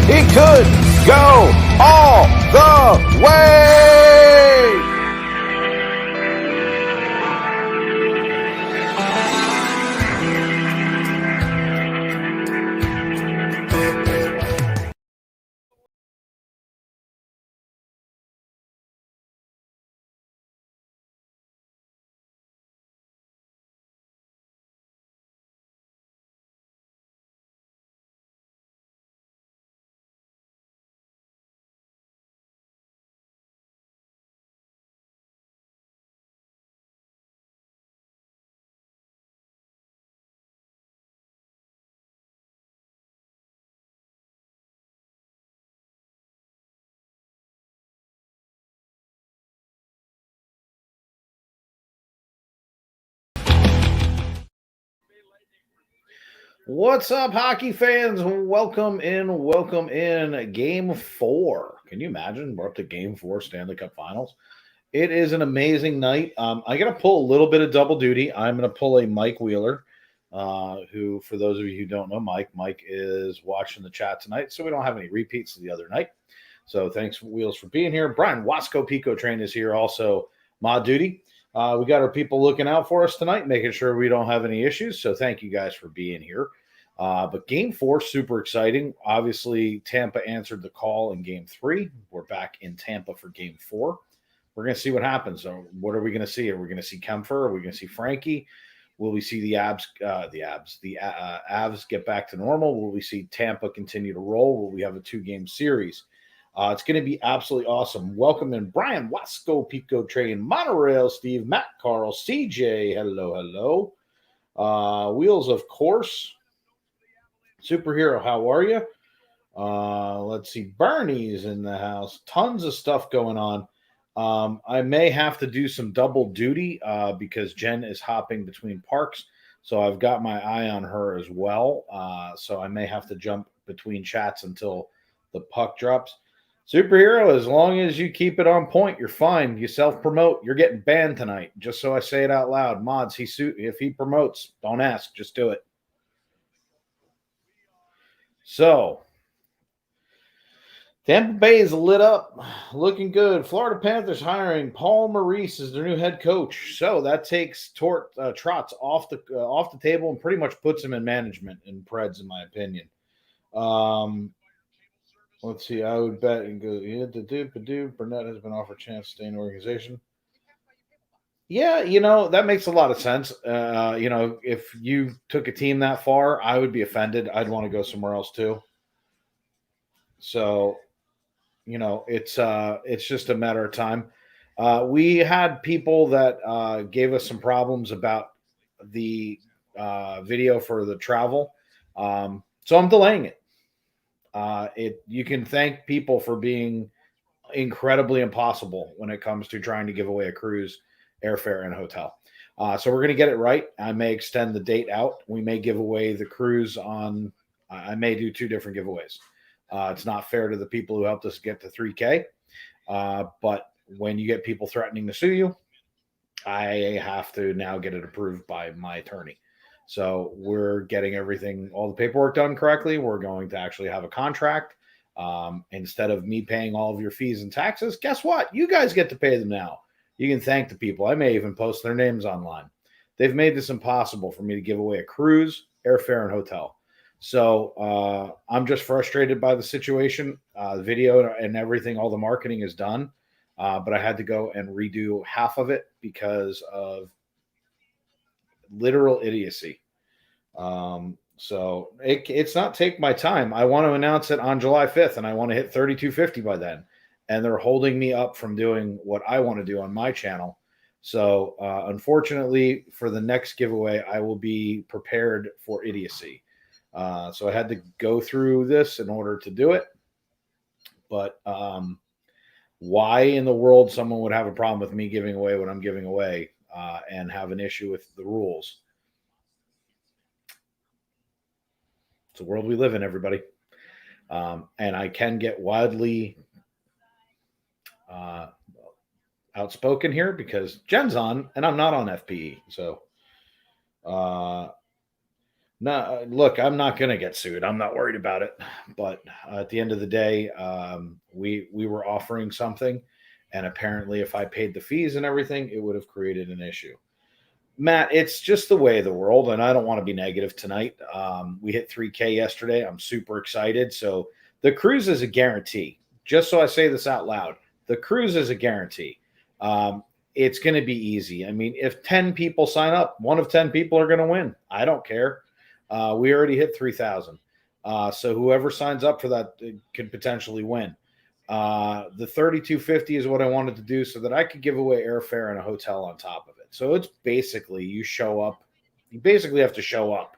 He could go all the way. What's up, hockey fans? Welcome in Game 4. Can you imagine? We're up to Game 4 Stanley Cup Finals. It is an amazing night. I'm going to pull a little bit of double duty. I'm going to pull a Mike Wheeler, who, for those of you who don't know Mike is watching the chat tonight, so we don't have any repeats of the other night. So thanks, Wheels, for being here. Brian Wasco Pico Train is here, also mod duty. We got our people looking out for us tonight, making sure we don't have any issues. So thank you guys for being here. But Game 4, super exciting. Obviously, Tampa answered the call in Game 3. We're back in Tampa for Game 4. We're going to see what happens. So what are we going to see? Are we going to see Kempfer? Are we going to see Frankie? Will we see the Avs get back to normal? Will we see Tampa continue to roll? Will we have a 2-game series? It's going to be absolutely awesome. Welcome in Brian Wasco, Pico Train, Monorail, Steve, Matt, Carl, CJ. Hello. Wheels, of course. Superhero, how are you? Let's see. Bernie's in the house. Tons of stuff going on. I may have to do some double duty because Jen is hopping between parks. So I've got my eye on her as well. So I may have to jump between chats until the puck drops. Superhero, as long as you keep it on point, you're fine. You self-promote. You're getting banned tonight. Just so I say it out loud. Mods, if he promotes, don't ask. Just do it. So, Tampa Bay is lit up, looking good. Florida Panthers hiring Paul Maurice as their new head coach. So that takes Trotz off the table and pretty much puts him in management in Preds, in my opinion. Let's see. I would bet and go. Burnett has been offered a chance to stay in the organization. Yeah, that makes a lot of sense. If you took a team that far, I would be offended. I'd want to go somewhere else too. So, it's just a matter of time. We had people that gave us some problems about the video for the travel. So I'm delaying it. You can thank people for being incredibly impossible when it comes to trying to give away a cruise, airfare, and hotel. So we're going to get it right. I may extend the date out. We may give away the cruise I may do 2 different giveaways. It's not fair to the people who helped us get to 3K. But when you get people threatening to sue you, I have to now get it approved by my attorney. So we're getting all the paperwork done correctly. We're going to actually have a contract. Instead of me paying all of your fees and taxes, guess what? You guys get to pay them now. You can thank the people. I may even post their names online. They've made this impossible for me to give away a cruise, airfare, and hotel. So I'm just frustrated by the situation. The video and everything, all the marketing is done. But I had to go and redo half of it because of literal idiocy. So it's not take my time. I want to announce it on July 5th, and I want to hit 3250 by then. And they're holding me up from doing what I want to do on my channel. So unfortunately, for the next giveaway, I will be prepared for idiocy. So I had to go through this in order to do it. But why in the world someone would have a problem with me giving away what I'm giving away and have an issue with the rules? It's the world we live in, everybody. And I can get wildly outspoken here because Jen's on and I'm not on FPE. So, no, look, I'm not going to get sued. I'm not worried about it. But at the end of the day, we were offering something. And apparently, if I paid the fees and everything, it would have created an issue. Matt, it's just the way of the world, and I don't want to be negative tonight. We hit 3K yesterday. I'm super excited. So the cruise is a guarantee. Just so I say this out loud, the cruise is a guarantee. It's going to be easy. I mean, if 10 people sign up, 1 of 10 people are going to win. I don't care. We already hit 3,000. So whoever signs up for that could potentially win. The 3250 is what I wanted to do so that I could give away airfare and a hotel on top of it. So it's basically you show up. You basically have to show up.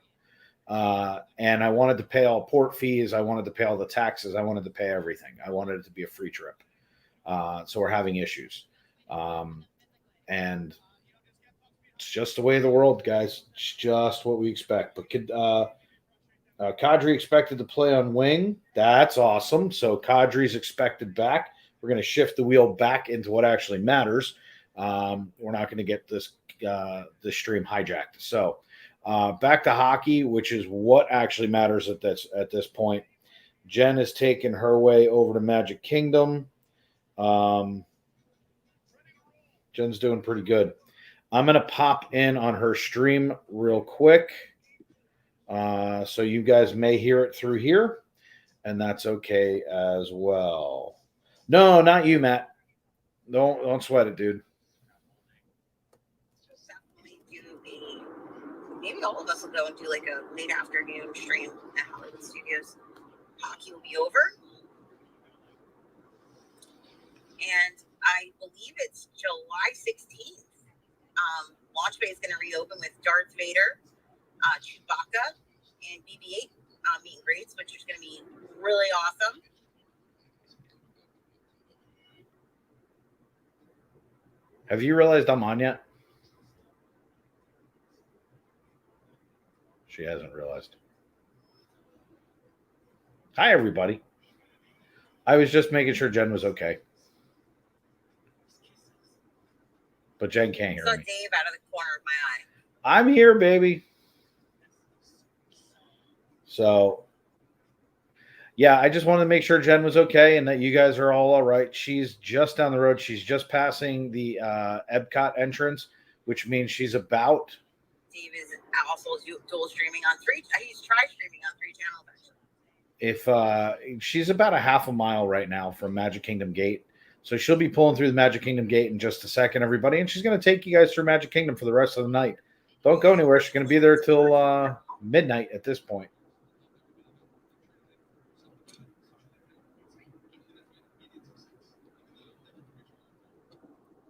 And I wanted to pay all port fees. I wanted to pay all the taxes. I wanted to pay everything. I wanted it to be a free trip. So we're having issues. And it's just the way of the world, guys. It's just what we expect. But Kadri expected to play on wing. That's awesome. So Kadri's expected back. We're going to shift the wheel back into what actually matters. We're not going to get this stream hijacked. So back to hockey, which is what actually matters at this point. Jen has taken her way over to Magic Kingdom. Jen's doing pretty good. I'm going to pop in on her stream real quick. So you guys may hear it through here, and that's okay as well. No, not you, Matt. Don't sweat it, dude. Maybe all of us will go and do like a late afternoon stream at Hollywood Studios. Hockey will be over. And I believe it's July 16th. Launch Bay is going to reopen with Darth Vader, Chewbacca, and BB-8 meet and greets, which is going to be really awesome. Have you realized I'm on yet? She hasn't realized. Hi, everybody. I was just making sure Jen was okay. But Jen can't hear me. I saw Dave out of the corner of my eye. I'm here, baby. So, yeah, I just wanted to make sure Jen was okay and that you guys are all right. She's just down the road. She's just passing the Epcot entrance, which means she's about. Dave is also dual streaming on 3. He's tried streaming on 3 channels, actually. If she's about a half a mile right now from Magic Kingdom Gate. So she'll be pulling through the Magic Kingdom Gate in just a second, everybody. And she's going to take you guys through Magic Kingdom for the rest of the night. Don't go anywhere. She's going to be there till midnight at this point.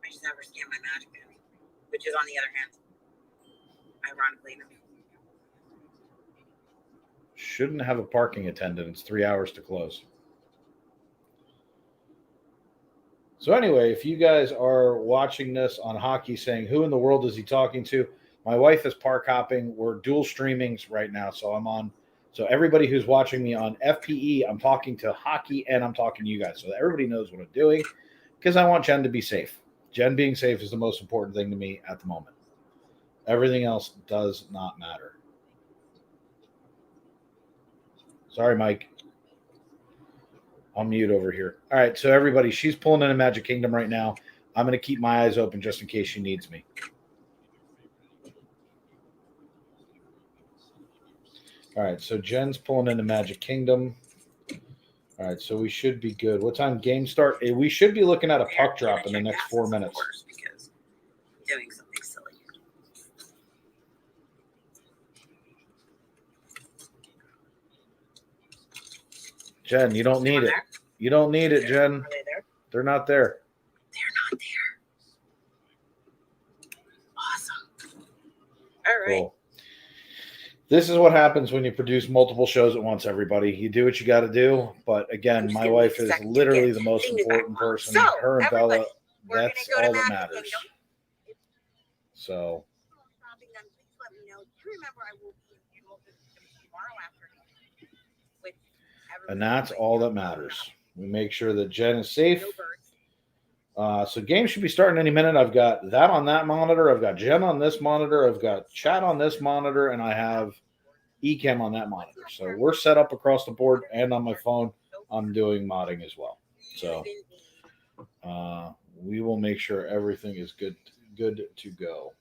I just never scanned my Magic Band, which is on the other hand. Ironically enough. Shouldn't have a parking attendant. It's 3 hours to close. So anyway, if you guys are watching this on hockey saying, who in the world is he talking to? My wife is park hopping. We're dual streamings right now. So I'm on. So everybody who's watching me on FPE, I'm talking to hockey and I'm talking to you guys. So that everybody knows what I'm doing because I want Jen to be safe. Jen being safe is the most important thing to me at the moment. Everything else does not matter. Sorry, Mike. I'll mute over here. All right, so everybody, she's pulling in a Magic Kingdom right now. I'm going to keep my eyes open just in case she needs me. All right, so Jen's pulling into Magic Kingdom. All right, so we should be good. What time game start? We should be looking at a puck drop in the next 4 minutes. Because I'm doing something silly. Jen, you don't need it. You don't need it, Jen. Are they there? They're not there. They're not there. Awesome. All right. Cool. This is what happens when you produce multiple shows at once, everybody. You do what you got to do. But again, my wife is literally the most important person. So, her and Bella, that's all that Magic matters. Kingdom. So, Please let me know. You remember I will be in tomorrow afternoon with everyone. and that's all that matters. We make sure that Jen is safe. No birds. So games should be starting any minute. I've got that on that monitor. I've got Jen on this monitor. I've got chat on this monitor, and I have Ecamm on that monitor. So we're set up across the board, and on my phone, I'm doing modding as well. So we will make sure everything is good to go.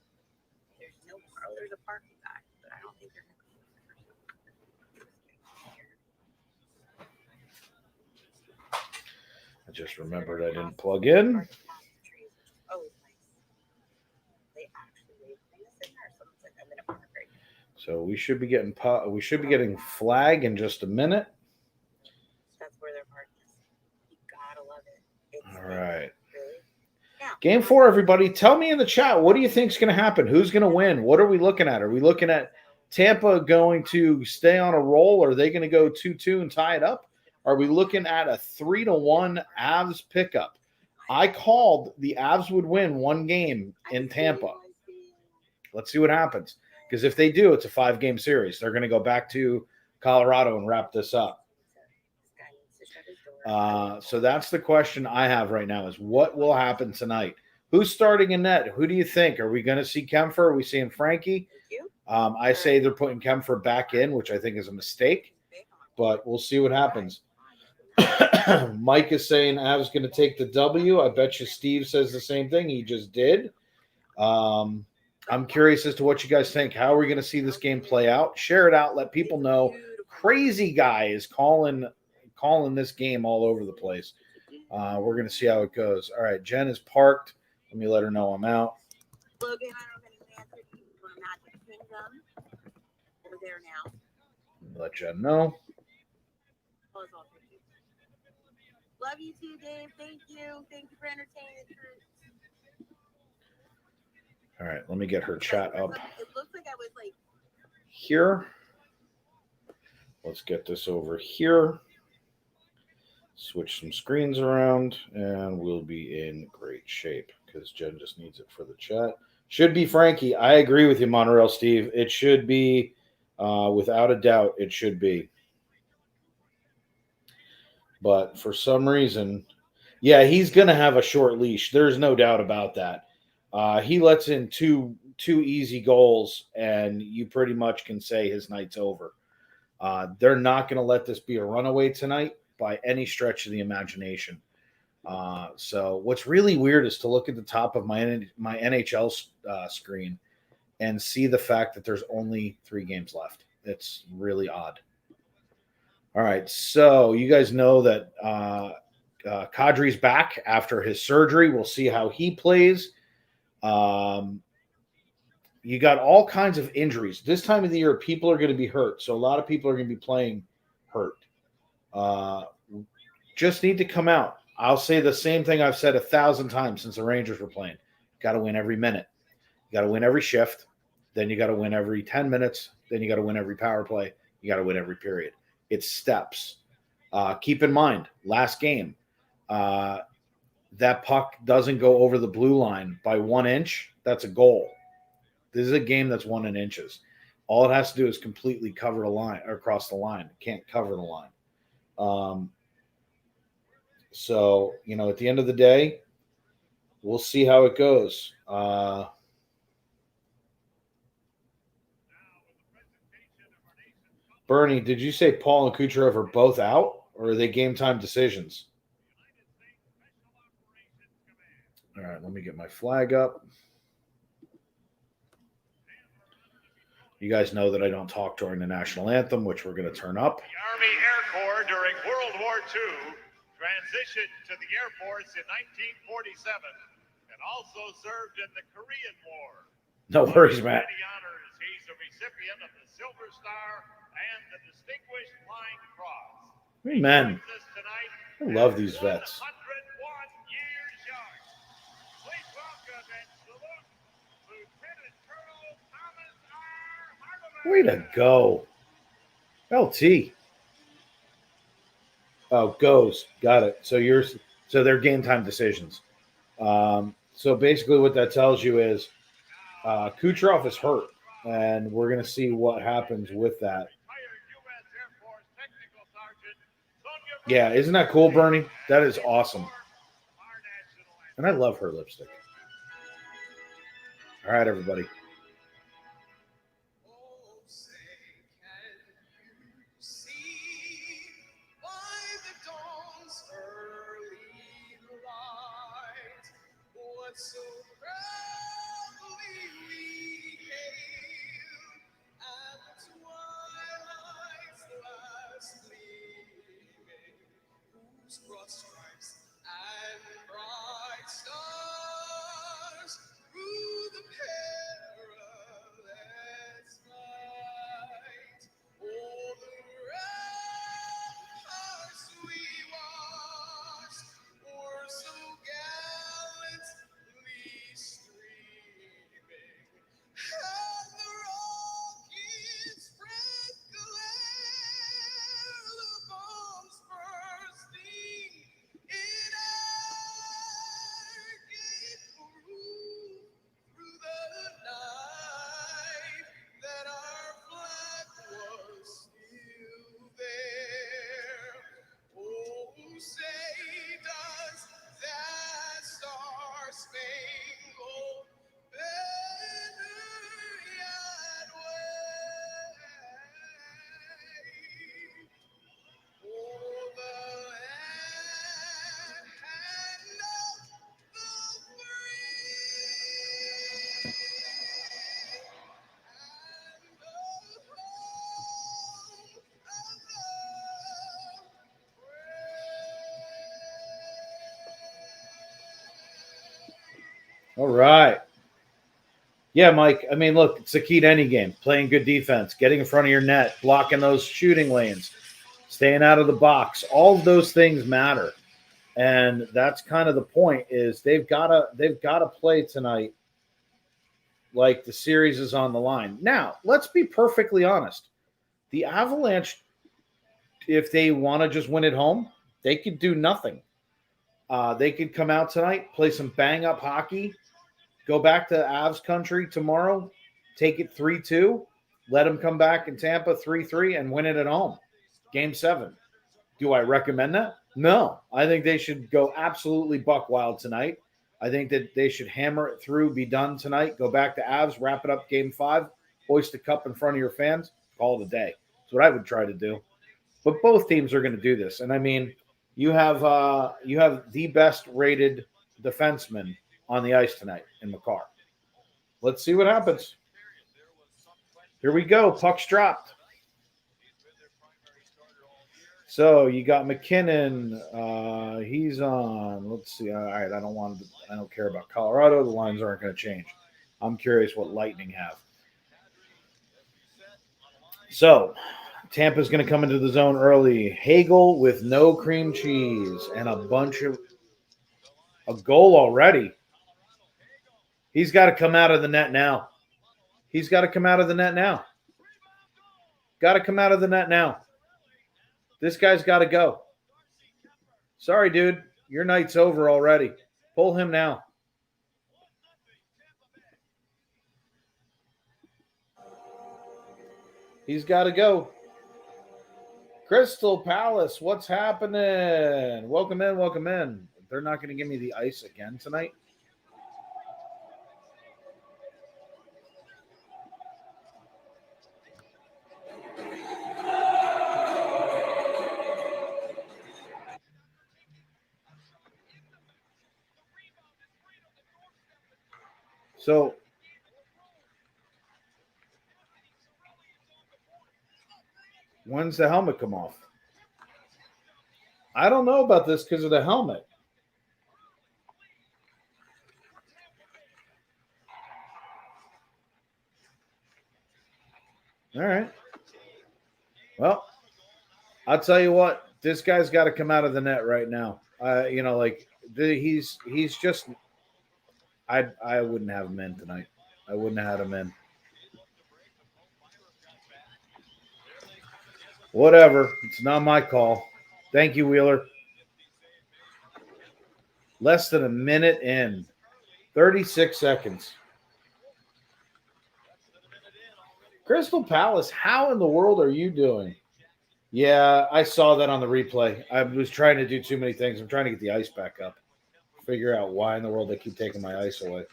There's no car. There's a parking lot, but I don't think they're I just remembered I didn't plug in. Oh, nice. They actually leave things in there, so it's like I'm in a park right now. So we should be getting flag in just a minute. That's where their park is. You gotta love it. It's All right. really. Yeah. Game 4, everybody. Tell me in the chat, what do you think is going to happen? Who's going to win? What are we looking at? Are we looking at Tampa going to stay on a roll? Are they going to go 2-2 and tie it up? Are we looking at a 3-1 Avs pickup? I called the Avs would win one game in Tampa. Let's see what happens. Because if they do, it's a 5-game series. They're going to go back to Colorado and wrap this up. So that's the question I have right now is what will happen tonight? Who's starting in net? Who do you think? Are we going to see Kempfer? Are we seeing Frankie? I say they're putting Kempfer back in, which I think is a mistake. But we'll see what happens. Mike is saying Avs going to take the W. I bet you Steve says the same thing. He just did. I'm curious as to what you guys think. How are we going to see this game play out? Share it out. Let people know. Crazy guy is calling this game all over the place. We're going to see how it goes. All right, Jen is parked. Let me let her know I'm out. Logan, I don't have any answer for Magic Kingdom. Over there now. Let Jen know. Love you too, Dave. Thank you. Thank you for entertaining the troops. All right, let me get her chat up It looks like I was like here. Let's get this over here. Switch some screens around, and we'll be in great shape because Jen just needs it for the chat. Should be Frankie. I agree with you, Monorail Steve. It should be, without a doubt, it should be. But for some reason, yeah, he's going to have a short leash. There's no doubt about that. He lets in two easy goals, and you pretty much can say his night's over. They're not going to let this be a runaway tonight by any stretch of the imagination. So what's really weird is to look at the top of my NHL screen and see the fact that there's only 3 games left. It's really odd. All right, so you guys know that Kadri's back after his surgery. We'll see how he plays. You got all kinds of injuries. This time of the year, people are going to be hurt. So a lot of people are going to be playing hurt. Just need to come out. I'll say the same thing I've said 1,000 times since the Rangers were playing. Got to win every minute. You got to win every shift. Then you got to win every 10 minutes. Then you got to win every power play. You got to win every period. It's steps. Keep in mind, last game, that puck doesn't go over the blue line by 1 inch. That's a goal. This is a game that's won in inches. All it has to do is completely cover the line or cross the line. It can't cover the line. So, at the end of the day, we'll see how it goes. Bernie, did you say Paul and Kucherov are both out, or are they game time decisions? All right, let me get my flag up. You guys know that I don't talk during the national anthem, which we're going to turn up. The Army Air Corps during World War II transitioned to the Air Force in 1947 and also served in the Korean War. No worries, Matt. Many honors. He's a recipient of the Silver Star and the Distinguished Flying Cross. Amen. I love these vets. 101 years young. Please welcome and salute Lieutenant Colonel Thomas R. Hardeman. Way to go. LT. Oh, goes. Got it. So they're game time decisions. So basically what that tells you is Kucherov is hurt, and we're going to see what happens with that. Yeah, isn't that cool, Bernie? That is awesome. And I love her lipstick. All right, everybody. So proudly we hail at twilight's last gleaming, whose broad stripes and bright stars through the perilous night, o'er the ramparts we watched, were so gallant streaming, and the rockets spread glare, the bombs bursting in air gave proof through the night that our flag was still there. Oh, say does that star-spangled banner yet wave o'er the land of the free and the home of the All right. Yeah, Mike. I mean, look, it's the key to any game. Playing good defense, getting in front of your net, blocking those shooting lanes, staying out of the box. All of those things matter. And that's kind of the point is they've got to play tonight like the series is on the line. Now, let's be perfectly honest. The Avalanche, if they want to just win at home, they could do nothing. They could come out tonight, play some bang-up hockey, go back to Avs country tomorrow, take it 3-2, let them come back in Tampa 3-3 and win it at home. Game 7. Do I recommend that? No. I think they should go absolutely buck wild tonight. I think that they should hammer it through, be done tonight, go back to Avs, wrap it up Game 5, hoist the cup in front of your fans, call it a day. That's what I would try to do. But both teams are going to do this. And I mean, you have the best rated defenseman on the ice tonight in Makar. Let's see what happens. Here we go. Puck's dropped. So you got McKinnon. He's on. Let's see. All right. I don't care about Colorado. The lines aren't going to change. I'm curious what Lightning have. So Tampa's going to come into the zone early. Hagel with no cream cheese and a goal already. He's got to come out of the net now. Got to come out of the net now. This guy's got to go. Sorry, dude. Your night's over already. Pull him now. He's got to go. Crystal Palace, what's happening? Welcome in. They're not going to give me the ice again tonight. So When's the helmet come off? I don't know about this because of the helmet. All right. Well, I'll tell you what. This guy's got to come out of the net right now. He's just. I wouldn't have him in tonight. I wouldn't have had him in. Whatever. It's not my call. Thank you, Wheeler. Less than a minute in. 36 seconds. Crystal Palace, how in the world are you doing? Yeah, I saw that on the replay. I was trying to do too many things. I'm trying to get the ice back up. Figure out why in the world they keep taking my ice away.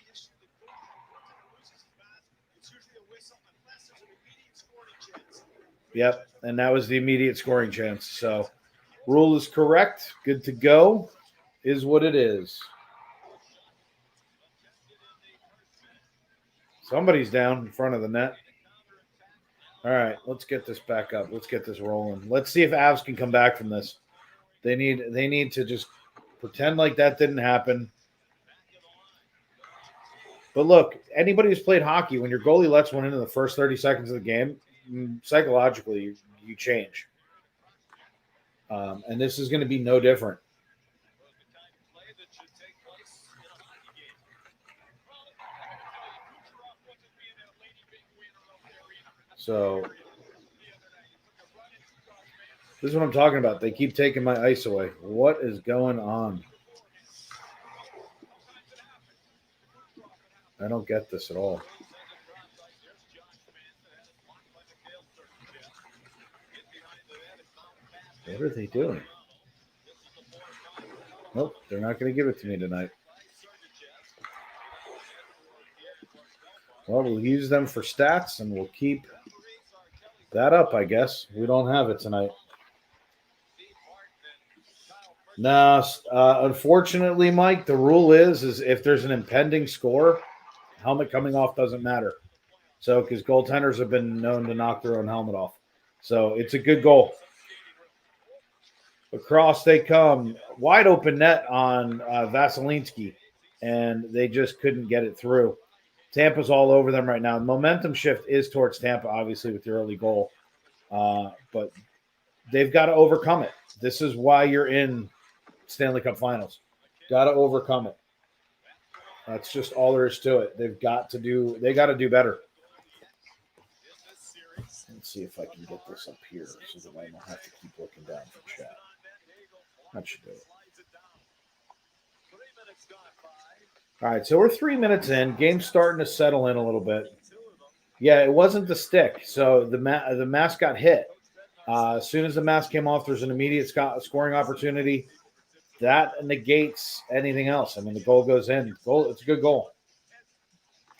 Yep, and that was the immediate scoring chance. So, rule is correct. Good to go is what it is. Somebody's down in front of the net. All right, let's get this back up. Let's get this rolling. Let's see if Avs can come back from this. They need to just pretend like that didn't happen. But look, anybody who's played hockey, when your goalie lets one into the first 30 seconds of the game, psychologically, you change. And this is going to be no different. So this is what I'm talking about. They keep taking my ice away. What is going on? I don't get this at all. What are they doing? Nope, they're not going to give it to me tonight. Well, we'll use them for stats, and we'll keep that up, I guess. We don't have it tonight. No, unfortunately, Mike, the rule is if there's an impending score, helmet coming off doesn't matter. So, because goaltenders have been known to knock their own helmet off. So, it's a good goal. Across they come. Wide open net on Vasilevsky, and they just couldn't get it through. Tampa's all over them right now. The momentum shift is towards Tampa, obviously, with the early goal. But they've got to overcome it. This is why you're in Stanley Cup Finals. Got to overcome it. That's just all there is to it. They got to do better. Let's see if I can get this up here so that I don't have to keep looking down for chat. That should do it. All right, so we're 3 minutes in. Game's starting to settle in a little bit. Yeah, it wasn't the stick. So the mask got hit. As soon as the mask came off, there's an immediate scoring opportunity. That negates anything else. I mean, the goal goes in. It's a good goal.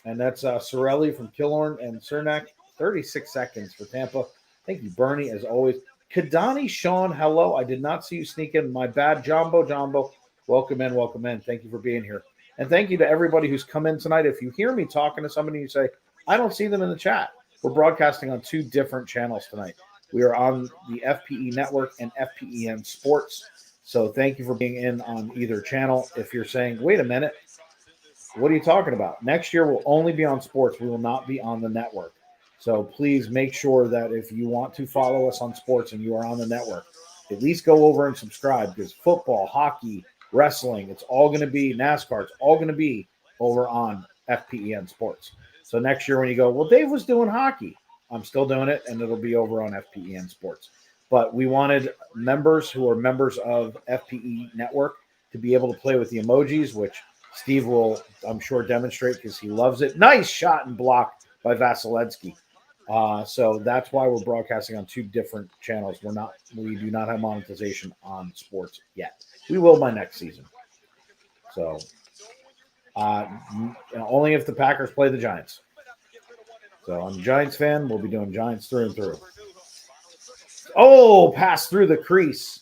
And that's Sorelli from Killorn and Cernak. 36 seconds for Tampa. Thank you, Bernie, as always. Kadani Sean, hello. I did not see you sneak in. My bad. Jumbo. Welcome in. Thank you for being here. And thank you to everybody who's come in tonight. If you hear me talking to somebody and you say, I don't see them in the chat, we're broadcasting on 2 different channels tonight. We are on the FPE Network and FPEN Sports. So thank you for being in on either channel. If you're saying, wait a minute, what are you talking about? Next year we'll only be on sports. We will not be on the network. So please make sure that if you want to follow us on sports and you are on the network, at least go over and subscribe, because football, hockey, wrestling, it's all going to be NASCAR. It's all going to be over on FPEN Sports. So next year when you go, well, Dave was doing hockey. I'm still doing it, and it'll be over on FPEN Sports. But we wanted members who are members of FPE Network to be able to play with the emojis, which Steve will, I'm sure, demonstrate because he loves it. Nice shot and block by Vasilevsky. So that's why we're broadcasting on 2 different channels. We do not have monetization on sports yet. We will by next season. So only if the Packers play the Giants. So I'm a Giants fan. We'll be doing Giants through and through. Oh, pass through the crease.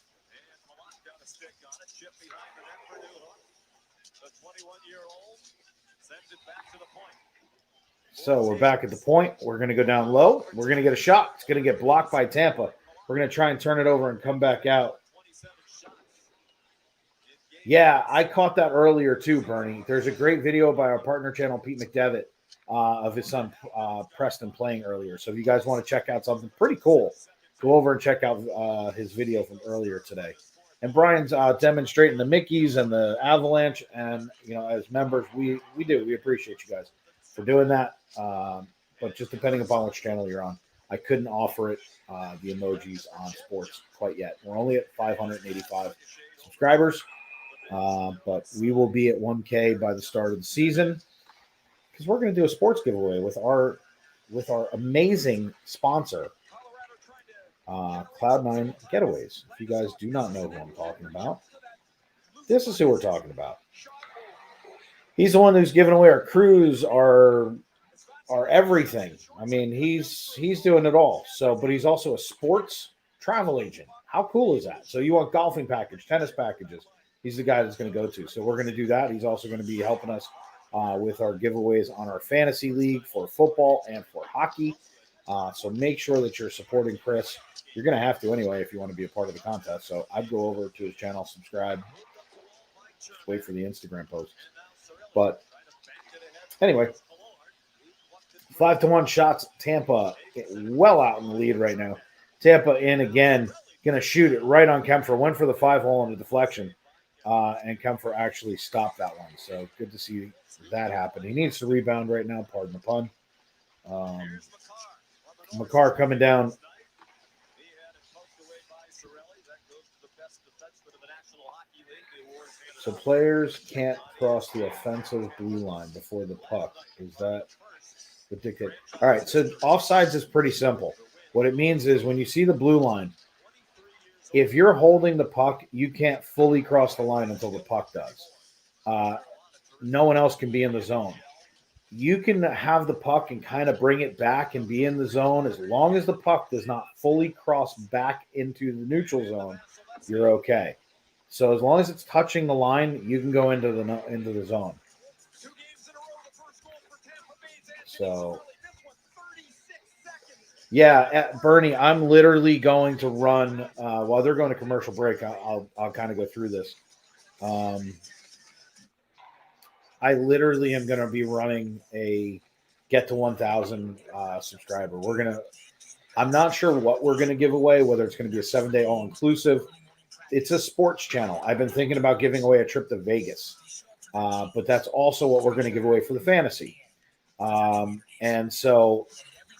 So we're back at the point. We're going to go down low. We're going to get a shot. It's going to get blocked by Tampa. We're going to try and turn it over and come back out. Yeah, I caught that earlier too, Bernie. There's a great video by our partner channel, Pete McDevitt, of his son Preston playing earlier. So if you guys want to check out something pretty cool, go over and check out his video from earlier today. And Brian's demonstrating the Mickeys and the Avalanche, and as members, we appreciate you guys for doing that. But just depending upon which channel you're on, I couldn't offer it the emojis on sports quite yet. We're only at 585 subscribers. But we will be at 1K by the start of the season because we're going to do a sports giveaway with our amazing sponsor, Cloud9 Getaways. If you guys do not know who I'm talking about, this is who we're talking about. He's the one who's giving away our cruise, our everything. I mean, he's doing it all. So, but he's also a sports travel agent. How cool is that? So you want golfing package, tennis packages. He's the guy that's going to go to. So we're going to do that. He's also going to be helping us with our giveaways on our fantasy league for football and for hockey. So make sure that you're supporting Chris. You're going to have to anyway if you want to be a part of the contest. So I'd go over to his channel, subscribe, just wait for the Instagram post. But anyway, 5-1 shots. Tampa well out in the lead right now. Tampa in again, going to shoot it right on Kempfer. Went for the 5-hole on the deflection. And Kempfer actually stopped that one. So good to see that happen. He needs to rebound right now, pardon the pun. Makar coming down. So players can't cross the offensive blue line before the puck. Is that ridiculous? All right, so offsides is pretty simple. What it means is when you see the blue line, if you're holding the puck, you can't fully cross the line until the puck does. No one else can be in the zone. You can have the puck and kind of bring it back and be in the zone. As long as the puck does not fully cross back into the neutral zone, you're okay. So as long as it's touching the line, you can go into the zone. So, yeah, Bernie, I'm literally going to run while they're going to commercial break. I'll kind of go through this. I literally am going to be running a get to 1,000 subscriber. I'm not sure what we're going to give away, whether it's going to be a 7-day all inclusive. It's a sports channel. I've been thinking about giving away a trip to Vegas, but that's also what we're going to give away for the fantasy. And so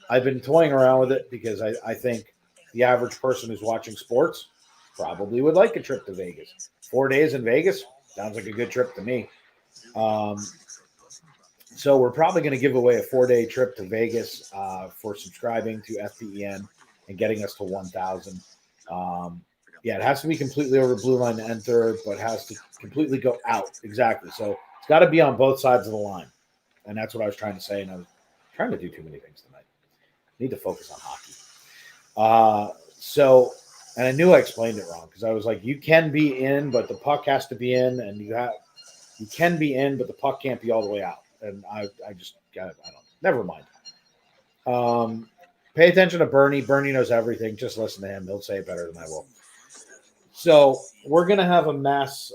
I've been toying around with it because I think the average person who's watching sports probably would like a trip to Vegas. 4 days in Vegas sounds like a good trip to me. So we're probably going to give away a 4-day trip to Vegas for subscribing to FPEN and getting us to 1,000. Yeah, it has to be completely over blue line to enter, but has to completely go out. Exactly. So it's got to be on both sides of the line. And that's what I was trying to say. And I was trying to do too many things tonight. Need to focus on hockey. And I knew I explained it wrong because I was like, you can be in, but the puck has to be in, and you can be in, but the puck can't be all the way out. And I just got it. Never mind. Pay attention to Bernie. Bernie knows everything. Just listen to him. He'll say it better than I will. So we're going to have a mass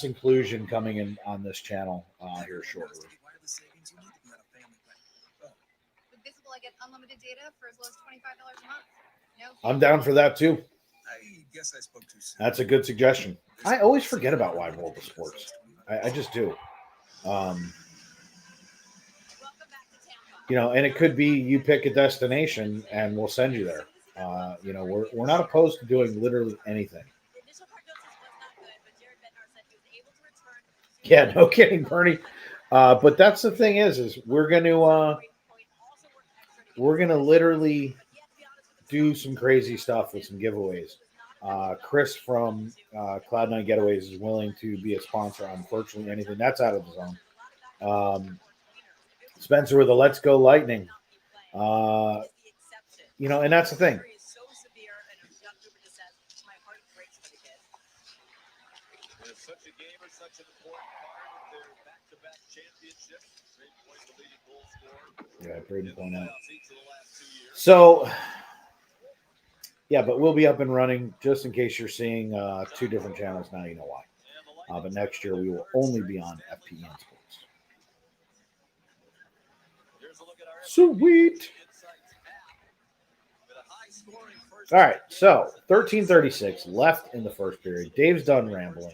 inclusion coming in on this channel here shortly. With Visible, I get unlimited data for as low as $25 a month. No. I'm down for that too. I guess I spoke too soon. That's a good suggestion. I always forget about Wide World of Sports. I just do. And it could be you pick a destination and we'll send you there. We're not opposed to doing literally anything. Yeah, no kidding, Bernie. But that's the thing is we're gonna literally do some crazy stuff with some giveaways. Chris from Cloud9 Getaways is willing to be a sponsor on virtually anything that's out of the zone. Spencer with the Let's Go Lightning. And that's the thing. Such a game or such an important part of their back-to-back championships. Great point, the leading goal scorer. Yeah, Braden point out. Each of the last 2 years. So Yeah, but we'll be up and running just in case you're seeing 2 different channels now. You know why. But next year we will only be on FPN Sports. Sweet. All right, so 13:36 left in the first period. Dave's done rambling.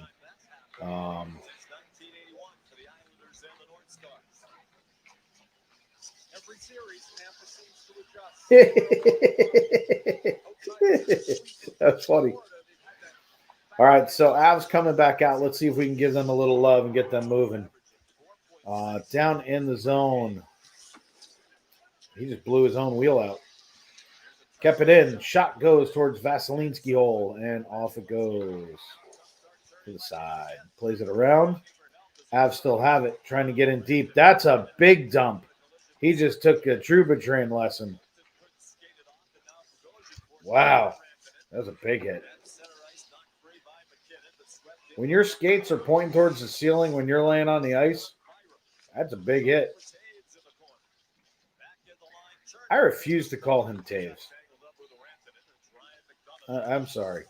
That's funny. All right, so Avs coming back out. Let's see if we can give them a little love and get them moving. Down in the zone. He just blew his own wheel out. Kept it in. Shot goes towards Vasilinsky hole, and off it goes to the side. Plays it around. Avs still have it, trying to get in deep. That's a big dump. He just took a Trouba train lesson. Wow. That was a big hit. When your skates are pointing towards the ceiling when you're laying on the ice, that's a big hit. I refuse to call him Taves. I'm sorry.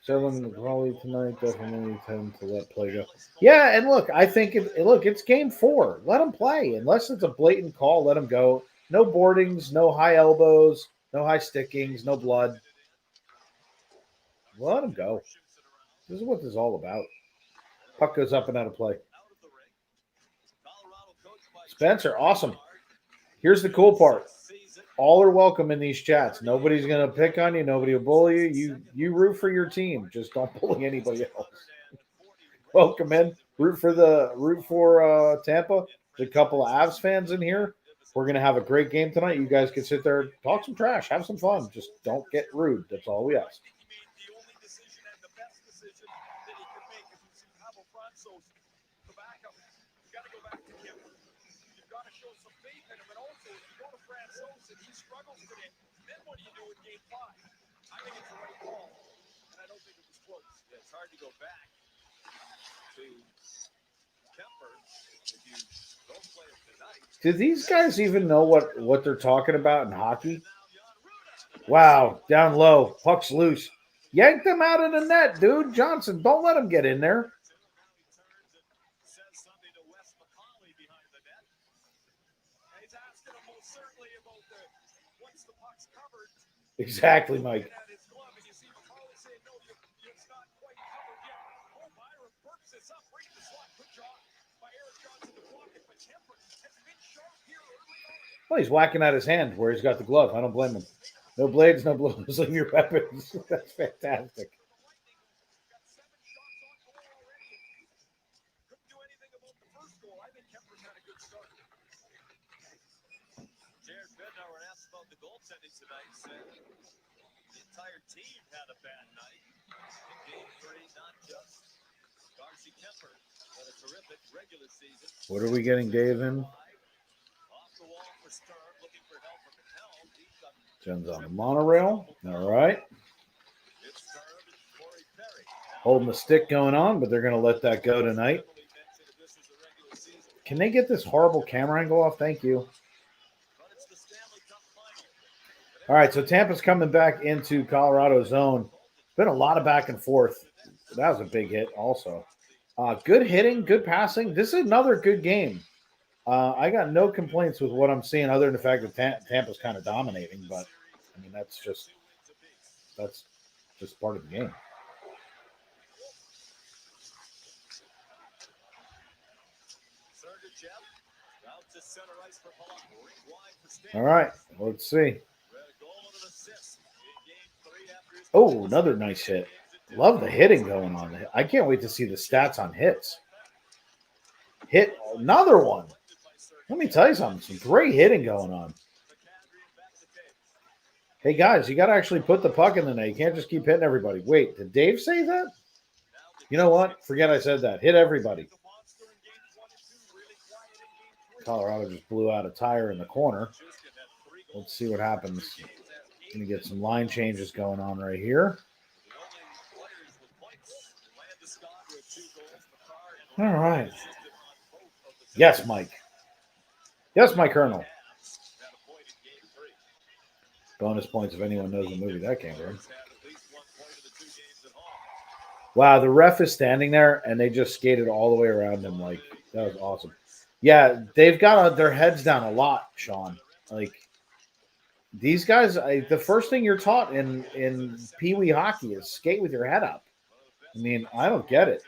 7 probably tonight. Definitely tend to let play go. Yeah, and look, I think it's game 4. Let him play. Unless it's a blatant call, let him go. No boardings, no high elbows, no high stickings, no blood. Let him go. This is what this is all about. Puck goes up and out of play. Spencer, awesome. Here's the cool part. All are welcome in these chats. Nobody's going to pick on you. Nobody will bully you. You root for your team. Just don't bully anybody else. Welcome in. Root for Tampa. There's a couple of Avs fans in here. We're going to have a great game tonight. You guys can sit there, talk some trash, have some fun. Just don't get rude. That's all we ask. And he struggles today. Then what do you do in game 5? I think it's the right call, and I don't think it was close. Yeah, it's hard to go back to Kemper if you don't play him tonight. Do these guys even know what they're talking about in hockey? Wow, down low, puck's loose. Yank them out of the net, dude. Johnson, don't let them get in there. Exactly, Mike. Well, he's whacking at his hand where he's got the glove. I don't blame him. No blades, no blows. Leave your weapons. That's fantastic. Tonight said the entire team had a bad night. In game 3, not just Darcy Kemper, but a terrific regular season. What are we getting Dave in? Off the wall for Sturm, looking for help from the helm. Jen's on the monorail. All right. Holding the stick going on, but they're going to let that go tonight. Can they get this horrible camera angle off? Thank you. All right, so Tampa's coming back into Colorado zone. Been a lot of back and forth. That was a big hit also. Good hitting, good passing. This is another good game. I got no complaints with what I'm seeing other than the fact that Tampa's kind of dominating, but I mean, that's just part of the game. All right, let's see. Oh, another nice hit. Love the hitting going on. I can't wait to see the stats on hits. Hit another one. Let me tell you something. Some great hitting going on. Hey, guys, you got to actually put the puck in the net. You can't just keep hitting everybody. Wait, did Dave say that? You know what? Forget I said that. Hit everybody. Colorado just blew out a tire in the corner. Let's see what happens. Going to get some line changes going on right here. All right. Yes, Mike. Yes, my Colonel. Bonus points if anyone knows the movie that came from. Wow, the ref is standing there and they just skated all the way around him. Like, that was awesome. Yeah, they've got their heads down a lot, Sean. Like, these guys, the first thing you're taught in Pee Wee hockey is skate with your head up. I mean, I don't get it.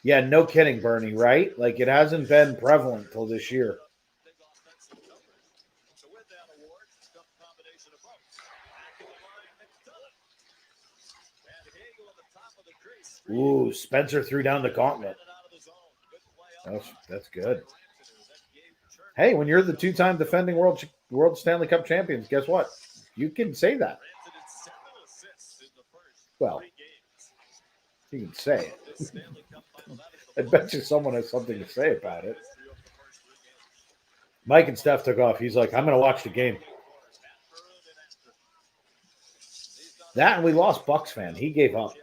Yeah, no kidding, Bernie, right? Like, it hasn't been prevalent till this year. Ooh, Spencer threw down the gauntlet. That's good. Hey, when you're the two-time defending World Stanley Cup champions, guess what? You can say that. Well, you can say it. I bet you someone has something to say about it. Mike and Steph took off. He's like, I'm going to watch the game. That and we lost Bucks fan. He gave up.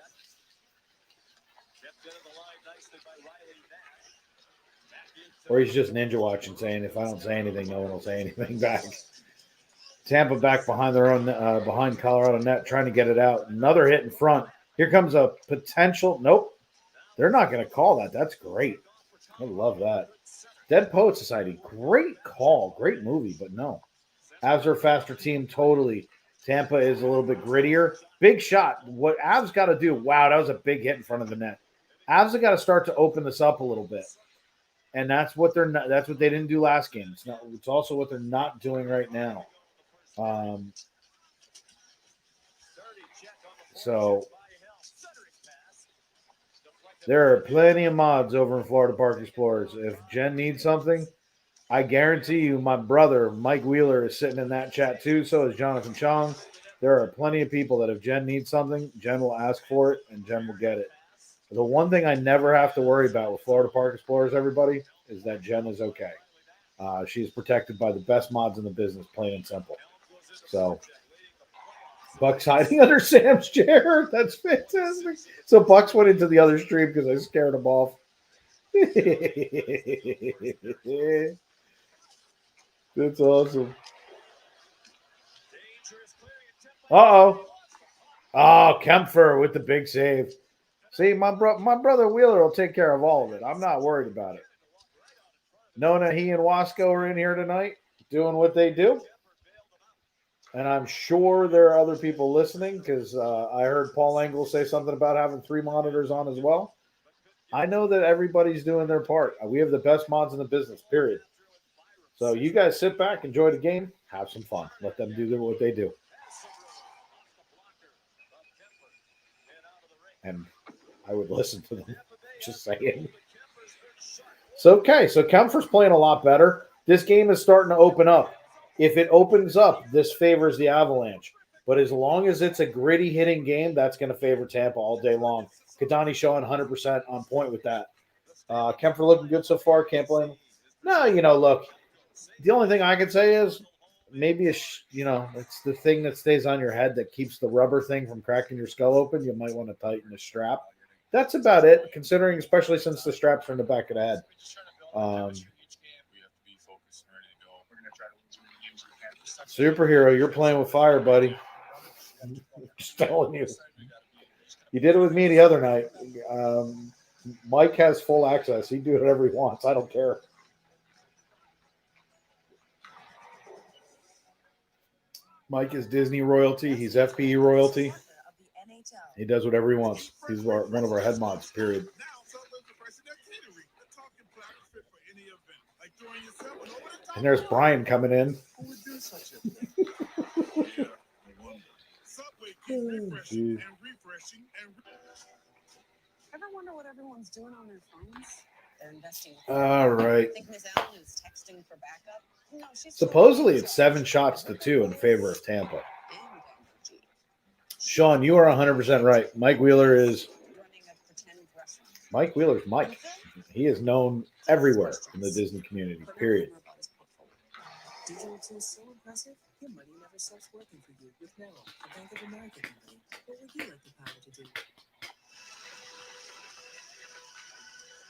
Or he's just ninja watching, saying, if I don't say anything, no one will say anything back. Tampa back behind their own, behind Colorado net, trying to get it out. Another hit in front. Here comes a potential. Nope. They're not going to call that. That's great. I love that. Dead Poet Society. Great call. Great movie, but no. Avs are a faster team, totally. Tampa is a little bit grittier. Big shot. What Avs got to do, wow, that was a big hit in front of the net. Avs have got to start to open this up a little bit. And that's what that's what they didn't do last game. It's also what they're not doing right now. So there are plenty of mods over in Florida Park Explorers. If Jen needs something, I guarantee you my brother, Mike Wheeler, is sitting in that chat too. So is Jonathan Chong. There are plenty of people that if Jen needs something, Jen will ask for it and Jen will get it. The one thing I never have to worry about with Florida Park Explorers, everybody, is that Jen is okay. She's protected by the best mods in the business, plain and simple. So, Buck's hiding under Sam's chair. That's fantastic. So, Bucks went into the other stream because I scared him off. That's awesome. Uh-oh. Oh, Kempfer with the big save. See, my brother Wheeler will take care of all of it. I'm not worried about it. Nona, he and Wasco are in here tonight doing what they do. And I'm sure there are other people listening because I heard Paul Engel say something about having 3 monitors on as well. I know that everybody's doing their part. We have the best mods in the business, period. So you guys sit back, enjoy the game, have some fun. Let them do what they do. And I would listen to them. Just saying. So, okay. So, Kempfer's playing a lot better. This game is starting to open up. If it opens up, this favors the Avalanche. But as long as it's a gritty hitting game, that's going to favor Tampa all day long. Kadani showing 100% on point with that. Kempfer looking good so far. Can't blame him. No, look. The only thing I can say is maybe, it's the thing that stays on your head that keeps the rubber thing from cracking your skull open. You might want to tighten the strap. That's about it, considering, especially since the straps are in the back of the head. Superhero, you're playing with fire, buddy. Just telling you. You did it with me the other night. Mike has full access. He can do whatever he wants. I don't care. Mike is Disney royalty. He's FPE royalty. He does whatever he wants. He's one of our head mods, period. And there's Brian coming in. Ever wonder what everyone's doing on their phones? They're investing. All right. Think Ms. Allen is texting for backup? No, she's Supposedly it's 7-2 in favor of Tampa. Sean, you are 100% right. Mike Wheeler's Mike. He is known everywhere in the Disney community, period. Digital tools so impressive, your money never stops working for you with now a Bank of America company. What would you like the power to do?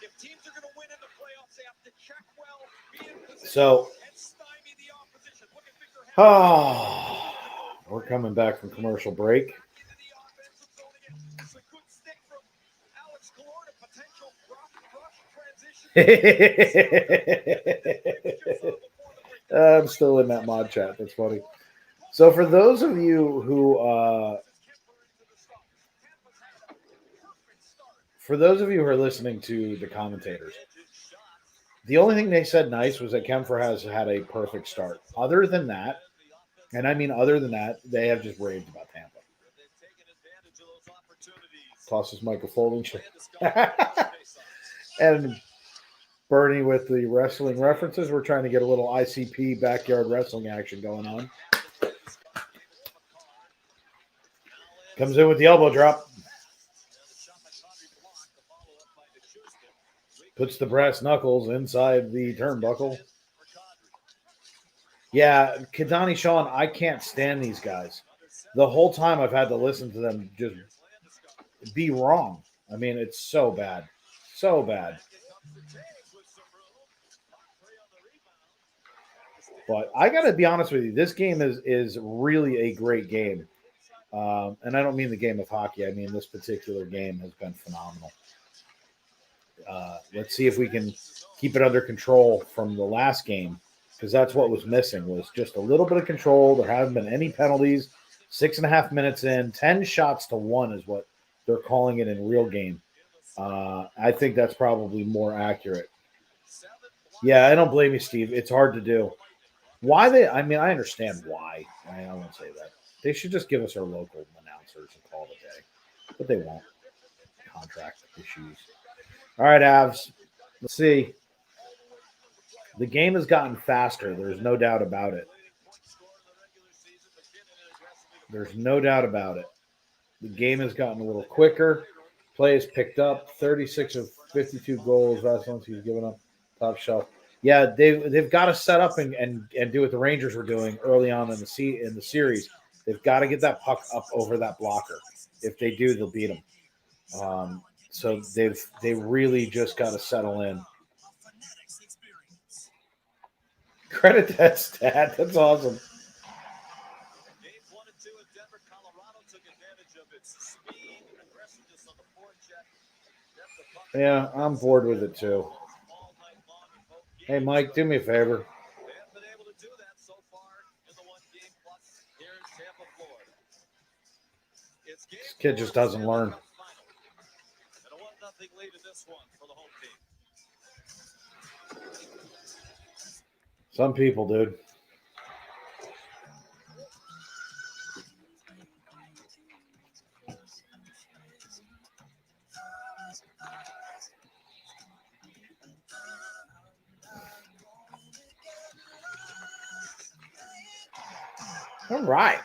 If teams are going to win in the playoffs, they have to check well, be in position, So and stymie the opposition. Oh, we're coming back from commercial break. Into the offensive zone again. It's a good stick from Alex Galore to potential rush transition. I'm still in that mod chat. That's funny. So for those of you who are listening to the commentators, the only thing they said nice was that Kempfer has had a perfect start. Other than that, and I mean other than that, they have just raved about Tampa. Tosses Michael Folding. And Bernie with the wrestling references. We're trying to get a little ICP backyard wrestling action going on. Comes in with the elbow drop. Puts the brass knuckles inside the turnbuckle. Yeah, Kadani Sean, I can't stand these guys. The whole time I've had to listen to them just be wrong. I mean, it's so bad. So bad. But I got to be honest with you. This game is really a great game. And I don't mean the game of hockey. I mean this particular game has been phenomenal. Let's see if we can keep it under control from the last game, because that's what was missing, was just a little bit of control. There haven't been any penalties. 6.5 minutes in, 10 shots to 1 is what they're calling it in real game. I think that's probably more accurate. Yeah, I don't blame you, Steve. It's hard to do. Why I understand why. I won't say that. They should just give us our local announcers and call it a day. But they won't. Contract issues. All right, Avs. Let's see. The game has gotten faster. There's no doubt about it. There's no doubt about it. The game has gotten a little quicker. Play has picked up. 36 of 52 goals. That's once he's given up. Top shelf. Yeah, they've got to set up and do what the Rangers were doing early on in the series. They've got to get that puck up over that blocker. If they do, they'll beat them. So they really just got to settle in. Credit that stat. That's awesome. Games 1 and 2 in Denver, Colorado took advantage of its speed and aggressiveness on the forecheck. Yeah, I'm bored with it too. Hey, Mike, do me a favor. They haven't been able to do that so far in the 1 game plus here in Tampa, Florida. This kid just doesn't learn. And a 1-0 lead in this one for the home team. Some people, dude. All right.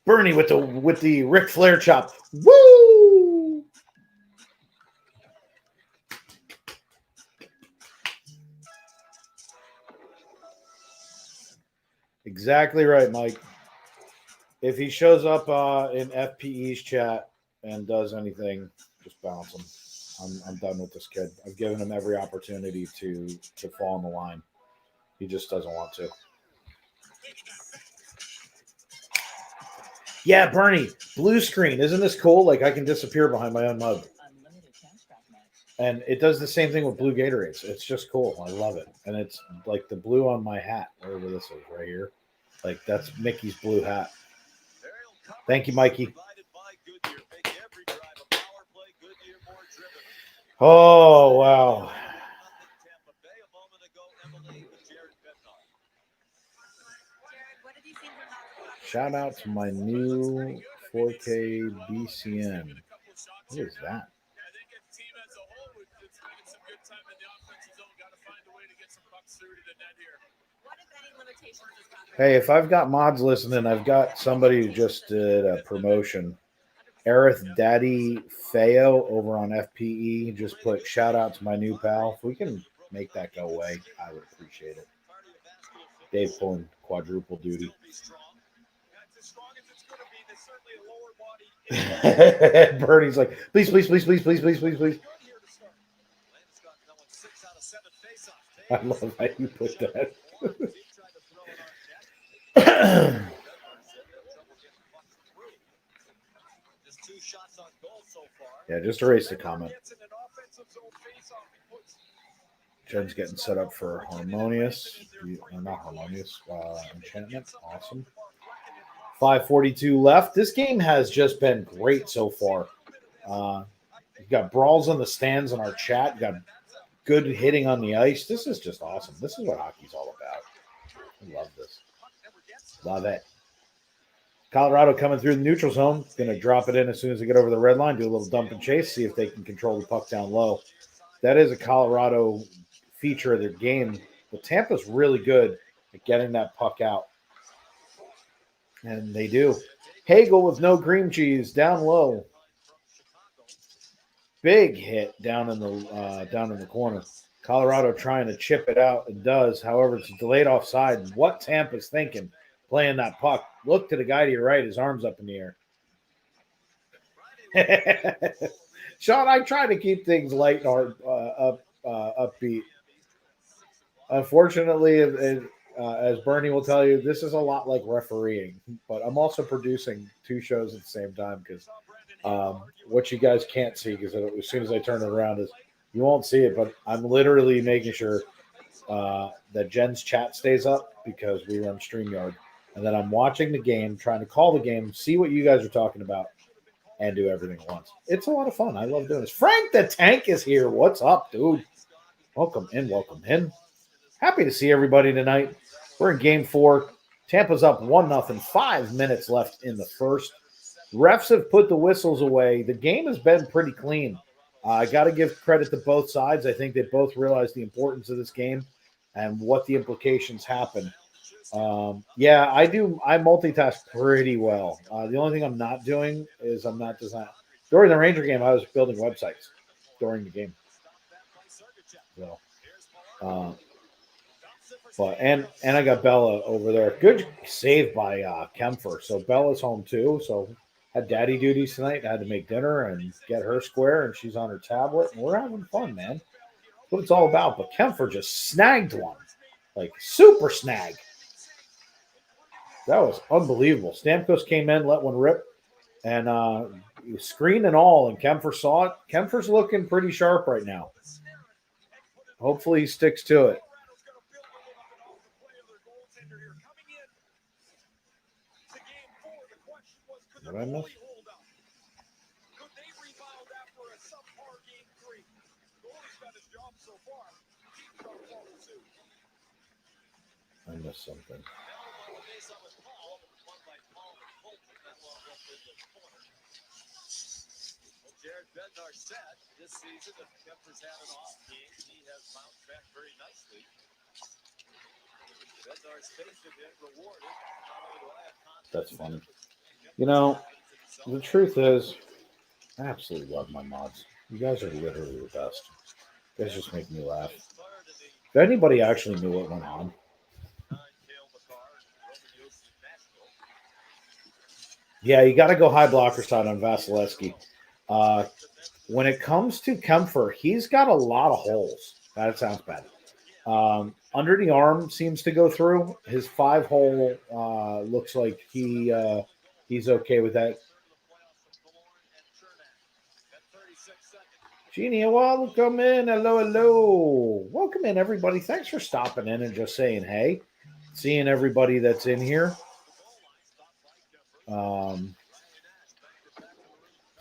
Bernie with the Ric Flair chop. Woo! Exactly right, Mike. If he shows up in FPE's chat and does anything, just bounce him. I'm done with this kid. I've given him every opportunity to fall in the line. He just doesn't want to. Yeah, Bernie, blue screen. Isn't this cool? Like I can disappear behind my own mug. And it does the same thing with blue Gatorades. It's just cool. I love it. And it's like the blue on my hat, wherever this is, right here. Like that's Mickey's blue hat. Thank you, Mikey. Oh, wow. Shout out to my new 4K BCN. What is that? Hey, if I've got mods listening, I've got somebody who just did a promotion. Aerith Daddy Feo over on FPE just put shout out to my new pal. If we can make that go away, I would appreciate it. Dave pulling quadruple duty. Bernie's like, please, please, please, please, please, please, please, please. I love how you put that. Yeah, just erase the comment. Jen's getting set up for Harmonious. Not Harmonious. Enchantment. Awesome. 5:42 left. This game has just been great so far. You've got brawls on the stands in our chat. You've got good hitting on the ice. This is just awesome. This is what hockey's all about. I love this. Love it. Colorado coming through the neutral zone. Going to drop it in as soon as they get over the red line. Do a little dump and chase. See if they can control the puck down low. That is a Colorado feature of their game. But Tampa's really good at getting that puck out. And they do. Hagel with no cream cheese down low. Big hit down in the corner. Colorado trying to chip it out. It does. However, it's delayed offside. What Tampa's thinking playing that puck. Look to the guy to your right. His arm's up in the air. Sean, I try to keep things light and upbeat. Unfortunately, as Bernie will tell you, this is a lot like refereeing. But I'm also producing 2 shows at the same time because what you guys can't see, because as soon as I turn it around, is you won't see it, but I'm literally making sure that Jen's chat stays up because we run StreamYard. And then I'm watching the game, trying to call the game, see what you guys are talking about, and do everything at once. It's a lot of fun. I love doing this. Frank the Tank is here. What's up, dude? Welcome in. Welcome in. Happy to see everybody tonight. We're in Game 4. Tampa's up 1-0. 5 minutes left in the first. Refs have put the whistles away. The game has been pretty clean. I got to give credit to both sides. I think they both realize the importance of this game and what the implications happen. Yeah, I do. I multitask pretty well. The only thing I'm not doing is I'm not designing. During the Ranger game, I was building websites during the game. So, and I got Bella over there. Good save by Kempfer. So Bella's home too. So had daddy duties tonight. I had to make dinner and get her square, and she's on her tablet, and we're having fun, man. That's what it's all about. But Kempfer just snagged one, like super snag. That was unbelievable. Stamkos came in, let one rip, and screen and all, and Kempfer saw it. Kempfer's looking pretty sharp right now. Hopefully he sticks to it. What did I miss? I missed something. Jared Bednar said this season, if Kemper's had an off game, he has bounced back very nicely. Bednar's face has been rewarded. That's funny. You know, the truth is, I absolutely love my mods. You guys are literally the best. You guys just make me laugh. If anybody actually knew what went on. Yeah, you got to go high blocker side on Vasilevsky. When it comes to Kempfer, he's got a lot of holes. That sounds bad. Under the arm seems to go through. His 5-hole looks like he's okay with that. Jeannie, welcome in. Hello. Welcome in, everybody. Thanks for stopping in and just saying hey. Seeing everybody that's in here.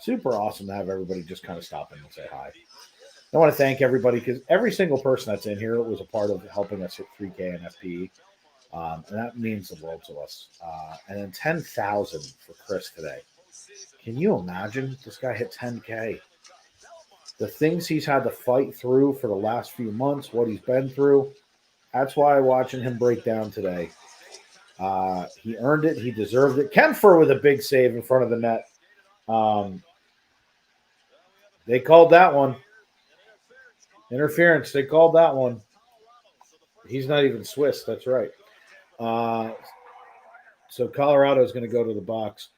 Super awesome to have everybody just kind of stop in and say hi. I want to thank everybody because every single person that's in here was a part of helping us hit 3K and FPE. And that means the world to us. And then 10,000 for Chris today. Can you imagine this guy hit 10K? The things he's had to fight through for the last few months, what he's been through. That's why watching him break down today. He earned it. He deserved it. Kempfer with a big save in front of the net. They called that one. Interference. They called that one. He's not even Swiss. That's right. So Colorado is going to go to the box.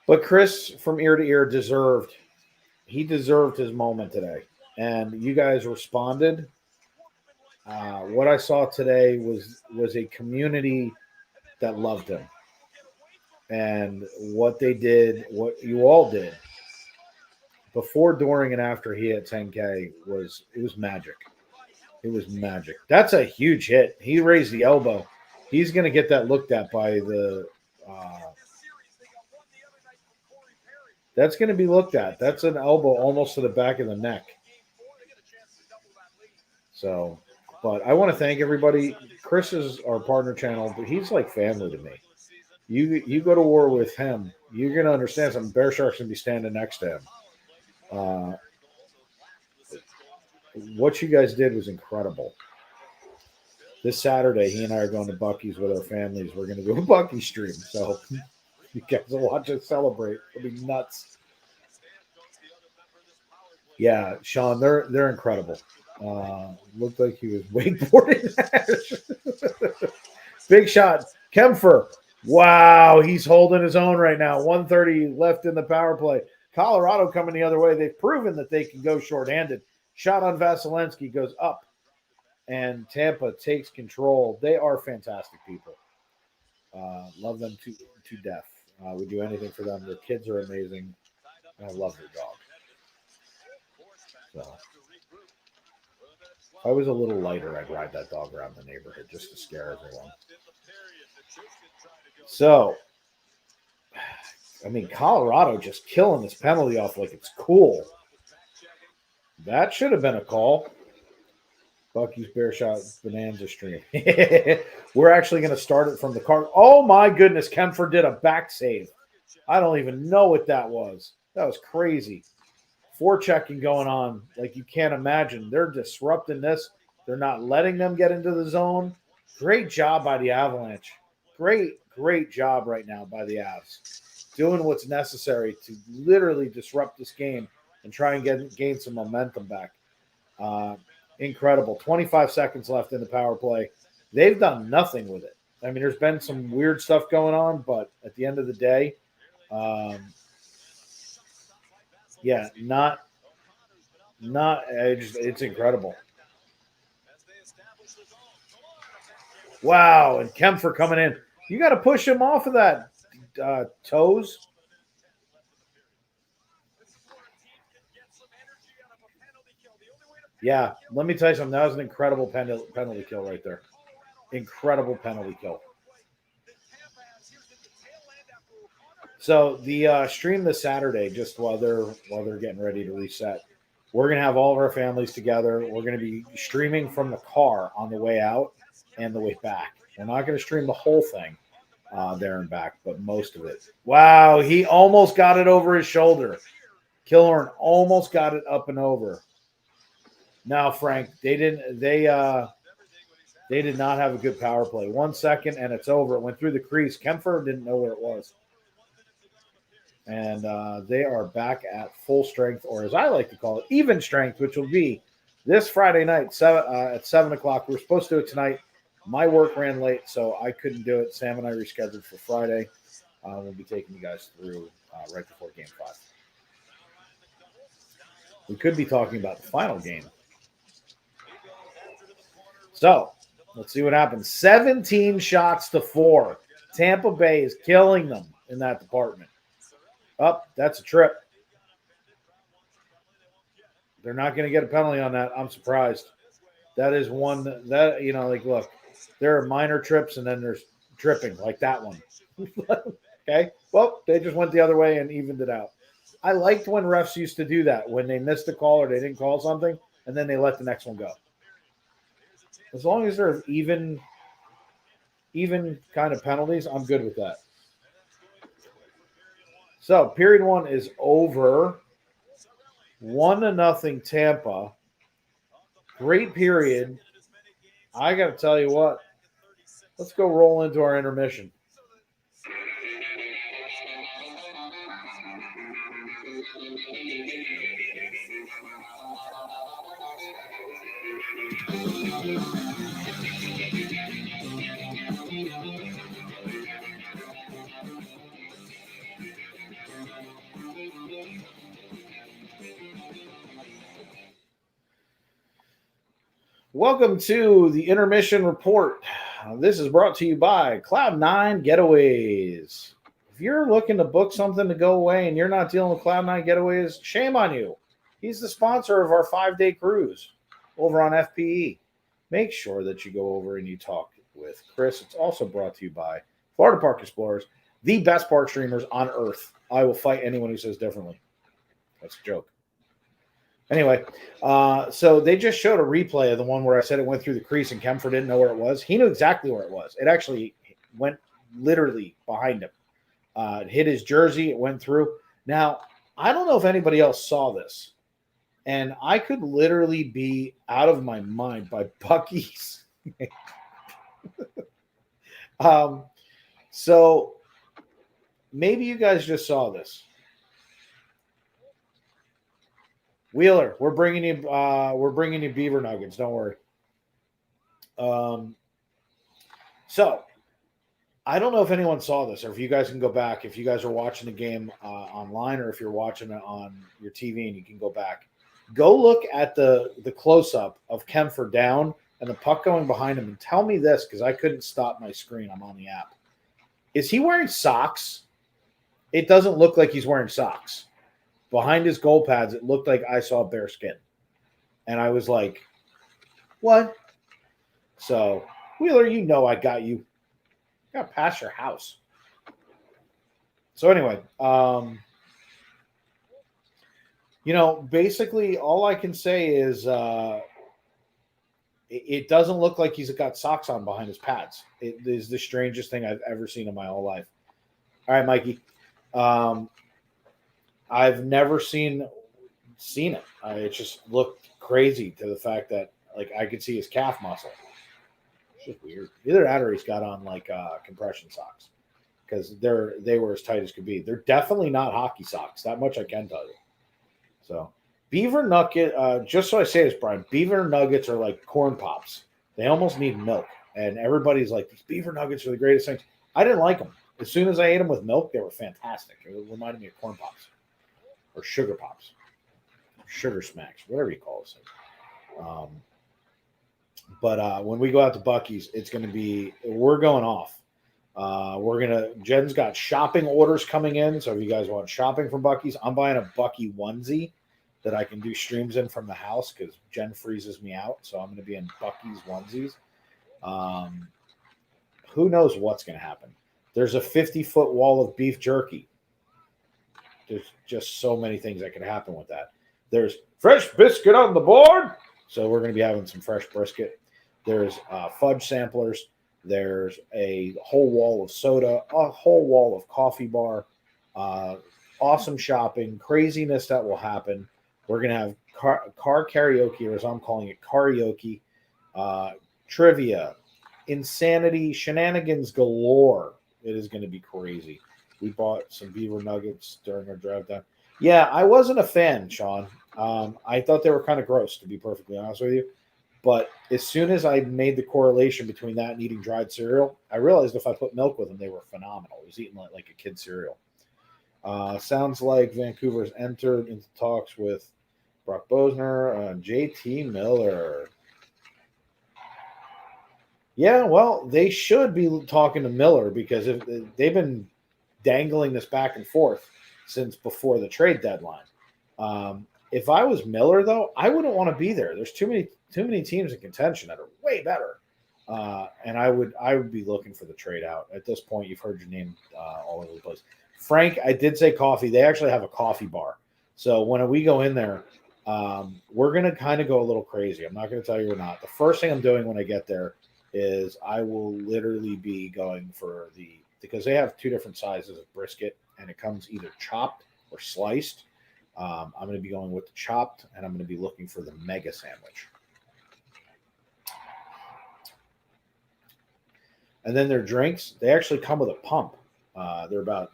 But Chris from ear to ear deserved his moment today. And you guys responded. What I saw today was a community that loved him. And what they did, what you all did, before, during, and after he hit 10K was magic. It was magic. That's a huge hit. He raised the elbow. He's going to get that looked at by the. That's going to be looked at. That's an elbow almost to the back of the neck. So, but I want to thank everybody. Chris is our partner channel, but he's like family to me. You go to war with him, you're going to understand something. BearShark's going to be standing next to him. What you guys did was incredible. This Saturday, he and I are going to Buc-ee's with our families. We're going to go to Buc-ee stream. So you guys will watch us celebrate. It'll be nuts. Yeah, Sean, they're incredible. Looked like he was wakeboarding. Big shot. Kempfer. Wow, he's holding his own right now. 1:30 left in the power play. Colorado coming the other way. They've proven that they can go shorthanded. Shot on Vasilevsky goes up. And Tampa takes control. They are fantastic people. Love them to death. We do anything for them. Their kids are amazing. And I love their dog. So, if I was a little lighter, I'd ride that dog around the neighborhood just to scare everyone. So, I mean, Colorado just killing this penalty off like it's cool. That should have been a call. Buc-ee's BearShark Bonanza stream. We're actually going to start it from the car. Oh, my goodness. Kempfer did a back save. I don't even know what that was. That was crazy. Forechecking going on like you can't imagine. They're disrupting this. They're not letting them get into the zone. Great job by the Avalanche. Great job right now by the Avs. Doing what's necessary to literally disrupt this game and try and gain some momentum back. Incredible. 25 seconds left in the power play. They've done nothing with it. I mean, there's been some weird stuff going on, but at the end of the day, it's incredible. Wow, and Kempfer coming in. You got to push him off of that toes. Yeah, let me tell you something. That was an incredible penalty kill right there. Incredible penalty kill. So the stream this Saturday, just while they're getting ready to reset, we're gonna have all of our families together. We're gonna be streaming from the car on the way out and the way back. We're not gonna stream the whole thing there and back, but most of it. Wow, he almost got it over his shoulder. Killorn almost got it up and over. Now, Frank, they did not have a good power play. 1 second and it's over. It went through the crease. Kempfer didn't know where it was. And they are back at full strength, or as I like to call it, even strength, which will be this Friday night at 7 o'clock. We were supposed to do it tonight. My work ran late, so I couldn't do it. Sam and I rescheduled for Friday. We'll be taking you guys through right before Game 5. We could be talking about the final game. So, let's see what happens. 17 shots to 4. Tampa Bay is killing them in that department. That's a trip. They're not going to get a penalty on that. I'm surprised. That is one that, look, there are minor trips and then there's tripping like that one. Okay. Well, they just went the other way and evened it out. I liked when refs used to do that when they missed a call or they didn't call something and then they let the next one go. As long as they're even kind of penalties, I'm good with that. So, period 1 is over. 1-0 Tampa. Great period. I got to tell you what. Let's go roll into our intermission. Welcome to the Intermission Report. This is brought to you by Cloud9 Getaways. If you're looking to book something to go away and you're not dealing with Cloud9 Getaways, shame on you. He's the sponsor of our 5-day cruise over on FPE. Make sure that you go over and you talk with Chris. It's also brought to you by Florida Park Explorers, the best park streamers on earth. I will fight anyone who says differently. That's a joke. Anyway, so they just showed a replay of the one where I said it went through the crease and Kempfer didn't know where it was. He knew exactly where it was. It actually went literally behind him. It hit his jersey. It went through. Now, I don't know if anybody else saw this, and I could literally be out of my mind by Bucky's. So maybe you guys just saw this. Wheeler, we're bringing you beaver nuggets. Don't worry. So I don't know if anyone saw this, or if you guys can go back. If you guys are watching the game online, or if you're watching it on your TV and you can go back, go look at the close up of Kempfer down and the puck going behind him, and tell me this, because I couldn't stop my screen. I'm on the app. Is he wearing socks? It doesn't look like he's wearing socks. Behind his goal pads, it looked like I saw bare skin. And I was like, what? So, Wheeler, you know I got you. I got past your house. So anyway, basically all I can say is it doesn't look like he's got socks on behind his pads. It is the strangest thing I've ever seen in my whole life. All right, Mikey. I've never seen it. It just looked crazy to the fact that I could see his calf muscle. It's just weird. Either that or he's got on compression socks, because they were as tight as could be. They're definitely not hockey socks. That much I can tell you. So beaver nugget. Just so I say this, Brian. Beaver nuggets are like corn pops. They almost need milk, and everybody's like, these beaver nuggets are the greatest things. I didn't like them. As soon as I ate them with milk, they were fantastic. It reminded me of corn pops. Or sugar pops, sugar smacks, whatever you call it. But when we go out to Bucky's, we're going off. Jen's got shopping orders coming in. So if you guys want shopping from Bucky's, I'm buying a Bucky onesie that I can do streams in from the house, because Jen freezes me out. So I'm going to be in Bucky's onesies. Who knows what's going to happen? There's a 50-foot wall of beef jerky. There's just so many things that can happen with that. There's fresh biscuit on the board. So we're going to be having some fresh brisket. There's fudge samplers. There's a whole wall of soda, a whole wall of coffee bar, awesome shopping, craziness that will happen. We're going to have car karaoke, or as I'm calling it, karaoke, trivia, insanity, shenanigans galore. It is going to be crazy. We bought some beaver nuggets during our drive down. Yeah, I wasn't a fan, Sean. I thought they were kind of gross, to be perfectly honest with you. But as soon as I made the correlation between that and eating dried cereal, I realized if I put milk with them, they were phenomenal. I was eating like a kid's cereal. Sounds like Vancouver's entered into talks with Brock Bosner and JT Miller. Yeah, well, they should be talking to Miller, because if they've been dangling this back and forth since before the trade deadline. If I was Miller, though, I wouldn't want to be there. There's too many teams in contention that are way better, and I would be looking for the trade out. At this point, you've heard your name all over the place. Frank, I did say coffee. They actually have a coffee bar, so when we go in there, we're gonna kind of go a little crazy. I'm not gonna tell you we're not. The first thing I'm doing when I get there is I will literally be going for because they have two different sizes of brisket, and it comes either chopped or sliced. I'm going to be going with the chopped, and I'm going to be looking for the mega sandwich. And then their drinks, they actually come with a pump. They're about,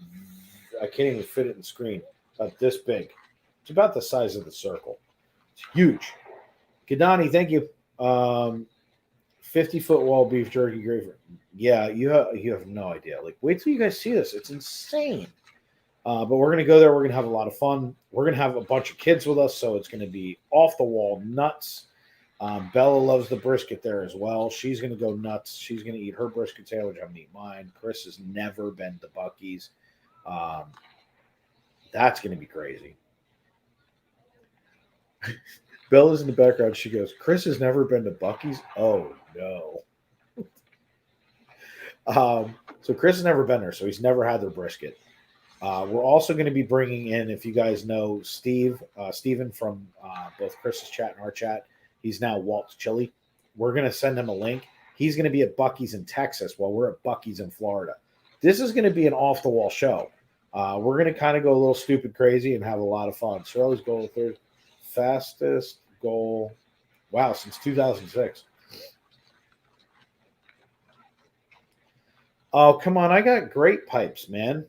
I can't even fit it in the screen, about this big. It's about the size of the circle. It's huge. Kadani, thank you. 50-foot wall beef jerky gravy. Yeah, you have no idea. Wait till you guys see this. It's insane. But we're going to go there. We're going to have a lot of fun. We're going to have a bunch of kids with us, so it's going to be off the wall nuts. Bella loves the brisket there as well. She's going to go nuts. She's going to eat her brisket sandwich. I'm going to eat mine. Chris has never been to Buc-ee's. That's going to be crazy. Bella's in the background. She goes, Chris has never been to Buc-ee's? Oh, no. So Chris has never been there, so he's never had their brisket. We're also going to be bringing in, if you guys know, Steven from both Chris's chat and our chat. He's now Walt's Chili. We're going to send him a link. He's going to be at Buc-ee's in Texas while we're at Buc-ee's in Florida. This is going to be an off-the-wall show. We're going to kind of go a little stupid crazy and have a lot of fun. Shirley's goal third. Fastest goal, wow, since 2006. Oh, come on. I got great pipes, man.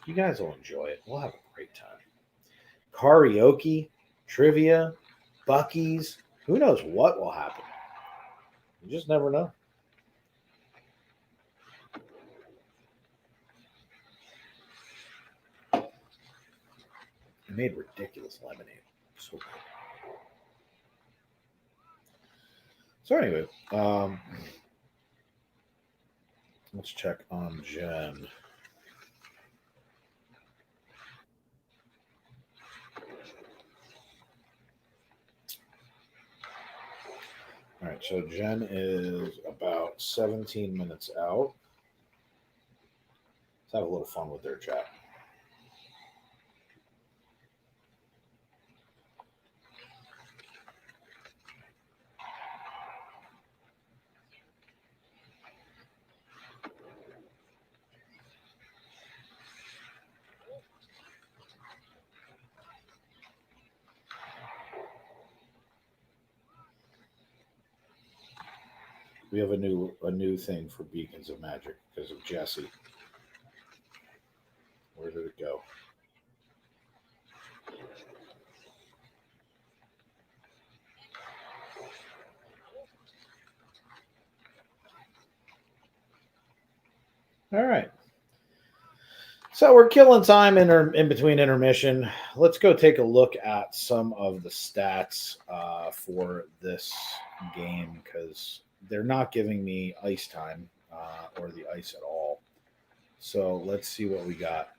You guys will enjoy it. We'll have a great time. Karaoke, trivia, Buc-ee's. Who knows what will happen? You just never know. I made ridiculous lemonade. So good. So anyway, let's check on Jen. All right, so Jen is about 17 minutes out. Let's have a little fun with their chat. We have a new thing for Beacons of Magic because of Jesse. Where did it go? All right. So we're killing time in between intermission. Let's go take a look at some of the stats for this game because they're not giving me ice time or the ice at all. So let's see what we got.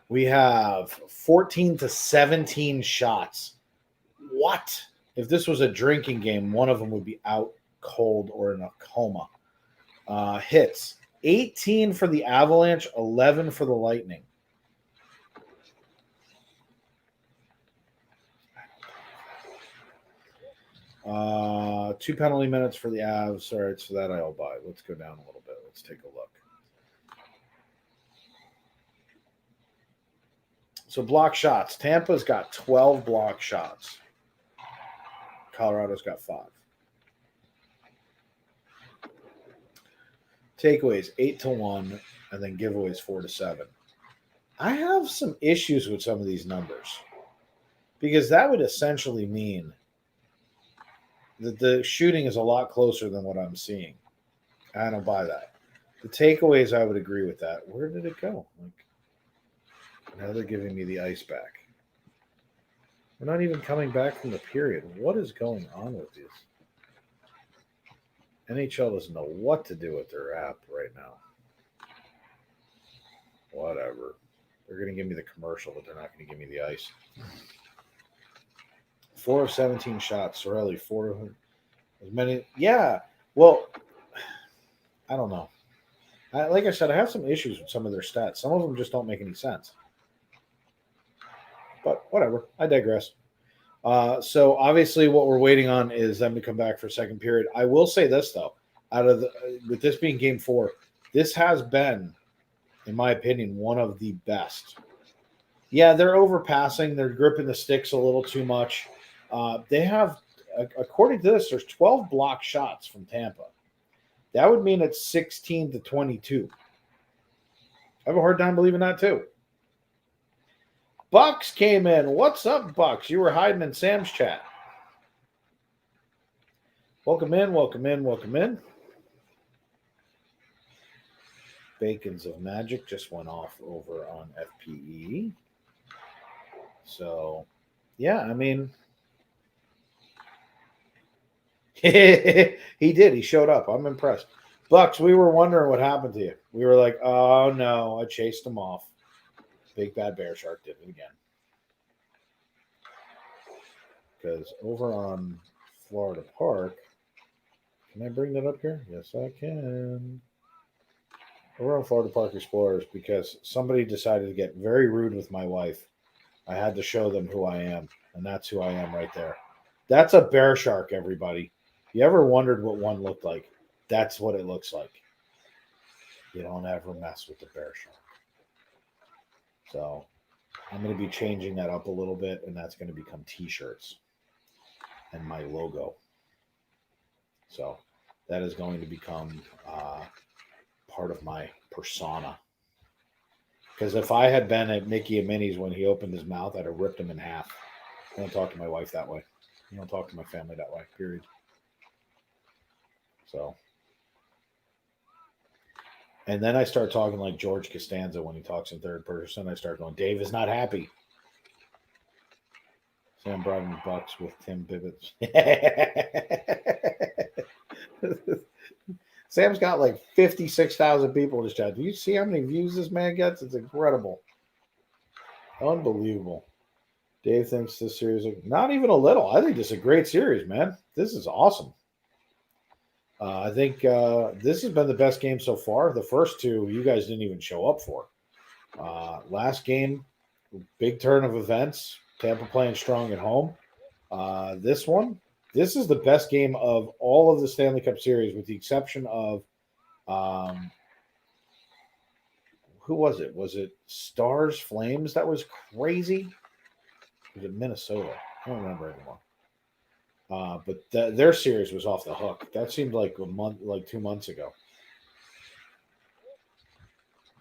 We have 14 to 17 shots. What? If this was a drinking game, one of them would be out cold or in a coma. Hits. 18 for the Avalanche, 11 for the Lightning. Two penalty minutes for the Avs. All right, so that I'll buy. Let's go down a little bit. Let's take a look. So block shots. Tampa's got 12 block shots. Colorado's got 5. Takeaways 8-1, and then giveaways 4-7. I have some issues with some of these numbers because that would essentially mean that the shooting is a lot closer than what I'm seeing. I don't buy that. The takeaways, I would agree with that. Where did it go? Now they're giving me the ice back. We're not even coming back from the period. What is going on with this? NHL doesn't know what to do with their app right now. Whatever. They're going to give me the commercial, but they're not going to give me the ice. 4 of 17 shots. Sorelli, 4 of them. As many. Yeah. Well, I don't know. Like I said, I have some issues with some of their stats. Some of them just don't make any sense. But whatever. I digress. So obviously what we're waiting on is them to come back for second period. I will say this, though. With this being game 4, this has been, in my opinion, one of the best. Yeah, they're overpassing. They're gripping the sticks a little too much. They have, according to this, there's 12 block shots from Tampa. That would mean it's 16-22. I have a hard time believing that, too. Bucks came in. What's up, Bucks? You were hiding in Sam's chat. Welcome in, welcome in, welcome in. Bacons of Magic just went off over on FPE. So, yeah, I mean, He did. He showed up. I'm impressed. Bucks, we were wondering what happened to you. We were like, oh no, I chased him off. Big bad BearShark did it again. Because over on Florida Park, can I bring that up here? Yes, I can. Over on Florida Park Explorers, because somebody decided to get very rude with my wife. I had to show them who I am, and that's who I am right there. That's a BearShark, everybody. You ever wondered what one looked like? That's what it looks like. You don't ever mess with the BearShark. So I'm going to be changing that up a little bit, and that's going to become T-shirts and my logo. So that is going to become part of my persona. Because if I had been at Mickey and Minnie's when he opened his mouth, I'd have ripped him in half. I don't talk to my wife that way. I don't talk to my family that way, period. So. And then I start talking like George Costanza when he talks in third person. I start going, Dave is not happy. Sam Brodman Bucks with Tim Bibbits. Sam's got like 56,000 people in his chat. Do you see how many views this man gets? It's incredible. Unbelievable. Dave thinks this series, not even a little. I think this is a great series, man. This is awesome. I think this has been the best game so far. The first two, you guys didn't even show up for. Last game, big turn of events. Tampa playing strong at home. This one, this is the best game of all of the Stanley Cup series, with the exception of who was it? Was it Stars Flames? That was crazy. Was it Minnesota? I don't remember anymore. But their series was off the hook. That seemed like a month, like 2 months ago.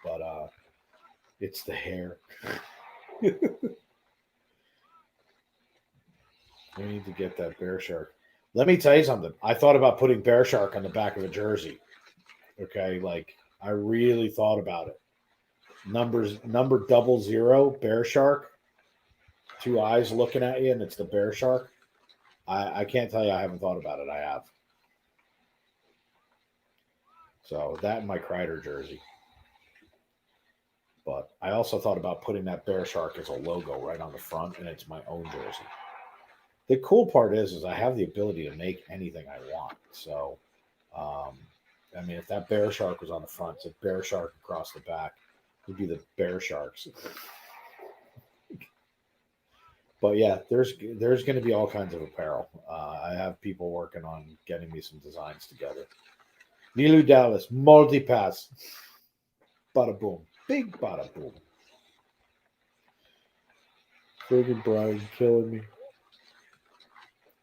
But it's the hair. We need to get that BearShark. Let me tell you something. I thought about putting BearShark on the back of a jersey. Okay, like I really thought about it. Number 00, BearShark. 2 eyes looking at you, and it's the BearShark. I can't tell you I haven't thought about it. I have. So that and my Kreider jersey. But I also thought about putting that BearShark as a logo right on the front, and it's my own jersey. The cool part is I have the ability to make anything I want. So, I mean, if that BearShark was on the front, it's a BearShark across the back, it would be the BearSharks. But yeah, there's going to be all kinds of apparel. I have people working on getting me some designs together. Nilu Dallas, multi-pass. Bada boom. Big bada boom. Friggin' Brian killing me.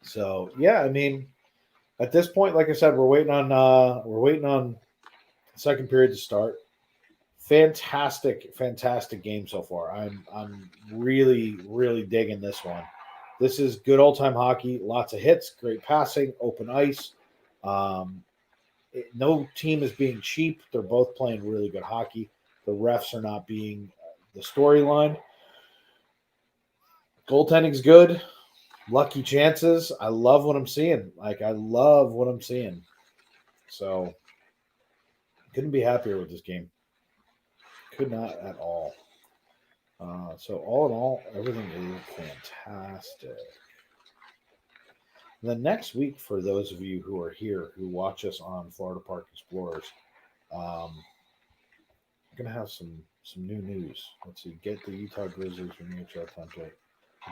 So yeah, I mean, at this point, like I said, we're waiting on the second period to start. Fantastic game so far. I'm really, really digging this one. This is good old time hockey. Lots of hits, great passing, open ice. No team is being cheap. They're both playing really good hockey. The refs are not being the storyline. Goaltending's good. Lucky chances. I love what I'm seeing. So couldn't be happier with this game. Could not at all. So all in all, everything is fantastic. The next week, for those of you who are here, who watch us on Florida Park Explorers, I'm going to have some new news. Let's see. Get the Utah Grizzlies from NHL template.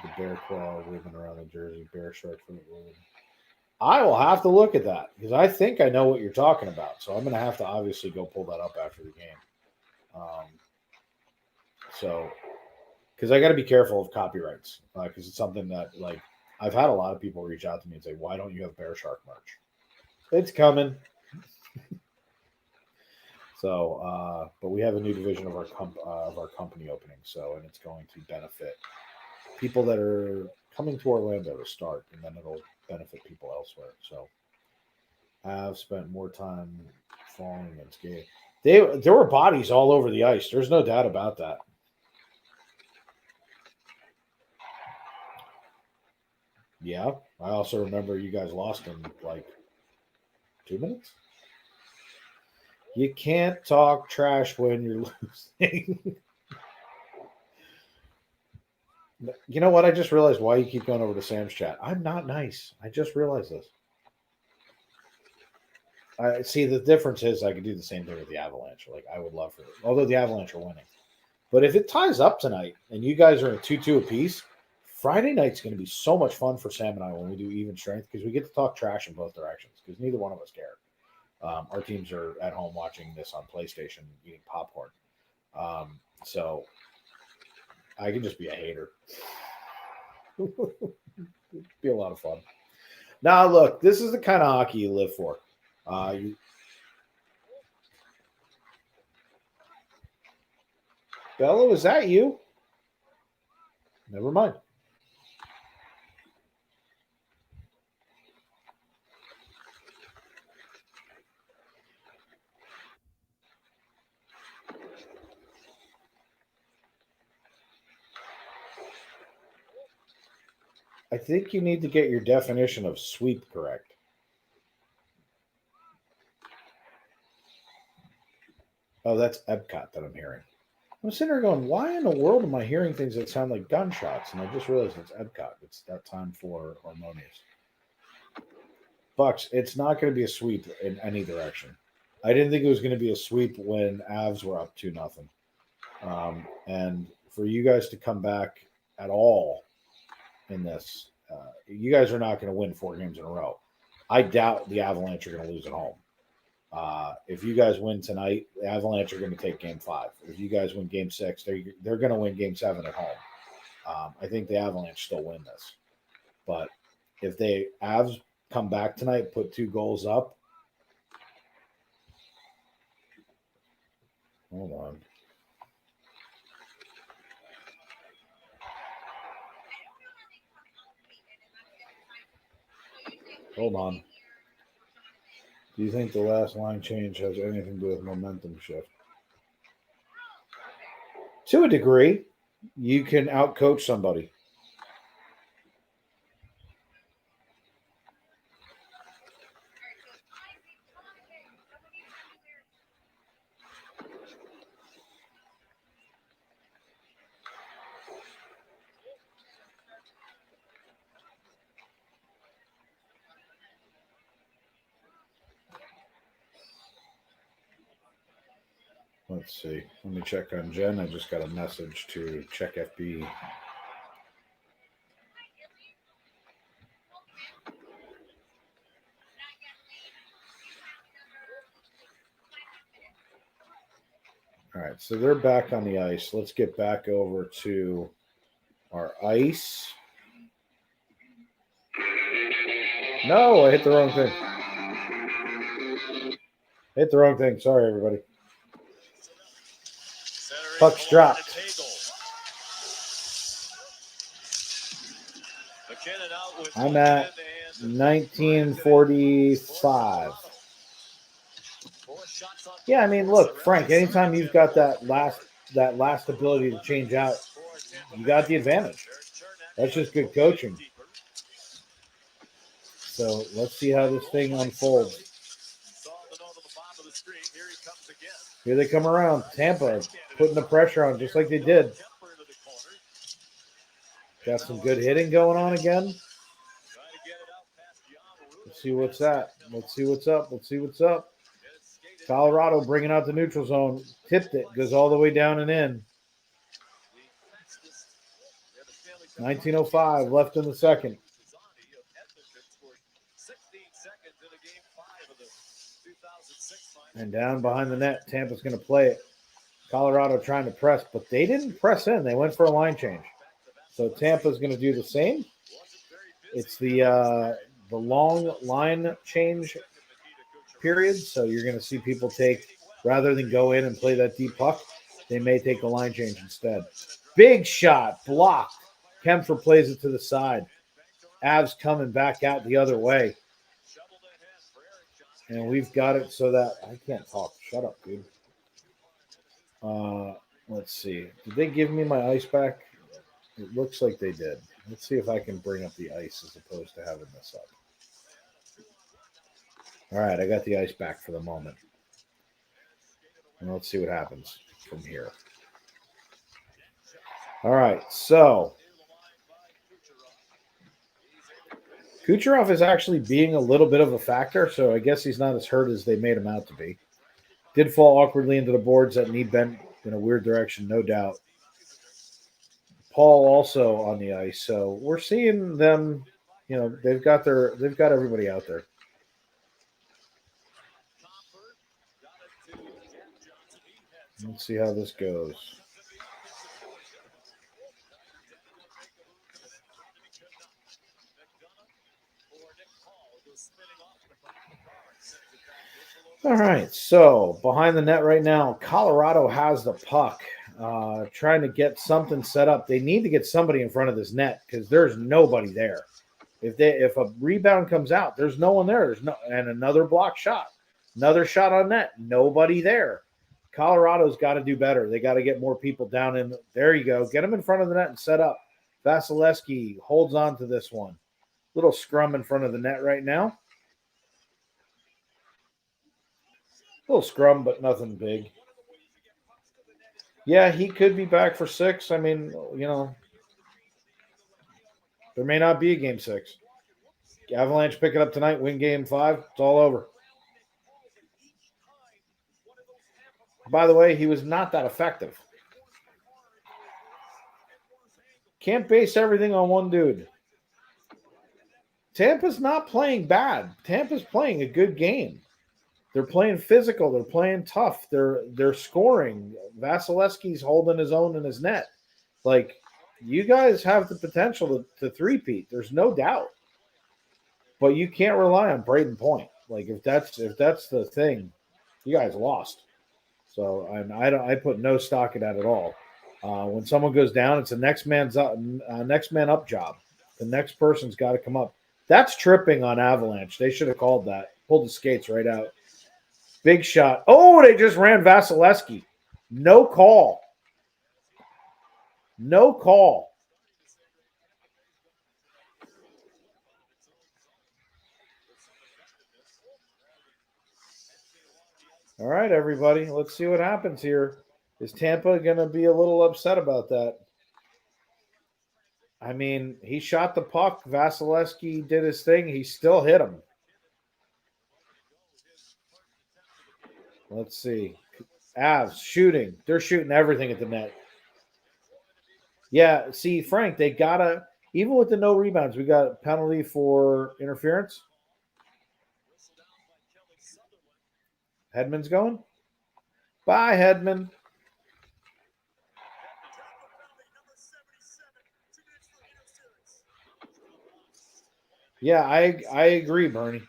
The bear claw ribbon around the jersey. BearShark for the ribbon. I will have to look at that because I think I know what you're talking about. So I'm going to have to obviously go pull that up after the game. Because I got to be careful of copyrights because it's something that, like, I've had a lot of people reach out to me and say, why don't you have BearShark merch? It's coming. So, but we have a new division of our company opening, and it's going to benefit people that are coming to Orlando to start, and then it'll benefit people elsewhere. So I've spent more time following against game. There were bodies all over the ice. There's no doubt about that. Yeah, I also remember you guys lost in like 2 minutes? You can't talk trash when you're losing. You know what? I just realized why you keep going over to Sam's chat. I'm not nice. I just realized this. I see the difference is I could do the same thing with the Avalanche. Like I would love for it, although the Avalanche are winning. But if it ties up tonight and you guys are in a 2-2 apiece, Friday night's going to be so much fun for Sam and I when we do even strength because we get to talk trash in both directions because neither one of us care. Our teams are at home watching this on PlayStation, eating popcorn. So I can just be a hater. Be a lot of fun. Now, look, this is the kind of hockey you live for. Bella, is that you? Never mind. I think you need to get your definition of sweep correct. Oh, that's Epcot that I'm hearing. I'm sitting there going, why in the world am I hearing things that sound like gunshots? And I just realized it's Epcot. It's that time for Harmonious. Bucks, it's not going to be a sweep in any direction. I didn't think it was going to be a sweep when Avs were up 2-0. And for you guys to come back at all in this, you guys are not going to win 4 games in a row. I doubt the Avalanche are going to lose at home. If you guys win tonight, the Avalanche are going to take Game 5. If you guys win Game 6, they're going to win Game 7 at home. I think the Avalanche still win this. But if they Avs come back tonight, put 2 goals up. Hold on. Hold on. Do you think the last line change has anything to do with momentum shift? To a degree, you can outcoach somebody. Let's see. Let me check on Jen. I just got a message to check FB. All right, so they're back on the ice. Let's get back over to our ice. No, I hit the wrong thing. Hit the wrong thing. Sorry, everybody. Puck's dropped. I'm at 1945. Yeah, I mean, look, Frank, anytime you've got that last ability to change out, you got the advantage. That's just good coaching. So let's see how this thing unfolds. Here they come around. Tampa putting the pressure on just like they did. Got some good hitting going on again. Let's see what's that. Let's see what's up. Let's see what's up. Colorado bringing out the neutral zone. Tipped it. Goes all the way down and in. 19:05 left in the second. And down behind the net, Tampa's going to play it. Colorado trying to press, but they didn't press in. They went for a line change. So Tampa's going to do the same. It's the long line change period. So you're going to see people take, rather than go in and play that deep puck, they may take a line change instead. Big shot, blocked. Kempfer plays it to the side. Avs coming back out the other way. And we've got it so that I can't talk. Shut up, dude. Let's see. Did they give me my ice back? It looks like they did. Let's see if I can bring up the ice as opposed to having this up. All right, I got the ice back for the moment. And let's see what happens from here. All right, so Kucherov is actually being a little bit of a factor, so I guess he's not as hurt as they made him out to be. Did fall awkwardly into the boards. That knee bent in a weird direction, no doubt. Paul also on the ice, so we're seeing them. You know, they've got everybody out there. Let's see how this goes. All right, so behind the net right now, Colorado has the puck, trying to get something set up. They need to get somebody in front of this net because there's nobody there. If a rebound comes out, there's no one there. And another block shot, another shot on net, nobody there. Colorado's got to do better. They got to get more people down in. There you go. Get them in front of the net and set up. Vasilevsky holds on to this one. Little scrum in front of the net right now. Little scrum, but nothing big. Yeah, he could be back for 6. I mean, you know, there may not be a game 6. Avalanche pick it up tonight, win game 5. It's all over. By the way, he was not that effective. Can't base everything on one dude. Tampa's not playing bad. Tampa's playing a good game. They're playing physical. They're playing tough. They're scoring. Vasilevsky's holding his own in his net. Like, you guys have the potential to three-peat. There's no doubt. But you can't rely on Braden Point. Like, if that's the thing, you guys lost. So I put no stock in that at all. When someone goes down, it's a next man up job. The next person's got to come up. That's tripping on Avalanche. They should have called that. Pulled the skates right out. Big shot. Oh, they just ran Vasilevsky. No call. No call. All right, everybody. Let's see what happens here. Is Tampa going to be a little upset about that? I mean, he shot the puck. Vasilevsky did his thing. He still hit him. Let's see. Avs shooting. They're shooting everything at the net. Yeah, see, Frank, they got to, even with the no rebounds, we got a penalty for interference. Hedman's going. Bye, Hedman. Yeah, I agree, Bernie.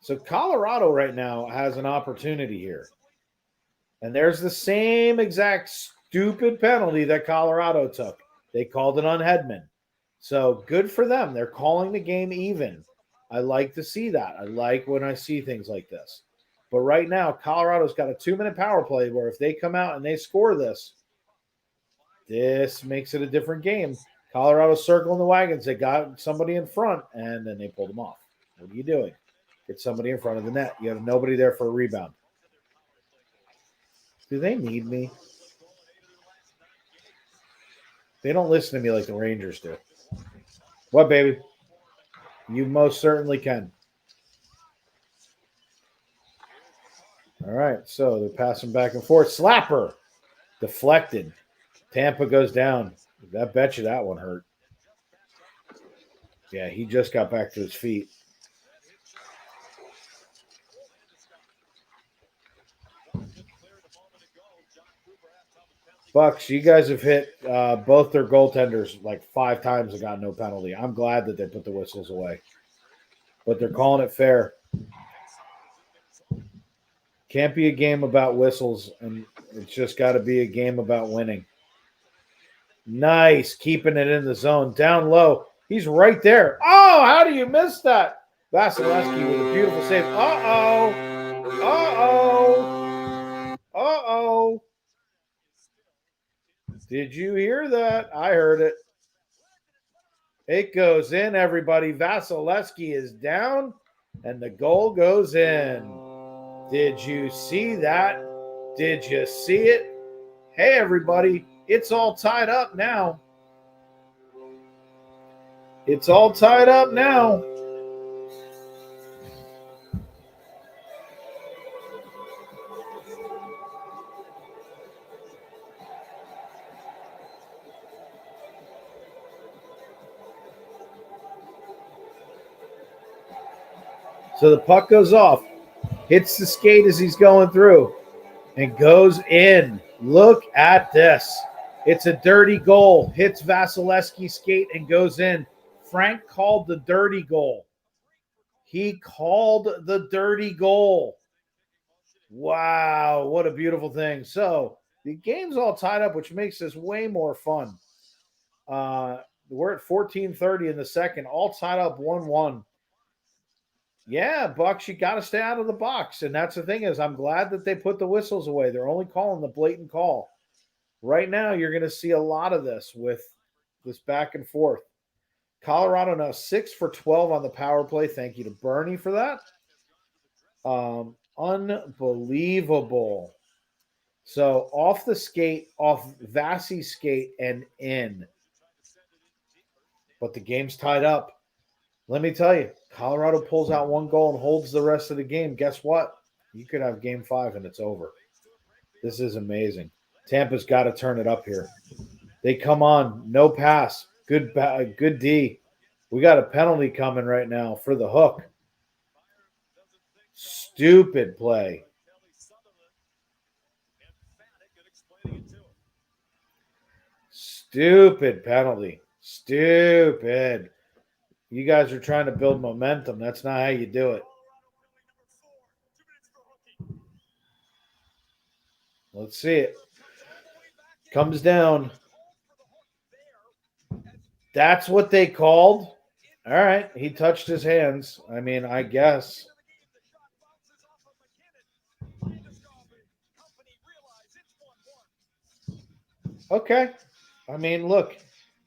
So Colorado right now has an opportunity here. And there's the same exact stupid penalty that Colorado took. They called it on Hedman. So good for them. They're calling the game even. I like to see that. I like when I see things like this. But right now, Colorado's got a 2-minute power play where if they come out and they score this makes it a different game. Colorado's circling the wagons. They got somebody in front, and then they pulled them off. What are you doing? Get somebody in front of the net. You have nobody there for a rebound. Do they need me? They don't listen to me like the Rangers do. What, baby? You most certainly can. All right, so they're passing back and forth. Slapper. Deflected. Tampa goes down. I bet you that one hurt. Yeah, he just got back to his feet. Bucks, you guys have hit both their goaltenders like 5 times and got no penalty. I'm glad that they put the whistles away. But they're calling it fair. Can't be a game about whistles, and it's just got to be a game about winning. Nice, keeping it in the zone. Down low. He's right there. Oh, how do you miss that? Vasilevsky with a beautiful save. Uh-oh. Uh-oh. Uh-oh. Did you hear that? I heard it. It goes in, everybody. Vasilevsky is down, and the goal goes in. Did you see that? Did you see it? Hey, everybody, it's all tied up now. It's all tied up now. So the puck goes off, hits the skate as he's going through, and goes in. Look at this. It's a dirty goal. Hits Vasilevsky's skate and goes in. Frank called the dirty goal. He called the dirty goal. Wow, what a beautiful thing. So the game's all tied up, which makes this way more fun. We're at 14:30 in the second, all tied up 1-1. Yeah, Bucks, you got to stay out of the box. And that's the thing is I'm glad that they put the whistles away. They're only calling the blatant call. Right now, you're going to see a lot of this with this back and forth. Colorado now 6 for 12 on the power play. Thank you to Bernie for that. Unbelievable. So off the skate, off Vasi's skate and in. But the game's tied up. Let me tell you, Colorado pulls out one goal and holds the rest of the game. Guess what? You could have game 5 and it's over. This is amazing. Tampa's got to turn it up here. They come on. No pass. Good D. We got a penalty coming right now for the hook. Stupid play. Stupid penalty. Stupid. You guys are trying to build momentum. That's not how you do it. Let's see it. Comes down. That's what they called. All right. He touched his hands. I mean, I guess. Okay. I mean, look.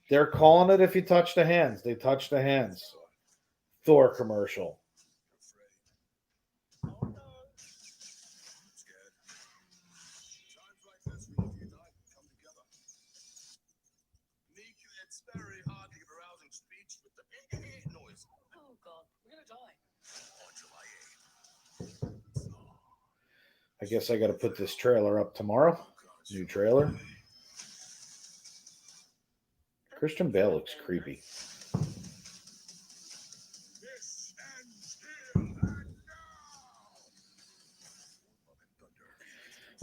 They're calling it if you touch the hands. They touch the hands. Thor commercial. Oh God, we're gonna die. I guess I got to put this trailer up tomorrow. New trailer. Christian Bale looks creepy.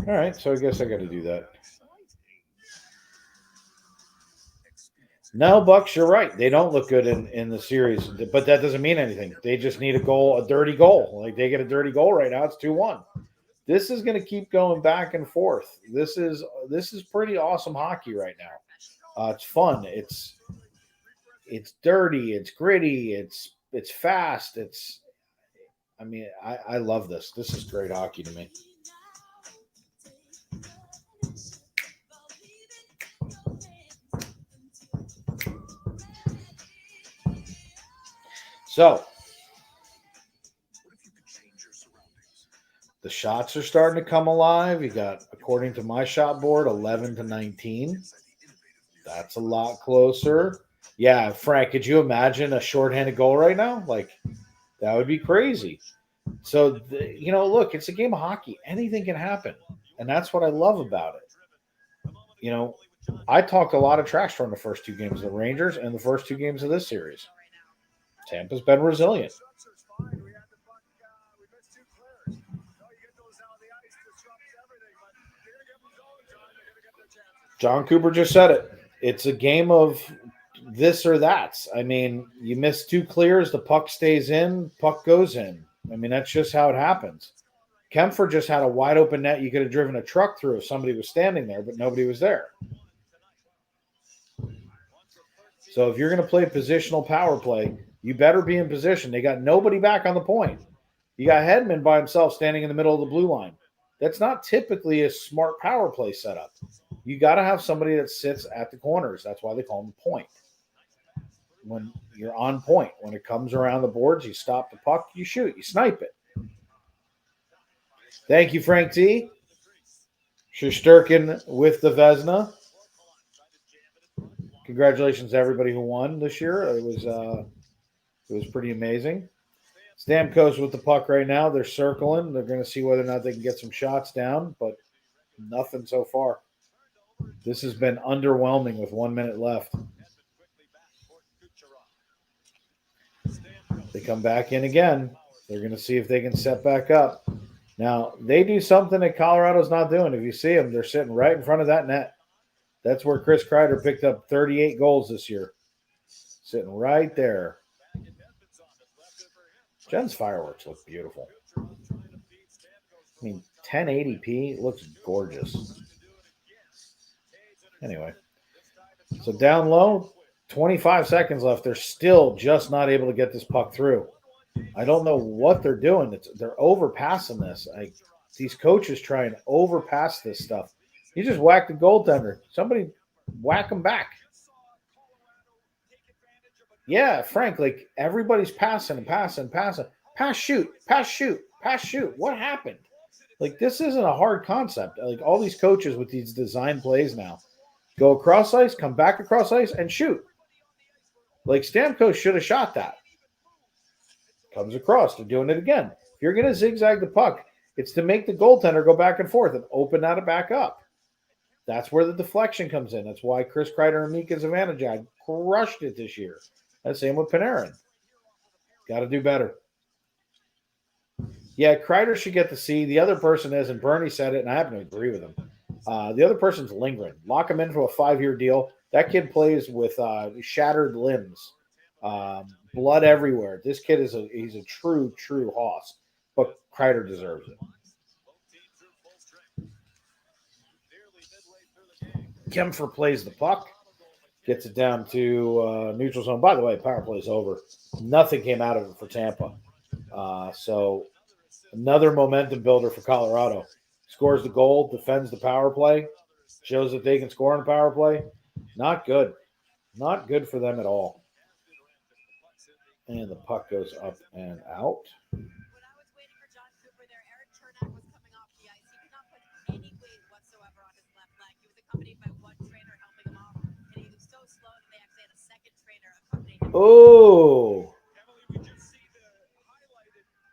All right, so I guess I got to do that. No, Bucks, you're right. They don't look good in the series, but that doesn't mean anything. They just need a goal, a dirty goal. Like they get a dirty goal right now. It's 2-1. This is going to keep going back and forth. This is pretty awesome hockey right now. It's fun. It's dirty. It's gritty. It's fast. I love this. This is great hockey to me. So, the shots are starting to come alive. You got, according to my shot board, 11-19. That's a lot closer. Yeah, Frank, could you imagine a shorthanded goal right now? Like, that would be crazy. So, look, it's a game of hockey. Anything can happen. And that's what I love about it. I talked a lot of trash from the first 2 games of the Rangers and the first 2 games of this series. Tampa's been resilient. John Cooper just said it. It's a game of this or that. I mean, you miss 2 clears, the puck stays in, puck goes in. I mean, that's just how it happens. Kempfer just had a wide open net. You could have driven a truck through if somebody was standing there, but nobody was there. So if you're going to play positional power play, you better be in position. They got nobody back on the point. You got Hedman by himself standing in the middle of the blue line. That's not typically a smart power play setup. You got to have somebody that sits at the corners. That's why they call them point. when you're on point. When it comes around the boards, you stop the puck, you shoot, you snipe it. Thank you, Frank T. Shesterkin with the Vezina. Congratulations to everybody who won this year. It was pretty amazing. Stamkos with the puck right now. They're circling. They're going to see whether or not they can get some shots down, but nothing so far. This has been underwhelming with 1 minute left. They come back in again. They're going to see if they can set back up. Now, they do something that Colorado's not doing. If you see them, they're sitting right in front of that net. That's where Chris Kreider picked up 38 goals this year. Sitting right there. Jen's fireworks look beautiful. I mean, 1080p looks gorgeous. Anyway, so down low, 25 seconds left. They're still just not able to get this puck through. I don't know what they're doing. They're overpassing this. These coaches try and overpass this stuff. You just whack the goaltender. Somebody whack him back. Yeah, Frank, like everybody's passing and passing and passing. Pass, shoot, pass, shoot, pass, shoot. What happened? Like, this isn't a hard concept. Like, all these coaches with these design plays now go across ice, come back across ice, and shoot. Like, Stamkos should have shot that. Comes across. They're doing it again. If you're going to zigzag the puck, it's to make the goaltender go back and forth and open that back up. That's where the deflection comes in. That's why Chris Kreider and Mika Zibanejad crushed it this year. That's the same with Panarin. Got to do better. Yeah, Kreider should get the C. The other person is, and Bernie said it, and I happen to agree with him. The other person's Lindgren. Lock him into a 5-year deal. That kid plays with shattered limbs, blood everywhere. This kid he's a true hoss. But Kreider deserves it. Kempfer plays the puck. Gets it down to neutral zone. By the way, power play is over. Nothing came out of it for Tampa. So another momentum builder for Colorado. Scores the goal, defends the power play, shows that they can score on the power play. Not good. Not good for them at all. And the puck goes up and out. When I was waiting for John Cooper there, Eric Chernak was coming off the ice. He could not put any weight whatsoever on his left leg. He was accompanied by one trainer helping him off, and he was so slow that they actually had a second trainer accompanying him. Oh!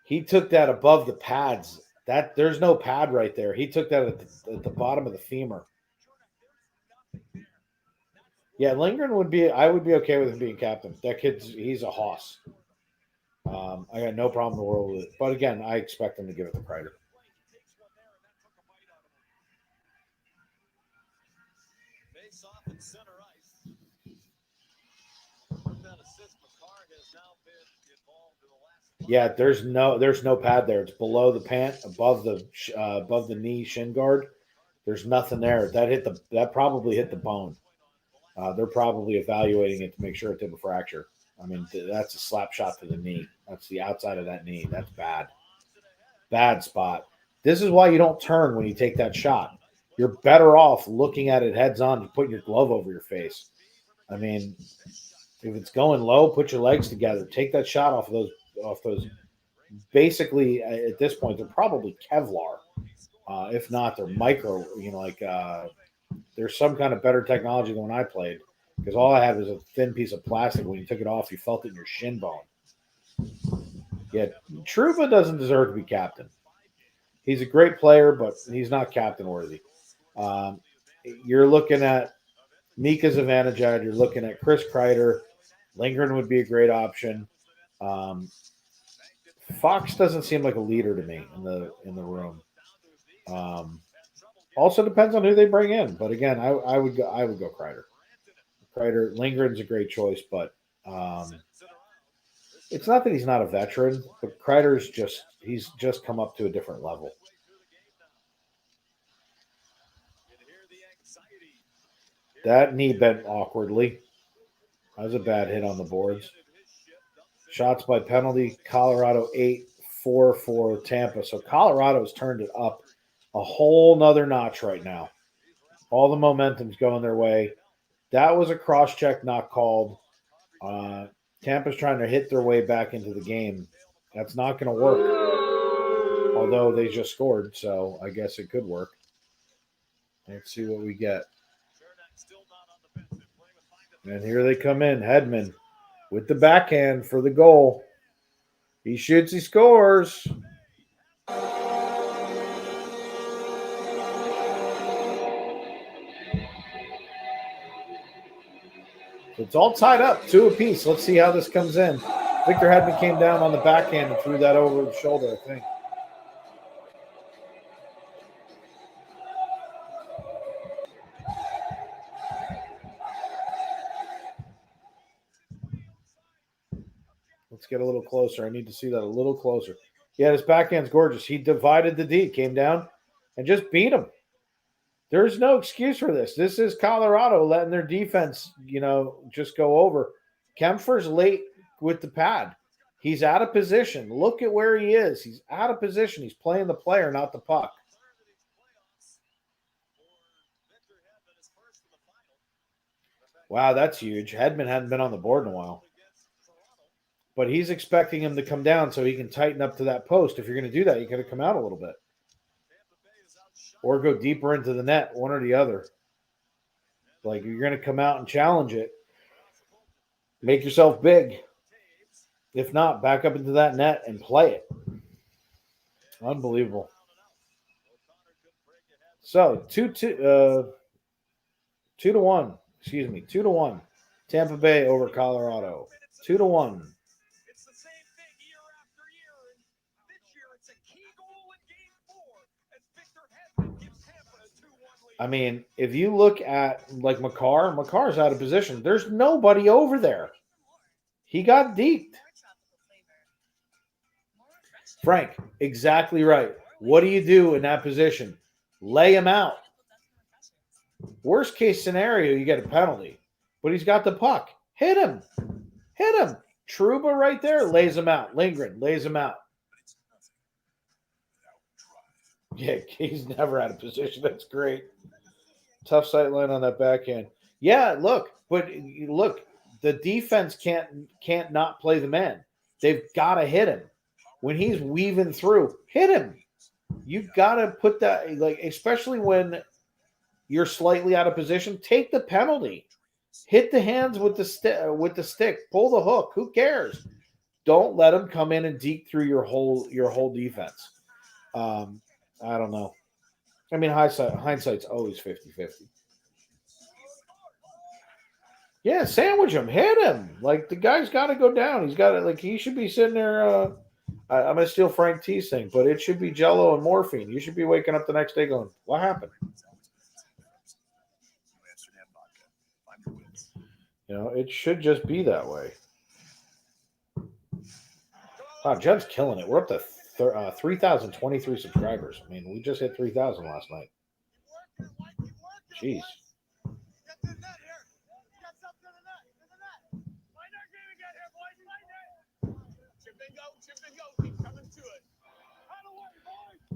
He took that above the pads. There's no pad right there. He took that at the bottom of the femur. Yeah, Lindgren I would be okay with him being captain. That he's a hoss. I got no problem in the world with it. But again, I expect him to give it to Kreider. Face off in center ice. That assist, McCarr has now been involved in the last. Yeah, there's no pad there. It's below the pant, above the knee shin guard. There's nothing there. That probably hit the bone. They're probably evaluating it to make sure it didn't fracture. I mean, that's a slap shot to the knee. That's the outside of that knee. That's bad. Bad spot. This is why you don't turn when you take that shot. You're better off looking at it heads on and putting your glove over your face. I mean, if it's going low, put your legs together. Take that shot off those. Basically, at this point, they're probably Kevlar. If not, they're micro. There's some kind of better technology than when I played, because all I had was a thin piece of plastic. When you took it off, you felt it in your shin bone. Yeah, Trouba doesn't deserve to be captain. He's a great player, but he's not captain worthy. You're looking at Mika Zibanejad. You're looking at Chris Kreider. Lindgren would be a great option. Fox doesn't seem like a leader to me in the room. Also depends on who they bring in, but again, I would go Kreider. Lindgren's a great choice, but it's not that he's not a veteran, but Kreider's he's just come up to a different level. That knee bent awkwardly. That was a bad hit on the boards. Shots by penalty, Colorado 8-4 for Tampa. So Colorado's turned it up a whole nother notch right now. All the momentum's going their way. That was a cross-check not called. Tampa's trying to hit their way back into the game. That's not going to work. Although they just scored, so I guess it could work. Let's see what we get. And here they come in. Hedman with the backhand for the goal. He shoots, he scores. So it's all tied up, 2 apiece. Let's see how this comes in. Victor Hedman came down on the backhand and threw that over the shoulder, I think. Let's get a little closer. I need to see that a little closer. Yeah, his backhand's gorgeous. He divided the D, came down, and just beat him. There's no excuse for this. This is Colorado letting their defense, just go over. Kempfer's late with the pad. He's out of position. Look at where he is. He's out of position. He's playing the player, not the puck. Wow, that's huge. Hedman hadn't been on the board in a while. But he's expecting him to come down so he can tighten up to that post. If you're going to do that, you got to come out a little bit. Or go deeper into the net, one or the other. Like, you're going to come out and challenge it. Make yourself big. If not, back up into that net and play it. Unbelievable. So, 2-1. 2-1. Tampa Bay over Colorado. 2-1. It's the same thing year after year, and this year it's a key goal in Game 4 as Victor Hedman gives Tampa a 2-1 lead. I mean, if you look at, like, Makar's out of position. There's nobody over there. He got deked. Frank, exactly right. What do you do in that position? Lay him out. Worst case scenario, you get a penalty. But he's got the puck. Hit him. Hit him. Trouba right there lays him out. Lindgren lays him out. Yeah, he's never out of position. That's great. Tough sight line on that backhand. Yeah, look. The defense can't not play the man. They've got to hit him. When he's weaving through, hit him. You've got to put that, like, especially when you're slightly out of position, take the penalty. Hit the hands with the stick. Pull the hook. Who cares? Don't let him come in and deke through your whole defense. I don't know. I mean, hindsight's always 50-50. Yeah, sandwich him. Hit him. Like, the guy's got to go down. He's got to, like, he should be sitting there. I'm going to steal Frank T's thing, but it should be Jell-O and morphine. You should be waking up the next day going, what happened? It should just be that way. Wow, Jen's killing it. We're up to 3,023 subscribers. I mean, we just hit 3,000 last night. Jeez.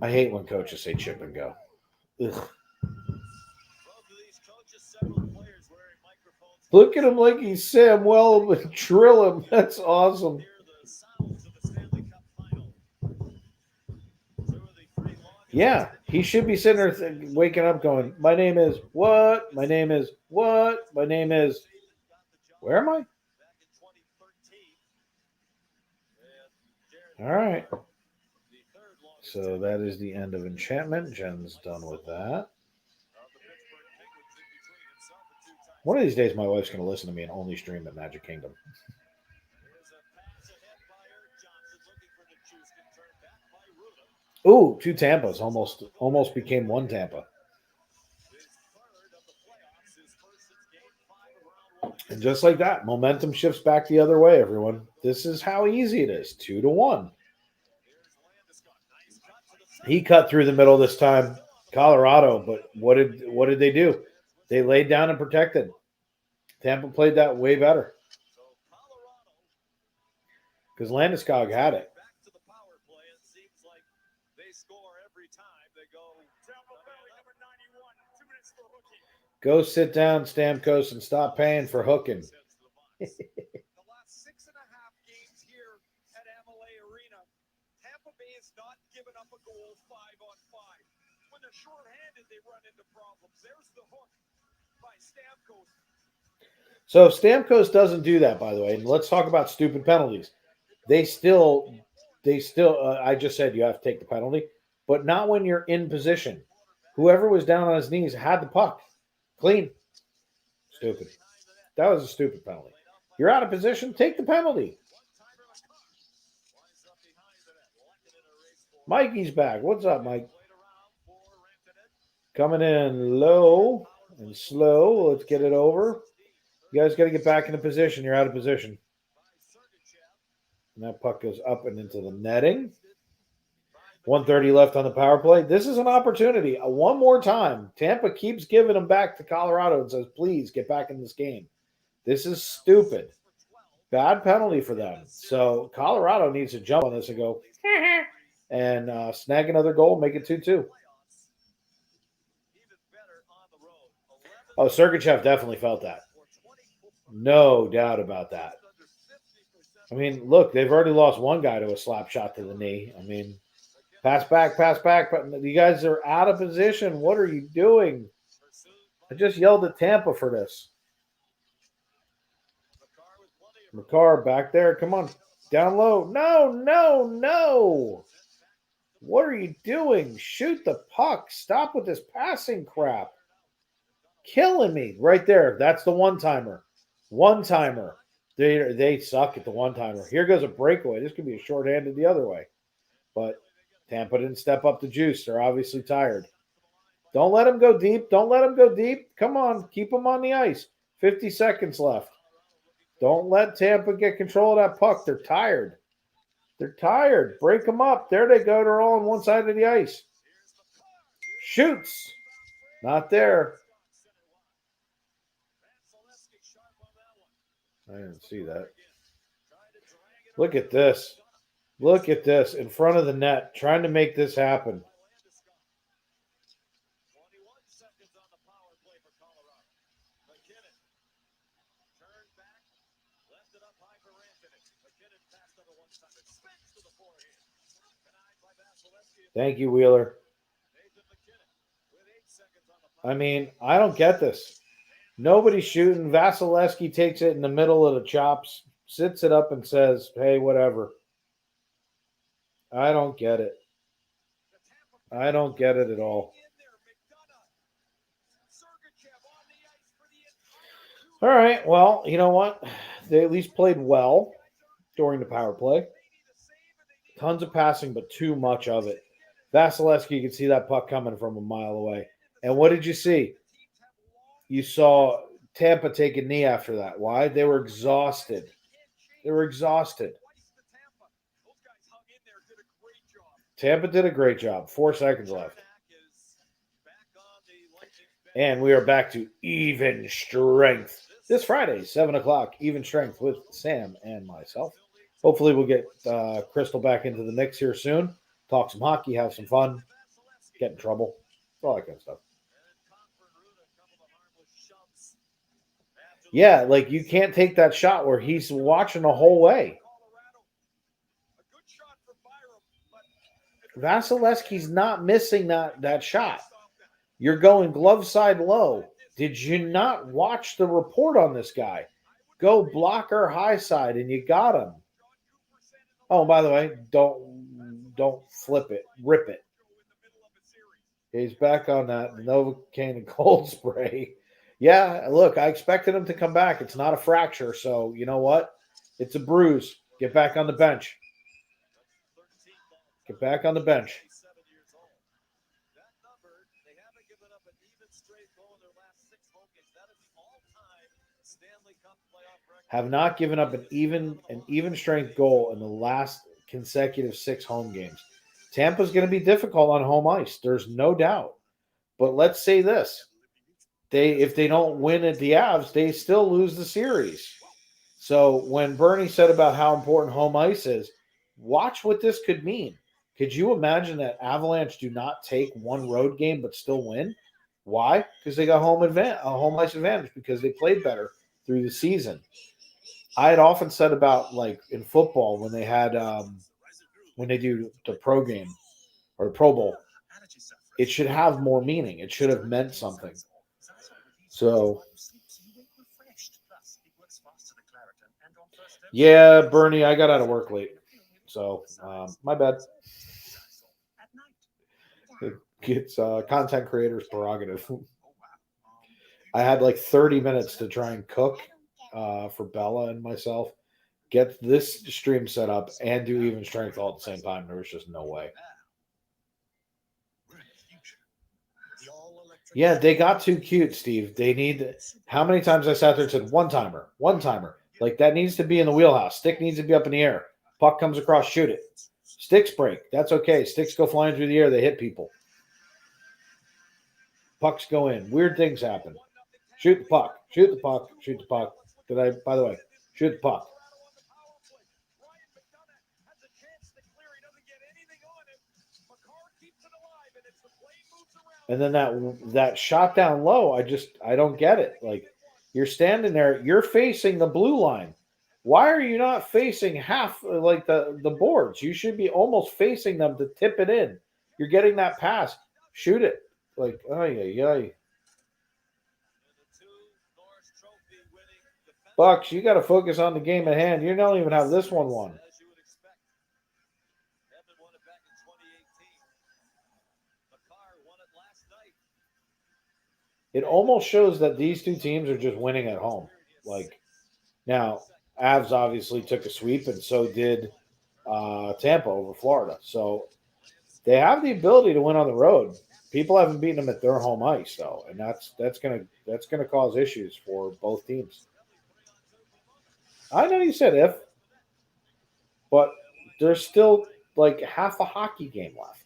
I hate when coaches say chip and go. Ugh. Look at him like he's Sam Well, but drill him. That's awesome. Yeah, he should be sitting there waking up going, my name is what? My name is what? My name is... Where am I? All right. So that is the end of Enchantment. Jen's done with that. One of these days, my wife's going to listen to me and only stream at Magic Kingdom. Ooh, 2 Tampas. Almost became 1 Tampa. And just like that, momentum shifts back the other way, everyone. This is how easy it is. 2-1. He cut through the middle this time, Colorado, but what did they do? They laid down and protected. Tampa played that way better. Because Landeskog had it. Go sit down, Stamkos, and stop paying for hooking. Tampa Bay is not giving up a goal 5-on-5. When they're shorthanded, they run into problems. There's the hook by Stamkos. So Stamkos doesn't do that, by the way. And let's talk about stupid penalties. They still. I just said you have to take the penalty, but not when you're in position. Whoever was down on his knees had the puck. Clean. Stupid. That was a stupid penalty. You're out of position. Take the penalty. Mikey's back. What's up, Mike? Coming in low and slow. Let's get it over. You guys got to get back into position. You're out of position. And that puck goes up and into the netting. 1:30 left on the power play. This is an opportunity. One more time. Tampa keeps giving them back to Colorado and says, please get back in this game. This is stupid. Bad penalty for them. So Colorado needs to jump on this and go and snag another goal, make it 2-2. Oh, Sergachev definitely felt that. No doubt about that. I mean, look, they've already lost one guy to a slap shot to the knee. I mean, pass back. But you guys are out of position. What are you doing? I just yelled at Tampa for this. Makar back there. Come on. Down low. No. What are you doing? Shoot the puck. Stop with this passing crap. Killing me. Right there. That's the one-timer. One-timer. They suck at the one-timer. Here goes a breakaway. This could be a shorthanded the other way. But Tampa didn't step up the juice. They're obviously tired. Don't let them go deep. Come on. Keep them on the ice. 50 seconds left. Don't let Tampa get control of that puck. They're tired. Break them up. There they go. They're all on one side of the ice. Shoots. Not there. I didn't see that. Look at this. In front of the net. Trying to make this happen. 21 seconds on the power play for Colorado. McKinnon turned back, left it up high for Anthony. McKinnon passed on the one time. It spins to the forehand. Denied by Vasilevsky. Thank you, Wheeler. Nathan McKinnon with 8 seconds on the power. I mean, I don't get this. Nobody's shooting. Vasilevsky takes it in the middle of the chops, sits it up and says, hey, whatever. I don't get it. I don't get it at all. All right, well, you know what? They at least played well during the power play. Tons of passing, but too much of it. Vasilevsky, you could see that puck coming from a mile away. And what did you see? You saw Tampa take a knee after that. Why? They were exhausted. Tampa did a great job. 4 seconds left. And we are back to even strength. This Friday, 7 o'clock, even strength with Sam and myself. Hopefully we'll get Crystal back into the mix here soon. Talk some hockey, have some fun, get in trouble, all that kind of stuff. Yeah, like you can't take that shot where he's watching the whole way. Vasilevsky's not missing that shot. You're going glove side low. Did you not watch the report on this guy? Go blocker high side, and you got him. Oh, by the way, don't flip it. Rip it. He's back on that Novocaine and cold spray. Yeah, look, I expected him to come back. It's not a fracture, so you know what? It's a bruise. Get back on the bench. Get back on the bench. Have not given up an even strength goal in the last consecutive 6 home games. Tampa's going to be difficult on home ice. There's no doubt. But let's say this. If they don't win at the Avs, they still lose the series. So when Bernie said about how important home ice is, watch what this could mean. Could you imagine that Avalanche do not take one road game but still win? Why? Because they got home ice advantage because they played better through the season. I had often said about like in football when they had when they do the pro game or Pro Bowl, it should have more meaning. It should have meant something. So, yeah, Bernie, I got out of work late. So, my bad. It's content creators' prerogative. I had like 30 minutes to try and cook for Bella and myself, get this stream set up, and do even strength all at the same time. There was just no way. Yeah, they got too cute, Steve. They need. How many times I sat there and said, one timer, one timer. Like, that needs to be in the wheelhouse. Stick needs to be up in the air. Puck comes across, shoot it. Sticks break. That's okay. Sticks go flying through the air. They hit people. Pucks go in. Weird things happen. Shoot the puck. Shoot the puck. Shoot the puck. By the way, shoot the puck. And then that shot down low, I don't get it. Like, you're standing there, you're facing the blue line. Why are you not facing half like the boards? You should be almost facing them to tip it in. You're getting that pass. Shoot it. Like, ay. Bucks, you got to focus on the game at hand. You don't even have this one won. It almost shows that these two teams are just winning at home. Like, now, Avs obviously took a sweep, and so did Tampa over Florida. So they have the ability to win on the road. People haven't beaten them at their home ice, though, and that's gonna cause issues for both teams. I know you said if, but there's still like half a hockey game left.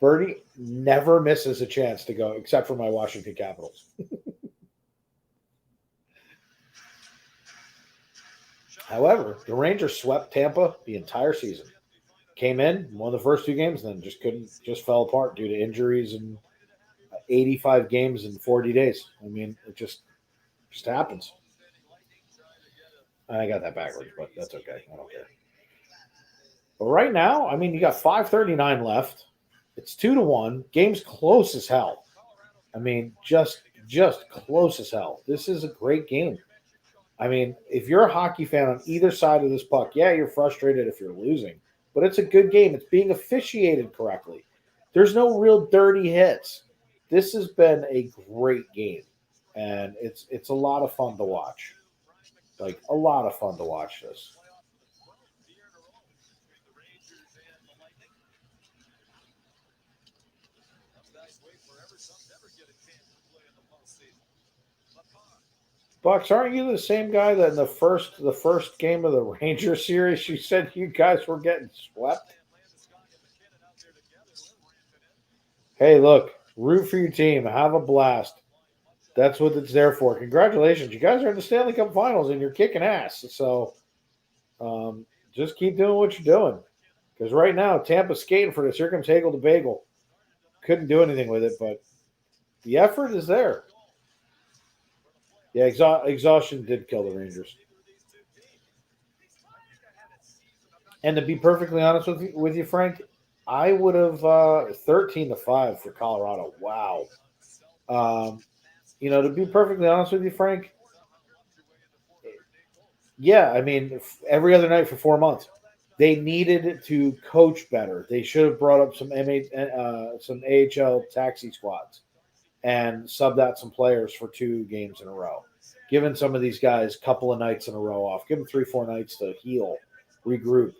Birdie never misses a chance to go, except for my Washington Capitals. However, the Rangers swept Tampa the entire season. Came in, won the first two games, and then just fell apart due to injuries and 85 games in 40 days. I mean, it just happens. I got that backwards, but that's okay. I don't care. But right now, I mean, you got 5:39 left. It's 2-1. Game's close as hell. I mean, just close as hell. This is a great game. I mean, if you're a hockey fan on either side of this puck, yeah, you're frustrated if you're losing. But it's a good game. It's being officiated correctly. There's no real dirty hits. This has been a great game. And it's a lot of fun to watch. Like, a lot of fun to watch this. Bucks, aren't you the same guy that in the first game of the Rangers series you said you guys were getting swept? Hey, look, root for your team. Have a blast. That's what it's there for. Congratulations. You guys are in the Stanley Cup Finals and you're kicking ass. So just keep doing what you're doing. Because right now, Tampa's skating for this. Here comes Hagel to Bagel. Couldn't do anything with it, but the effort is there. Yeah, exhaustion did kill the Rangers. And to be perfectly honest with you, Frank, I would have 13-5 for Colorado. Wow. To be perfectly honest with you, Frank, yeah, I mean, every other night for 4 months. They needed to coach better. They should have brought up some AHL taxi squads and subbed out some players for 2 games in a row. Given some of these guys a couple of nights in a row off. Give them 3-4 nights to heal, regroup.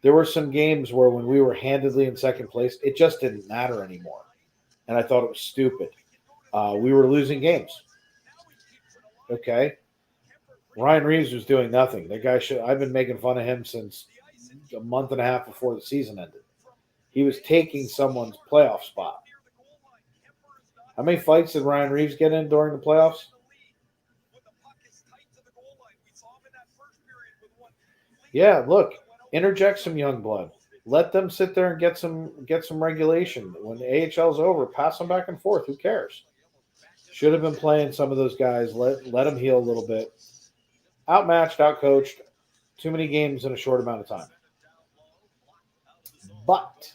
There were some games where when we were handedly in second place, it just didn't matter anymore. And I thought it was stupid. We were losing games. Okay. Ryan Reeves was doing nothing. That guy I've been making fun of him since a month and a half before the season ended. He was taking someone's playoff spot. How many fights did Ryan Reeves get in during the playoffs? Yeah, look, interject some young blood. Let them sit there and get some regulation. When the AHL's over, pass them back and forth. Who cares? Should have been playing some of those guys. Let them heal a little bit. Outmatched, outcoached. Too many games in a short amount of time. But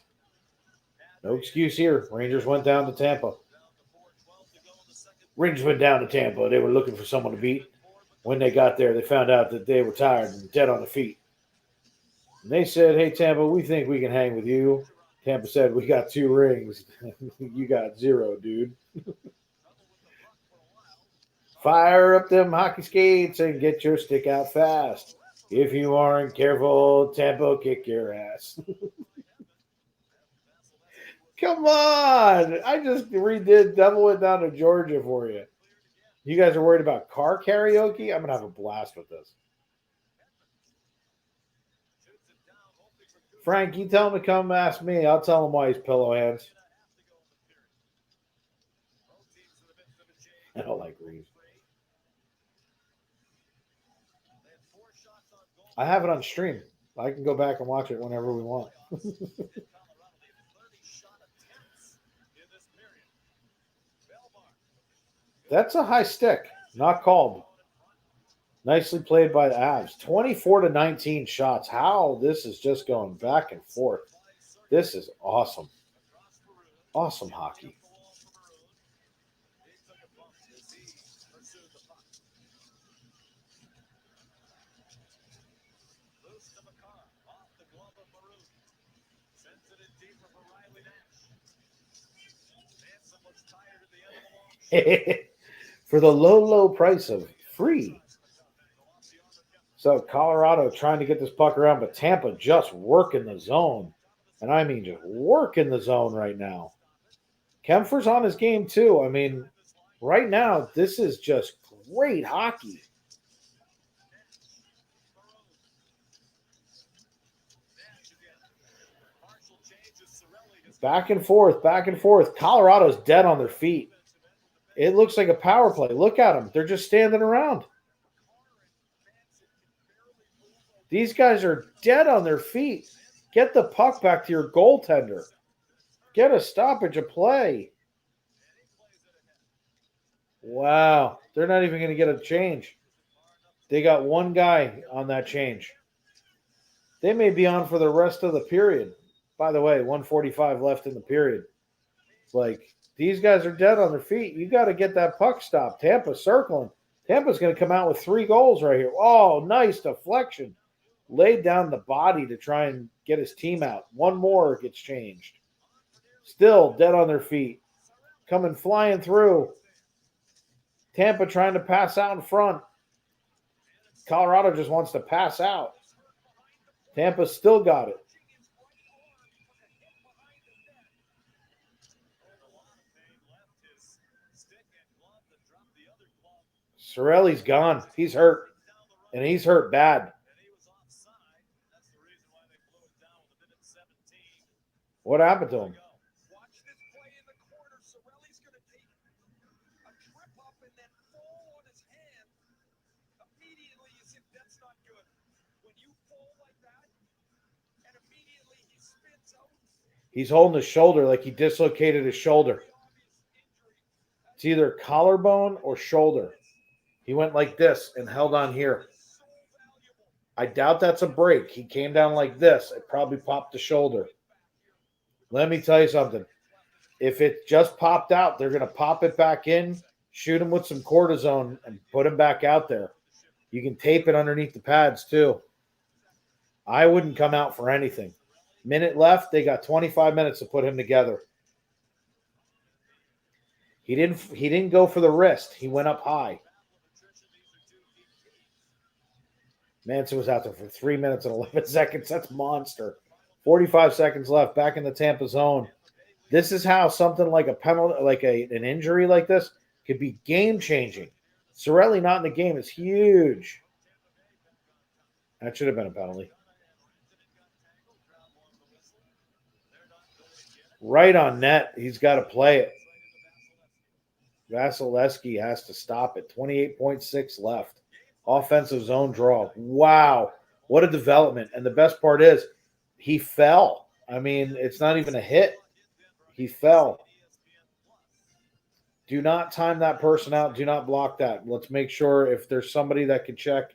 no excuse here. Rangers went down to Tampa. Rangers went down to Tampa. They were looking for someone to beat. When they got there, they found out that they were tired and dead on their feet. And they said, hey, Tampa, we think we can hang with you. Tampa said, we got 2 rings. You got 0, dude. Fire up them hockey skates and get your stick out fast. If you aren't careful, Tampa will kick your ass. Come on. I just redid Devil Went Down to Georgia for you. You guys are worried about car karaoke? I'm going to have a blast with this. Frank, you tell him to come ask me. I'll tell him why he's pillow hands. I don't like Reeves. I have it on stream. I can go back and watch it whenever we want. That's a high stick. Not called. Nicely played by the Avs. 24-19 shots. How this is just going back and forth. This is awesome. Awesome hockey. For the low, low price of free. So Colorado trying to get this puck around, but Tampa just working the zone. And I mean just working the zone right now. Kempfer's on his game too. I mean, right now, this is just great hockey. Back and forth, back and forth. Colorado's dead on their feet. It looks like a power play. Look at them. They're just standing around. These guys are dead on their feet. Get the puck back to your goaltender. Get a stoppage of play. Wow. They're not even going to get a change. They got one guy on that change. They may be on for the rest of the period. By the way, 1:45 left in the period. Like, these guys are dead on their feet. You got to get that puck stopped. Tampa's circling. Tampa's going to come out with 3 goals right here. Oh, nice deflection. Laid down the body to try and get his team out. One more gets changed. Still dead on their feet. Coming flying through. Tampa trying to pass out in front. Colorado just wants to pass out. Tampa still got it. Cirelli's gone. He's hurt. And he's hurt bad. What happened to him? Watch this play in the corner. Cirelli's going to take a trip up and then fall on his hand. Immediately, you see, that's not good. When you fall like that, and immediately he spins out. He's holding his shoulder like he dislocated his shoulder. It's either collarbone or shoulder. He went like this and held on here. I doubt that's a break. He came down like this. It probably popped the shoulder. Let me tell you something. If it just popped out, they're going to pop it back in, shoot him with some cortisone, and put him back out there. You can tape it underneath the pads, too. I wouldn't come out for anything. Minute left. They got 25 minutes to put him together. He didn't go for the wrist. He went up high. Manson was out there for 3 minutes and 11 seconds. That's monster. 45 seconds left. Back in the Tampa zone. This is how something like a penalty, like an injury like this, could be game-changing. Cirelli not in the game is huge. That should have been a penalty. Right on net. He's got to play it. Vasilevsky has to stop it. 28.6 left. Offensive zone draw. Wow. What a development. And the best part is, He fell. I mean, it's not even a hit. He fell. Do not time that person out. Do not block that. Let's make sure if there's somebody that can check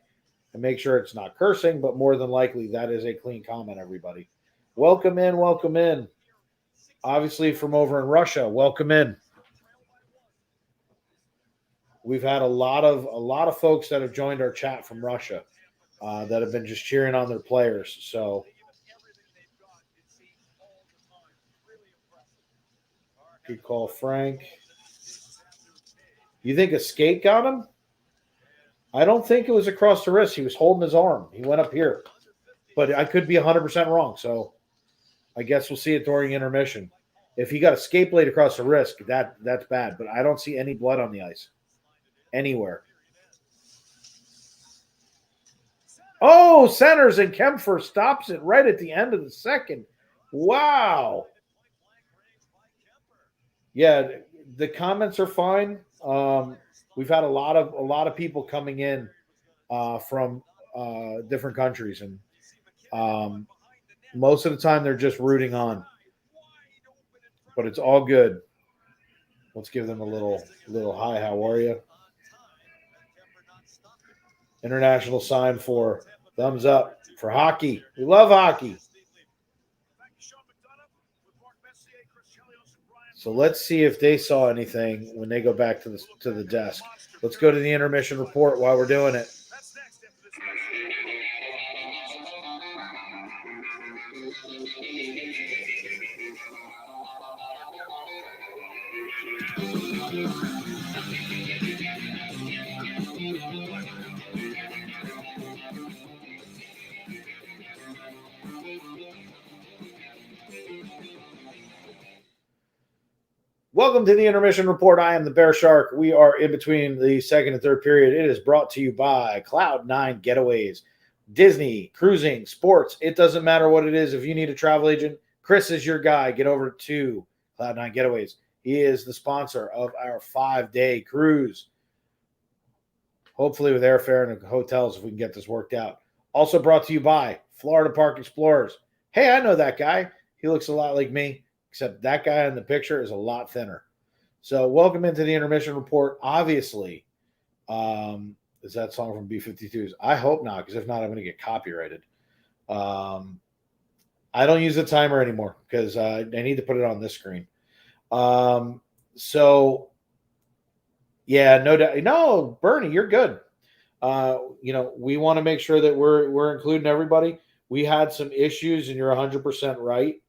and make sure it's not cursing, but more than likely that is a clean comment, everybody. Welcome in, welcome in. Obviously from over in Russia, welcome in. We've had a lot of folks that have joined our chat from Russia that have been just cheering on their players. So good call, Frank. You think a skate got him? I don't think it was across the wrist. He was holding his arm. He went up here. But I could be 100% wrong. So I guess we'll see it during intermission. If he got a skate blade across the wrist, that's bad. But I don't see any blood on the ice anywhere. Oh, centers, and Kempfer stops it right at the end of the second. Wow. Yeah, the comments are fine. We've had a lot of people coming in from different countries, and most of the time they're just rooting on. But it's all good. Let's give them a little hi. How are you? International sign for thumbs up for hockey. We love hockey. So let's see if they saw anything when they go back to the desk. Let's go to the intermission report while we're doing it. Welcome to the Intermission Report. I am the BearShark. We are in between the second and third period. It is brought to you by Cloud9 Getaways, Disney, cruising, sports. It doesn't matter what it is. If you need a travel agent, Chris is your guy. Get over to Cloud9 Getaways. He is the sponsor of our 5-day cruise. Hopefully with airfare and hotels if we can get this worked out. Also brought to you by Florida Park Explorers. Hey, I know that guy. He looks a lot like me. Except that guy in the picture is a lot thinner. So welcome into the Intermission Report. Obviously, is that song from B-52s? I hope not, because if not, I'm going to get copyrighted. I don't use the timer anymore because I need to put it on this screen. So, yeah, no doubt. No, Bernie, you're good. We want to make sure that we're including everybody. We had some issues, and you're 100% right.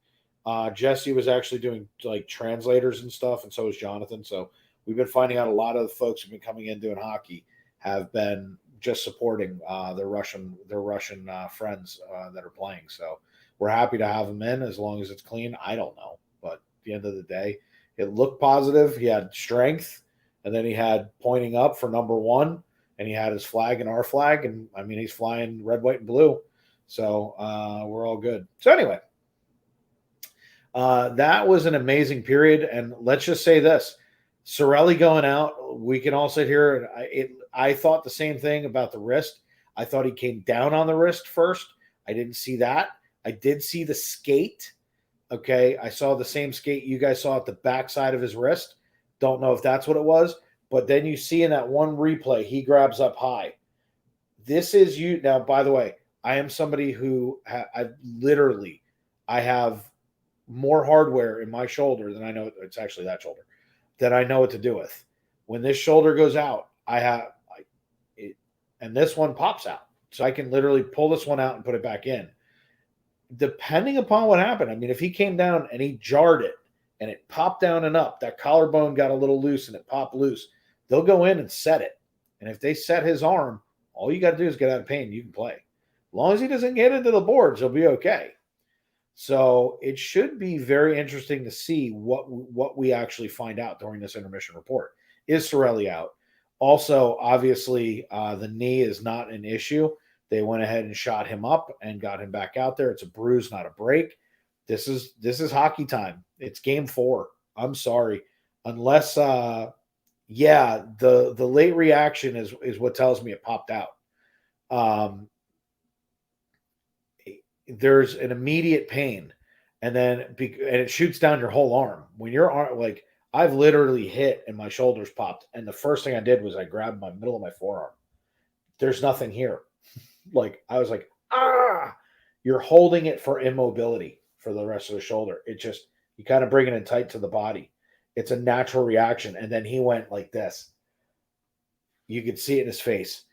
Jesse was actually doing like translators and stuff, and so was Jonathan. So we've been finding out a lot of the folks who've been coming in doing hockey have been just supporting their Russian friends that are playing. So we're happy to have them in as long as it's clean. I don't know, but at the end of the day, it looked positive. He had strength, and then he had pointing up for number one, and he had his flag and our flag, and I mean he's flying red, white, and blue. So we're all good. So anyway. That was an amazing period, and let's just say this: Cirelli going out. We can all sit here, and I thought the same thing about the wrist. I thought he came down on the wrist first. I didn't see that. I did see the skate. Okay, I saw the same skate you guys saw at the backside of his wrist. Don't know if that's what it was, but then you see in that one replay, he grabs up high. This is you now. By the way, I am somebody who I have more hardware in my shoulder than I know. It's actually that shoulder that I know what to do with. When this shoulder goes out, and this one pops out. So I can literally pull this one out and put it back in. Depending upon what happened. I mean, if he came down and he jarred it and it popped down and up, that collarbone got a little loose and it popped loose, they'll go in and set it. And if they set his arm, all you got to do is get out of pain. You can play. As long as he doesn't get into the boards, he'll be okay. So it should be very interesting to see what we actually find out during this intermission report. Is Cirelli out? Also, obviously, the knee is not an issue. They went ahead and shot him up and got him back out there. It's a bruise, not a break. This is hockey time. It's game 4. I'm sorry. Unless, the late reaction is what tells me it popped out. there's an immediate pain, and then and it shoots down your whole arm. When your arm, like I've literally hit and my shoulders popped, and the first thing I did was I grabbed my middle of my forearm. There's nothing here. Like I was like, ah, you're holding it for immobility for the rest of the shoulder. It just you kind of bring it in tight to the body. It's a natural reaction, and then he went like this. You could see it in his face.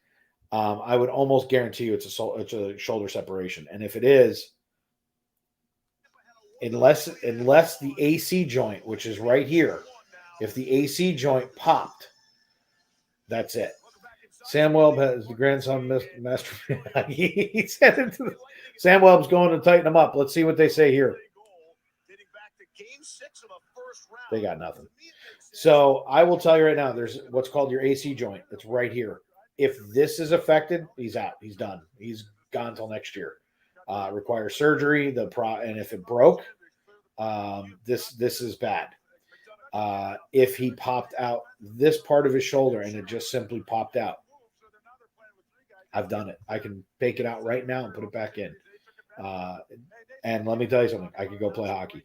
I would almost guarantee you it's a shoulder separation, and if it is, unless the AC joint, which is right here, if the AC joint popped, that's it. Sam Welb has the grandson master. He said it to Sam Welb's going to tighten them up. Let's see what they say here. They got nothing. So I will tell you right now, there's what's called your AC joint. It's right here. If this is affected, he's out. He's done. He's gone until next year. Requires surgery. And if it broke, this is bad. If he popped out this part of his shoulder and it just simply popped out, I've done it. I can bake it out right now and put it back in. And let me tell you something. I could go play hockey.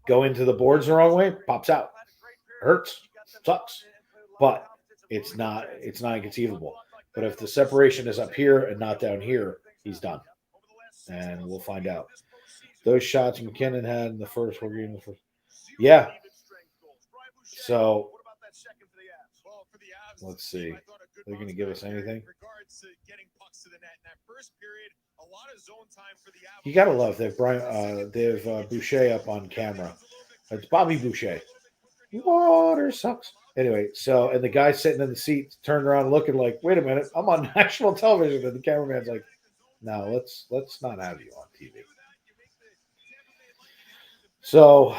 Go into the boards the wrong way, pops out. Hurts, sucks. But it's not inconceivable. But if the separation is up here and not down here, he's done. And we'll find out. Those shots McKinnon had in the first were in the first. Yeah. So let's see. They're going to give us anything. You got to love they have Boucher up on camera. It's Bobby Boucher. Water sucks. Anyway, so and the guy sitting in the seat turned around looking like, wait a minute, I'm on national television, and the cameraman's like, no, let's not have you on TV. So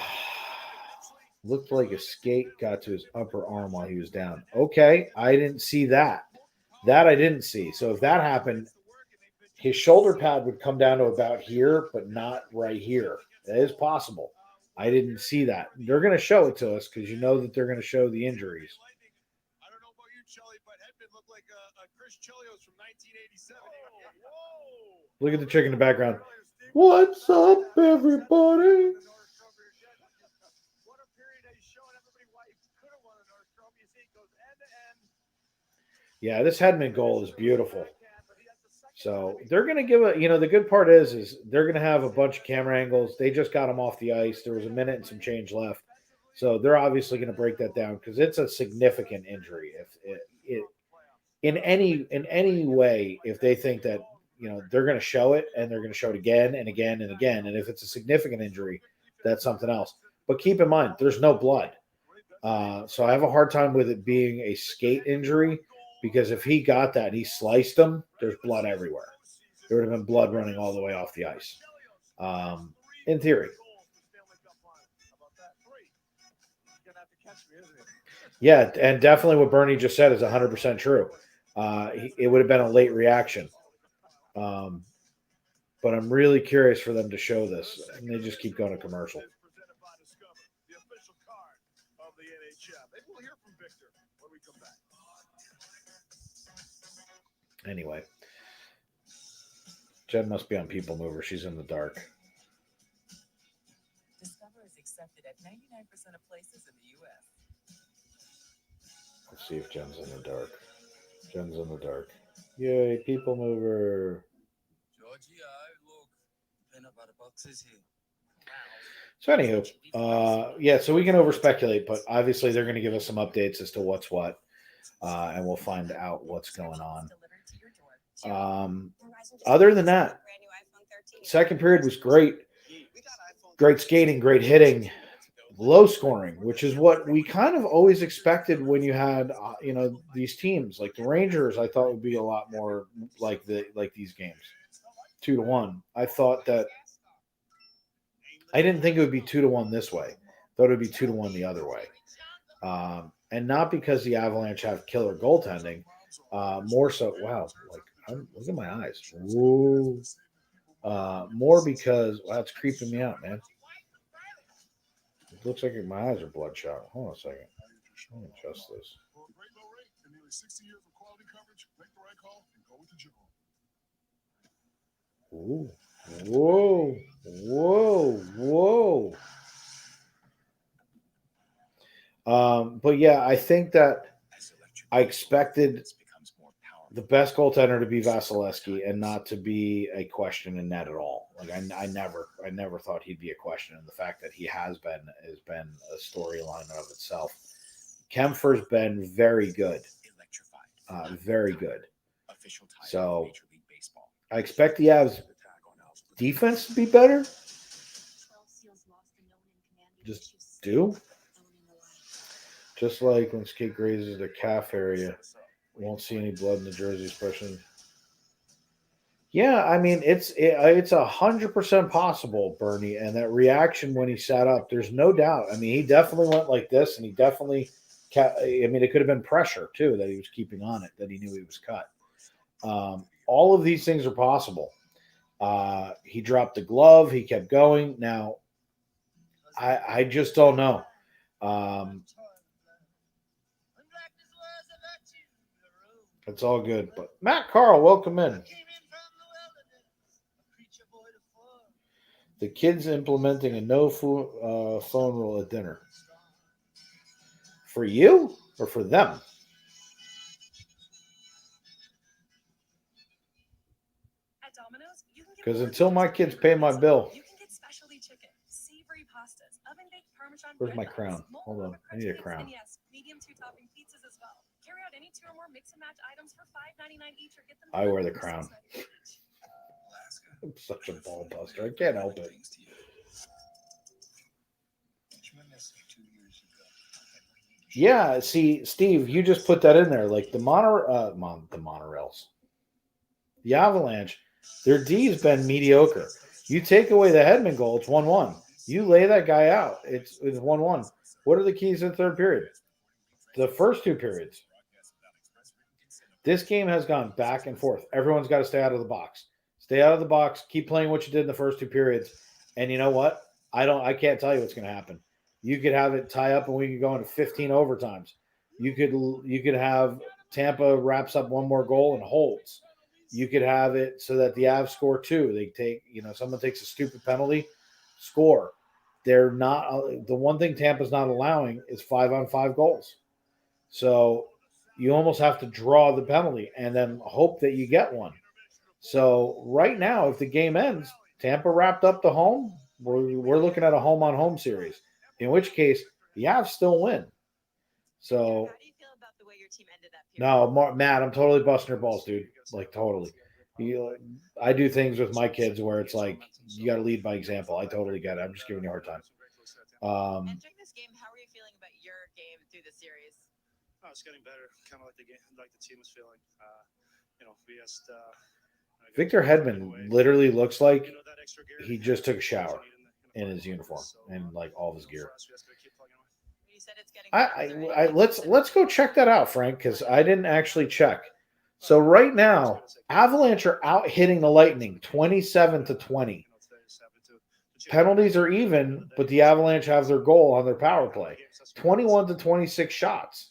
looked like a skate got to his upper arm while he was down. Okay, I didn't see that. That I didn't see. So if that happened, his shoulder pad would come down to about here, but not right here. That is possible. I didn't see that. They're going to show it to us because you know that they're going to show the injuries. I don't know about you, Chelly, but Hedman looked like a Chris Chelios from 1987. Whoa! Look at the chick in the background. What's up, everybody? What a period he's showing everybody why he could have won a North Trophy. You see, it goes end to end. Yeah, this Hedman goal is beautiful. So they're going to give the good part is they're going to have a bunch of camera angles. They just got him off the ice. There was a minute and some change left. So they're obviously going to break that down because it's a significant injury. If it in any way, if they think that, they're going to show it and they're going to show it again and again and again. And if it's a significant injury, that's something else. But keep in mind, there's no blood. So I have a hard time with it being a skate injury. Because if he got that and he sliced him, there's blood everywhere. There would have been blood running all the way off the ice. In theory. Yeah, and definitely what Bernie just said is 100% true. It would have been a late reaction. But I'm really curious for them to show this. And they just keep going to commercial. Anyway, Jen must be on People Mover. She's in the dark. Discover is accepted at 99% of places in the U.S. Let's see if Jen's in the dark. Jen's in the dark. Yay, People Mover. Georgie, look. Peanut butter boxes here. So anywho, so we can over speculate, but obviously they're going to give us some updates as to what's what, and we'll find out what's going on. Other than that, second period was great. Great skating, great hitting, low scoring, which is what we kind of always expected when you had, these teams like the Rangers. I thought would be a lot more like these games, 2-1. I didn't think it would be 2-1 this way. I thought it would be 2-1 the other way, and not because the Avalanche have killer goaltending, more so. Wow, look at my eyes. Whoa. More because it's creeping me out, man. It looks like my eyes are bloodshot. Hold on a second. Let me adjust this. For a great low rate and nearly 60 years of quality coverage, make the right call and go with the General. Ooh. Whoa. Whoa. But yeah, I think that I expected the best goaltender to be Vasilevsky and not to be a question in net at all. Like I never thought he'd be a question, and the fact that he has been a storyline of itself. Kempfer's been very good, very good. So I expect the Avs defense to be better. Just do. Just like when skate grazes the calf area, won't see any blood in the jersey, especially. Yeah, I mean it's 100% possible, Bernie, and that reaction when he sat up. There's no doubt. I mean, he definitely went like this, and he definitely. I mean, it could have been pressure too that he was keeping on it, that he knew he was cut. All of these things are possible. He dropped the glove. He kept going. Now, I just don't know. It's all good. But Matt Carl, welcome in. The kids implementing a no phone rule at dinner. For you or for them? Because until my kids pay my bill. Where's my crown? Hold on. I need a crown. I wear the crown. I'm such a ball buster. I can't help it. Yeah, see, Steve, you just put that in there. Like the monorails. The Avalanche, their D's been mediocre. You take away the Hedman goal, it's 1-1. You lay that guy out, it's 1-1. What are the keys in the third period? The first two periods. This game has gone back and forth. Everyone's got to stay out of the box. Stay out of the box. Keep playing what you did in the first two periods. And you know what? I can't tell you what's going to happen. You could have it tie up and we could go into 15 overtimes. You could have Tampa wraps up one more goal and holds. You could have it so that the Avs score two. They take, someone takes a stupid penalty, score. They're not the one thing Tampa's not allowing is 5-on-5 goals. So you almost have to draw the penalty and then hope that you get one. So right now, if the game ends, Tampa wrapped up the home, we're looking at a home-on-home series, in which case the Avs still win. So, how do you feel about the way your team ended that period? No, Matt, I'm totally busting your balls, dude. Like, totally. I do things with my kids where it's like, you got to lead by example. I totally get it. I'm just giving you a hard time. Entering this game, how are you feeling about your game through the series? Oh, it's getting better, kind of like the game, like the team is feeling. We just Victor Hedman literally looks like he just took a shower in his uniform and like all of his gear. You said it's getting Let's go check that out, Frank, because I didn't actually check. So right now, Avalanche are out hitting the Lightning 27-20. Penalties are even, but the Avalanche have their goal on their power play. 21-26 shots.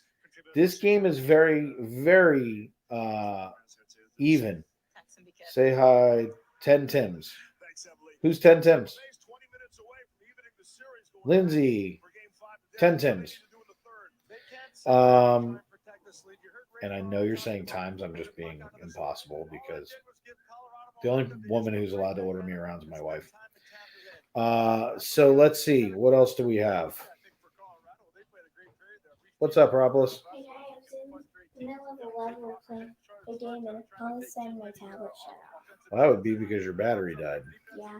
This game is very, very even. Say hi, 10 Tims. Who's 10 Tims? Lindsay, 10 Tims. And I know you're saying times. I'm just being impossible because the only woman who's allowed to order me around is my wife. So let's see. What else do we have? What's up, Ropolis? Hey, I was in the middle of a level playing a game and all of a sudden my tablet shut off. Well, that would be because your battery died. Yeah.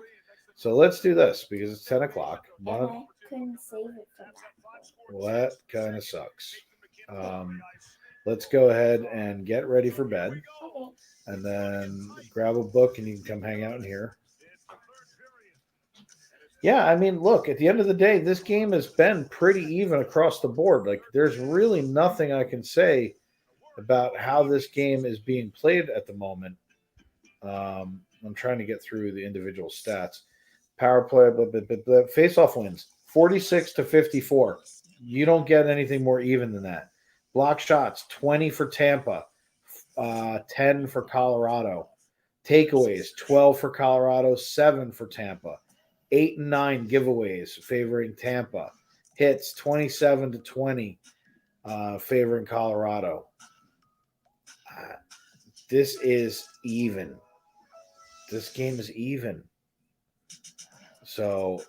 So let's do this because it's 10 o'clock. And I couldn't save it from that. Well, that kind of sucks. Let's go ahead and get ready for bed. Okay. And then grab a book and you can come hang out in here. Yeah, I mean, look, at the end of the day, this game has been pretty even across the board. Like, there's really nothing I can say about how this game is being played at the moment. I'm trying to get through the individual stats. Power play, face-off wins, 46-54. You don't get anything more even than that. Block shots, 20 for Tampa, 10 for Colorado. Takeaways, 12 for Colorado, 7 for Tampa. 8 and 9 giveaways favoring Tampa. Hits, 27-20, favoring Colorado. This is even. This game is even. So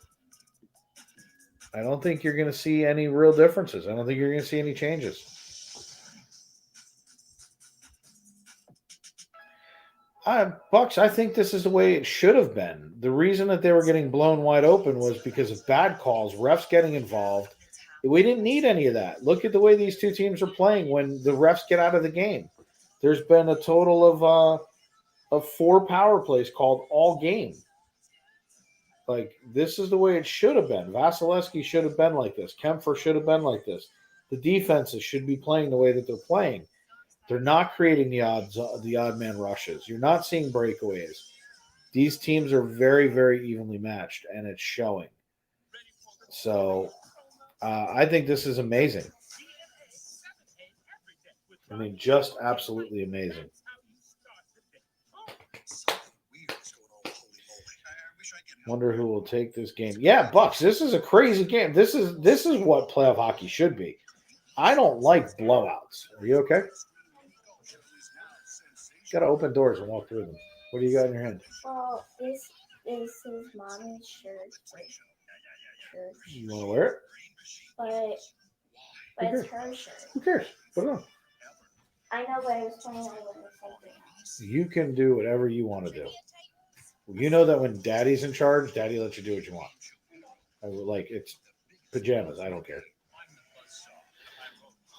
I don't think you're going to see any real differences. I don't think you're going to see any changes. Bucks, I think this is the way it should have been. The reason that they were getting blown wide open was because of bad calls, refs getting involved. We didn't need any of that. Look at the way these two teams are playing when the refs get out of the game. There's been a total of 4 power plays called all game. Like, this is the way it should have been. Vasilevsky should have been like this. Kempfer should have been like this. The defenses should be playing the way that they're playing. They're not creating the odd man rushes. You're not seeing breakaways. These teams are very, very evenly matched, and it's showing. So I think this is amazing. I mean, just absolutely amazing. Wonder who will take this game. Yeah, Bucks, this is a crazy game. This is what playoff hockey should be. I don't like blowouts. Are you okay? You gotta open doors and walk through them. What do you got in your hand? Well, this is his mommy's shirt. You want to wear it? But it's her shirt. Who cares? Put it on. I know, but I was planning on wearing something else. You can do whatever you want to do. You know that when Daddy's in charge, Daddy lets you do what you want. Like, it's pajamas. I don't care.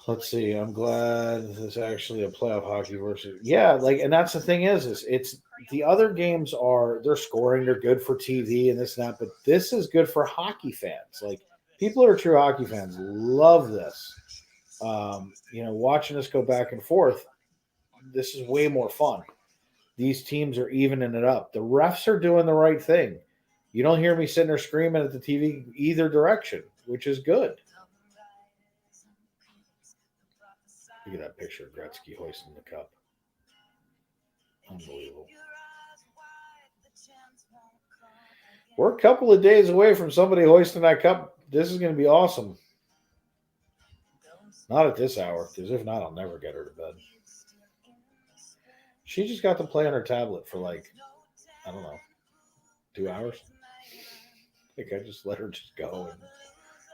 Let's see. I'm glad there's actually a playoff hockey versus. Yeah, like, and that's the thing is it's the other games they're scoring, they're good for TV and this and that, but this is good for hockey fans. Like, people who are true hockey fans love this. Watching us go back and forth, this is way more fun. These teams are evening it up. The refs are doing the right thing. You don't hear me sitting there screaming at the TV either direction, which is good. Look at that picture of Gretzky hoisting the cup. Unbelievable. We're a couple of days away from somebody hoisting that cup. This is going to be awesome. Not at this hour, because if not, I'll never get her to bed. She just got to play on her tablet for 2 hours. I think I just let her just go. And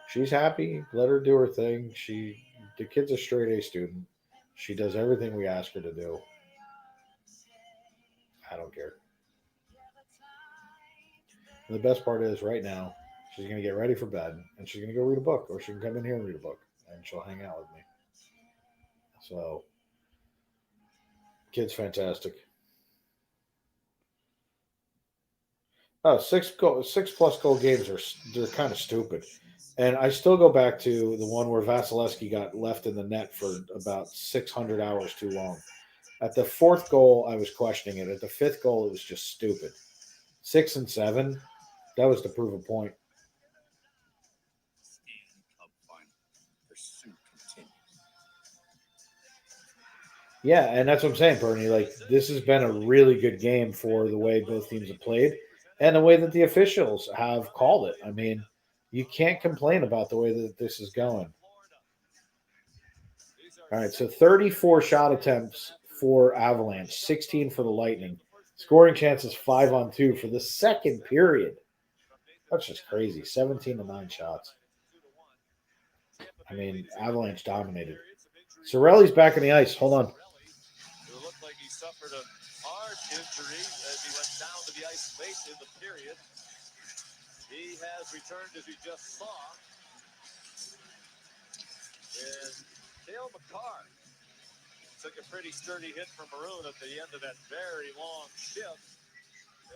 she's happy. Let her do her thing. The kid's a straight A student. She does everything we ask her to do. I don't care. And the best part is right now, she's going to get ready for bed and she's going to go read a book, or she can come in here and read a book and she'll hang out with me. So, kid's fantastic. Oh, 6+ goal games they're kind of stupid. And I still go back to the one where Vasilevsky got left in the net for about 600 hours too long. At the 4th goal, I was questioning it. At the 5th goal, it was just stupid. 6 and 7, that was to prove a point. Yeah, and that's what I'm saying, Bernie. Like, this has been a really good game for the way both teams have played and the way that the officials have called it. I mean, you can't complain about the way that this is going. All right, so 34 shot attempts for Avalanche, 16 for the Lightning. Scoring chances 5-on-2 for the second period. That's just crazy. 17-9 shots. I mean, Avalanche dominated. Cirelli's back on the ice. Hold on. It looked like he suffered a hard injury as he went down to the ice late in the period. He has returned, as you just saw. And Dale McCarr took a pretty sturdy hit from Maroon at the end of that very long shift.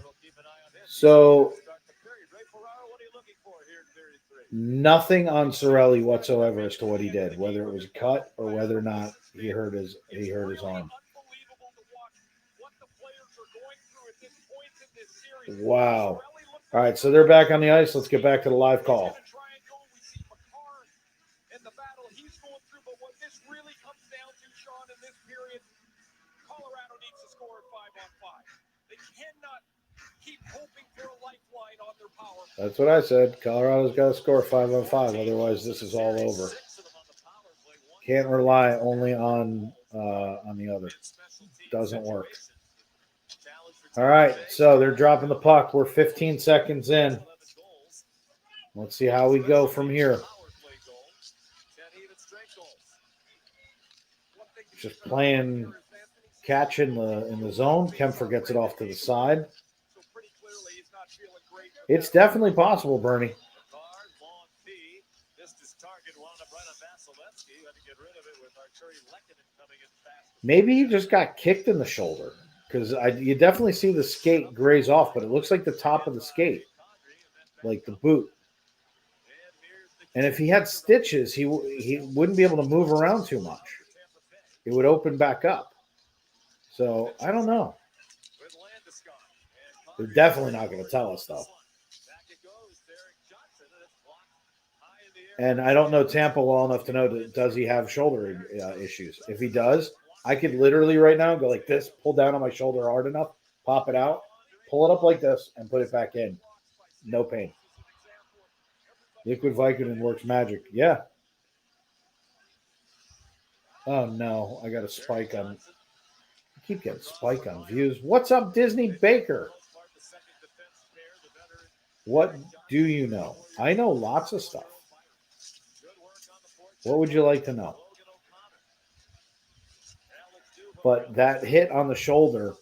We'll keep an eye on him. So, Ray Ferraro, what are you looking for here in period 3? nothing on Cirelli whatsoever as to what he did, whether it was a cut or whether or not he hurt his arm. Wow. All right, so they're back on the ice. Let's get back to the live call. And the battle he's going through, but what this really comes down to, Sean, in this period, Colorado needs to score 5-on-5. They cannot keep hoping for a lifeline on their power play. That's what I said. Colorado's got to score 5-on-5. Otherwise, this is all over. Can't rely only on the other. Doesn't work. All right, so they're dropping the puck. We're 15 seconds in. Let's see how we go from here. Just playing catch in the zone. Kempfer gets it off to the side. It's definitely possible, Bernie. Maybe he just got kicked in the shoulder because you definitely see the skate graze off, but it looks like the top of the skate, like the boot. And if he had stitches, he wouldn't be able to move around too much. It would open back up. So I don't know. They're definitely not going to tell us, though. And I don't know Tampa well enough to know, does he have shoulder issues? If he does, I could literally right now go like this, pull down on my shoulder hard enough, pop it out, pull it up like this, and put it back in. No pain. Liquid Vicodin works magic. Yeah. Oh, no. I got a spike on. I keep getting spike on views. What's up, Disney Baker? What do you know? I know lots of stuff. What would you like to know? But that hit on the shoulder,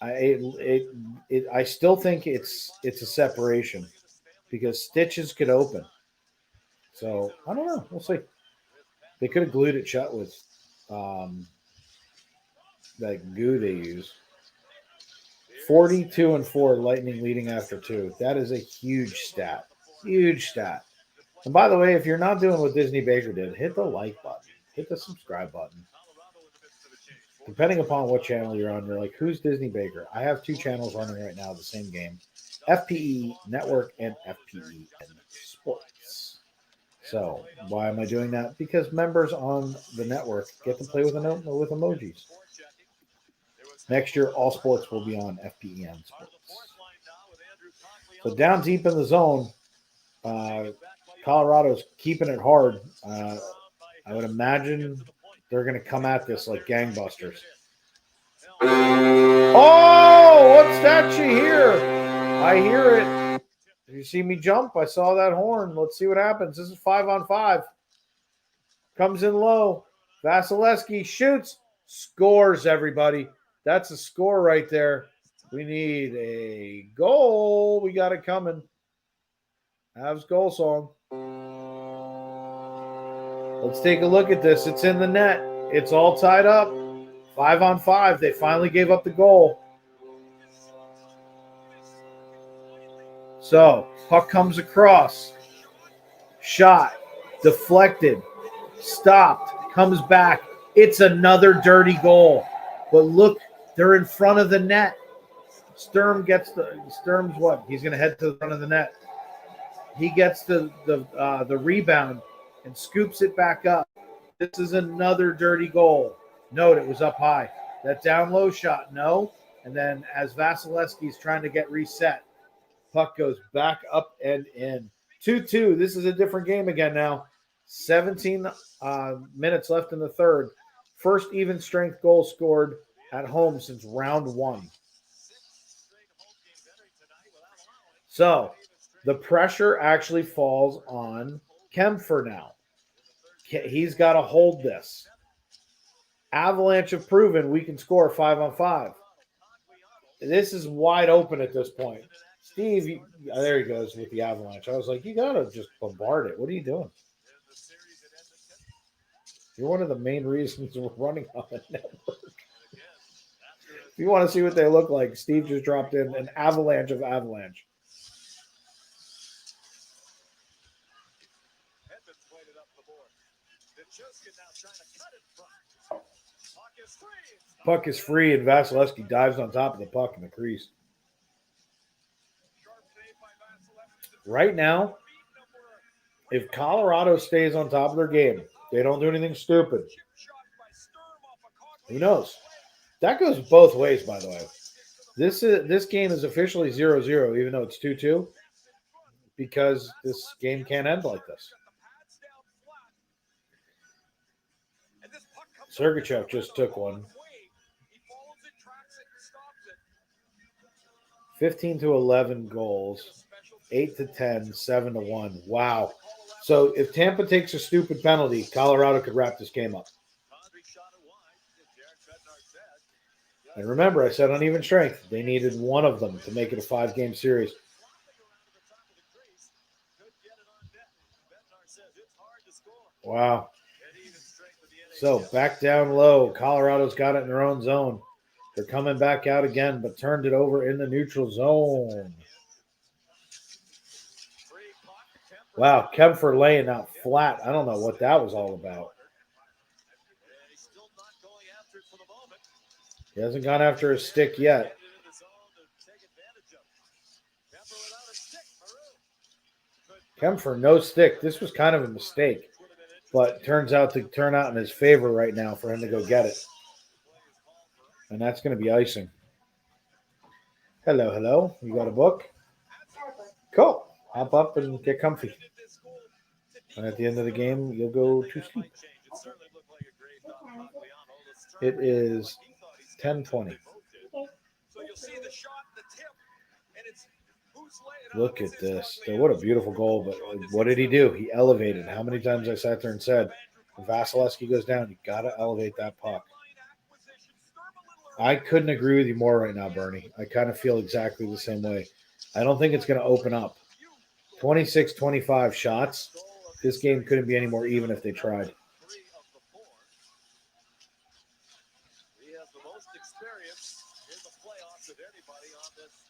I still think it's a separation because stitches could open. So I don't know. We'll see. They could have glued it shut with that goo they use. 42-4 Lightning leading after 2. That is a huge stat. Huge stat. And by the way, if you're not doing what Disney Baker did, hit the like button. Hit the subscribe button. Depending upon what channel you're on, you're like, who's Disney Baker? I have 2 channels running right now, the same game. FPE Network and FPE Sports. So why am I doing that? Because members on the network get to play with emojis. Next year, all sports will be on FPEN Sports. So down deep in the zone, Colorado's keeping it hard. I would imagine they're going to come at this like gangbusters. Oh, what's that you hear? I hear it. Did you see me jump? I saw that horn. Let's see what happens. This is 5-on-5. Comes in low. Vasilevsky shoots. Scores, everybody. That's a score right there. We need a goal. We got it coming. Avs goal song. Let's take a look at this. It's in the net. It's all tied up. 5-on-5. They finally gave up the goal. So, puck comes across. Shot. Deflected. Stopped. Comes back. It's another dirty goal. But look, they're in front of the net. Sturm's what? He's going to head to the front of the net. He gets the rebound and scoops it back up. This is another dirty goal. Note, it was up high. That down low shot, no. And then as Vasilevsky's trying to get reset, puck goes back up and in. 2-2. This is a different game again now. 17 minutes left in the third. First even strength goal scored at home since round 1. So the pressure actually falls on Kempfer now. He's got to hold this. Avalanche have proven we can score 5-on-5. This is wide open at this point. Steve, there he goes with the Avalanche. I was like, you got to just bombard it. What are you doing? You're one of the main reasons we're running on the network. If you want to see what they look like, Steve just dropped in an avalanche of Avalanche. Puck is free, and Vasilevsky dives on top of the puck in the crease. Right now, if Colorado stays on top of their game, they don't do anything stupid. Who knows? That goes both ways, by the way. This game is officially 0-0, even though it's 2-2, because this game can't end like this. Sergachev just took one. 15-11 goals, 8-10, 7-1. Wow. So if Tampa takes a stupid penalty, Colorado could wrap this game up. And remember, I said uneven strength. They needed one of them to make it a 5-game series. Wow. So back down low. Colorado's got it in their own zone. They're coming back out again, but turned it over in the neutral zone. Wow, Kempfer laying out flat. I don't know what that was all about. He hasn't gone after his stick yet. Kempfer, no stick. This was kind of a mistake, but turns out to turn out in his favor right now for him to go get it. And that's going to be icing. Hello, hello. You got a book? Cool. Hop up and get comfy. And at the end of the game, you'll go to sleep. It is 10:20. Look at this. What a beautiful goal. But what did he do? He elevated. How many times I sat there and said, when Vasilevsky goes down, you got to elevate that puck. I couldn't agree with you more right now, Bernie. I kind of feel exactly the same way. I don't think it's going to open up. 26-25 shots. This game couldn't be any more even if they tried. He has the most experience in the playoffs of anybody on this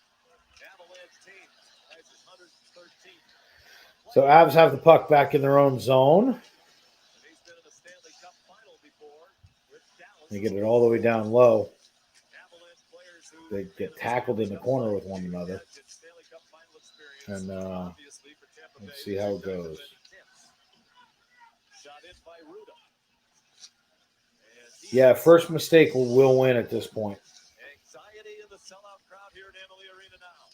Avalanche team. That's 113. So Avs have the puck back in their own zone. He's been in the Stanley Cup final before with Dallas. They get it all the way down low. They get tackled in the corner with one another. And let's see how it goes. Yeah, first mistake will win at this point. Anxiety in the sellout crowd here at Amalie Arena now.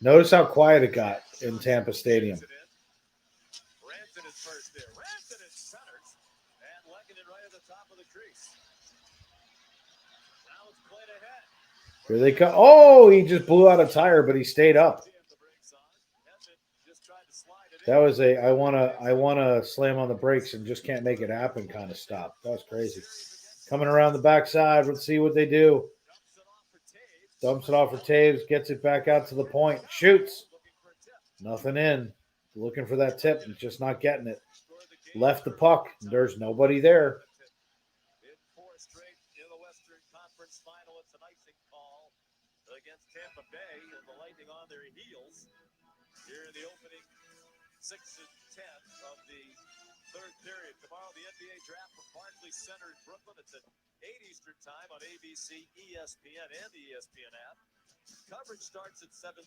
Notice how quiet it got in Tampa Stadium. Ranson is first there. Ranson is centers. And Lekkinen right at the top of the crease. Now it's played ahead. Here they come. Oh, he just blew out a tire, but he stayed up. That was a I wanna slam on the brakes and just can't make it happen kind of stop. That was crazy. Coming around the backside, let's see what they do. Dumps it off for Taves, gets it back out to the point, shoots. Nothing in. Looking for that tip, and just not getting it. Left the puck. There's nobody there. Against Tampa Bay and the Lightning on their heels here in the opening 6 and 10 of the third period. Tomorrow the NBA draft from Barclays Center in Brooklyn. It's at 8 Eastern time on ABC, ESPN, and the ESPN app. Coverage starts at 7:30